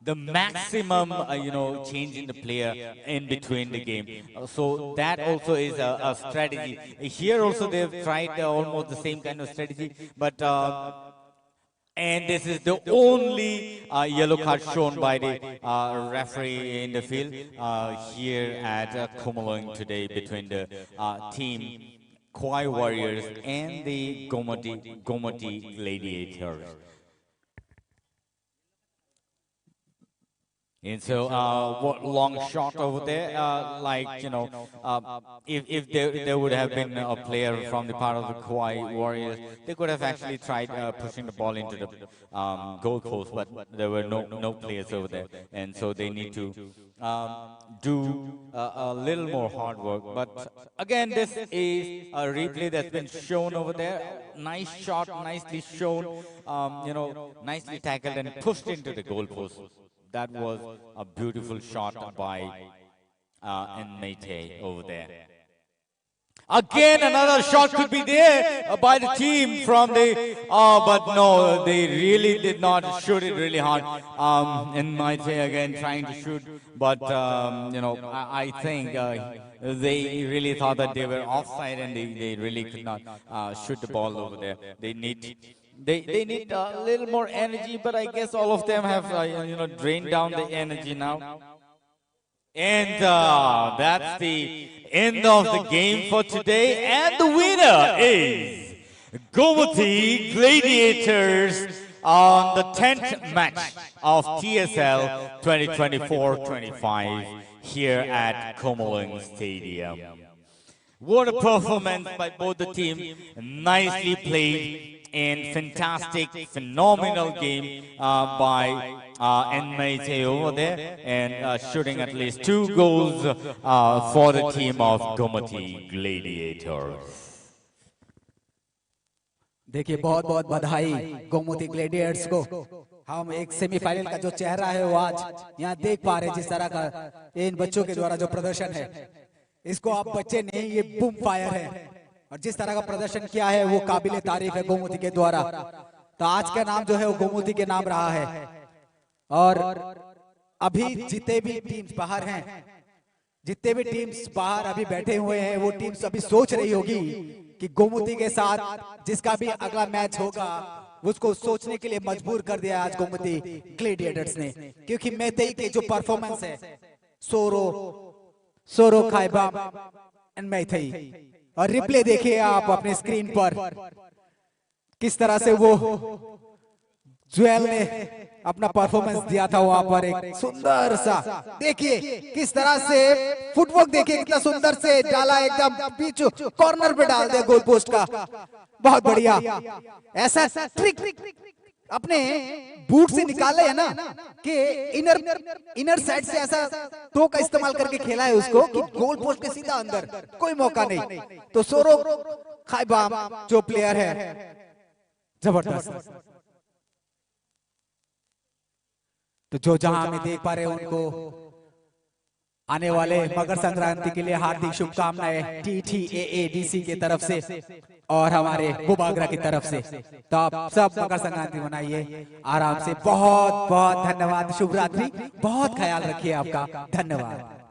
the maximum, change in the player in between the game. So that also is a strategy. Here also they've tried almost the same kind of strategy, but and this is the only yellow card shown by the referee in the field here at Kumulang today between the team Kawhi Warriors and the Gomoti Gladiators. And so, what long shot over there, if there would have been a player from the part of the Kawhi Warriors, they could have actually tried pushing the ball into the goal post, but there were no players over there, and so they need to do a little more hard work. But again, this is a replay that's been shown over there. Nice shot, nicely shown, nicely tackled and pushed into the goal post. That was a beautiful shot by Nmete over there. Again, another shot could be there by the team from the... but no, they really did not shoot it really hard. Nmete again trying to shoot, but, I think they really thought that they were offside and they really could not shoot the ball over there. They need a little more energy, but I guess all of them have, drained down the energy now. And that's the end of the game for today. And the winner is Gomoti Gladiators on the 10th match of TSL 2024-25 here at Kumulang Stadium. What a performance by both the teams. Nicely played. And fantastic, phenomenal game by Nmete over there, and shooting at least 2 goals for the team of Gomoti Gladiators. देखिए बहुत बहुत बधाई गोमती ग्लेडिएटर्स को। हम एक सेमीफाइनल का जो चेहरा है वो आज यहाँ देख पा रहे हैं, जिस तरह का इन बच्चों के द्वारा जो प्रदर्शन है, इसको आप बच्चे नहीं, ये बूम फायर है, और जिस तरह का प्रदर्शन किया है वो काबिले तारीफ है गोमती के द्वारा। तो आज का नाम जो है वो गोमती के नाम रहा है। और अभी जितने भी टीम्स बाहर हैं, जितने भी टीम्स बाहर अभी बैठे हुए हैं, वो टीम्स अभी सोच रही होगी कि गोमती के साथ जिसका भी अगला मैच होगा उसको सोचने के लिए मजबूर कर दिया आज गोमती ग्लैडिएटर्स ने, क्योंकि मैतेई के जो परफॉर्मेंस है, सोरो खाइबा एंड मैतेई, और रिप्ले देखिए आप अपने स्क्रीन पर किस तरह से वो ज्वेल ने अपना परफॉर्मेंस दिया था वहां पर। एक सुंदर सा देखिए किस तरह से फुटवर्क देखिए, कितना सुंदर से डाला, एकदम बीच कॉर्नर पे डाल दिया गोल पोस्ट का, बहुत बढ़िया। ऐसा ट्रिक अपने बूट से निकाले है ना कि इनर साइड से ऐसा टो का इस्तेमाल करके खेला है उसको कि गोल पोस्ट के सीधा अंदर, कोई मौका नहीं। तो सोरो खाइबाम जो प्लेयर है जबरदस्त। तो जो जहां हमें देख पा रहे हैं उनको आने वाले मकर संक्रांति के लिए हार्दिक शुभकामनाएं TTAADC की तरफ से और हमारे बुबागरा की तरफ से। तो आप सब मकर संक्रांति मनाइए आराम से। बहुत बहुत धन्यवाद, शुभ रात्रि, बहुत ख्याल रखिए आपका, धन्यवाद।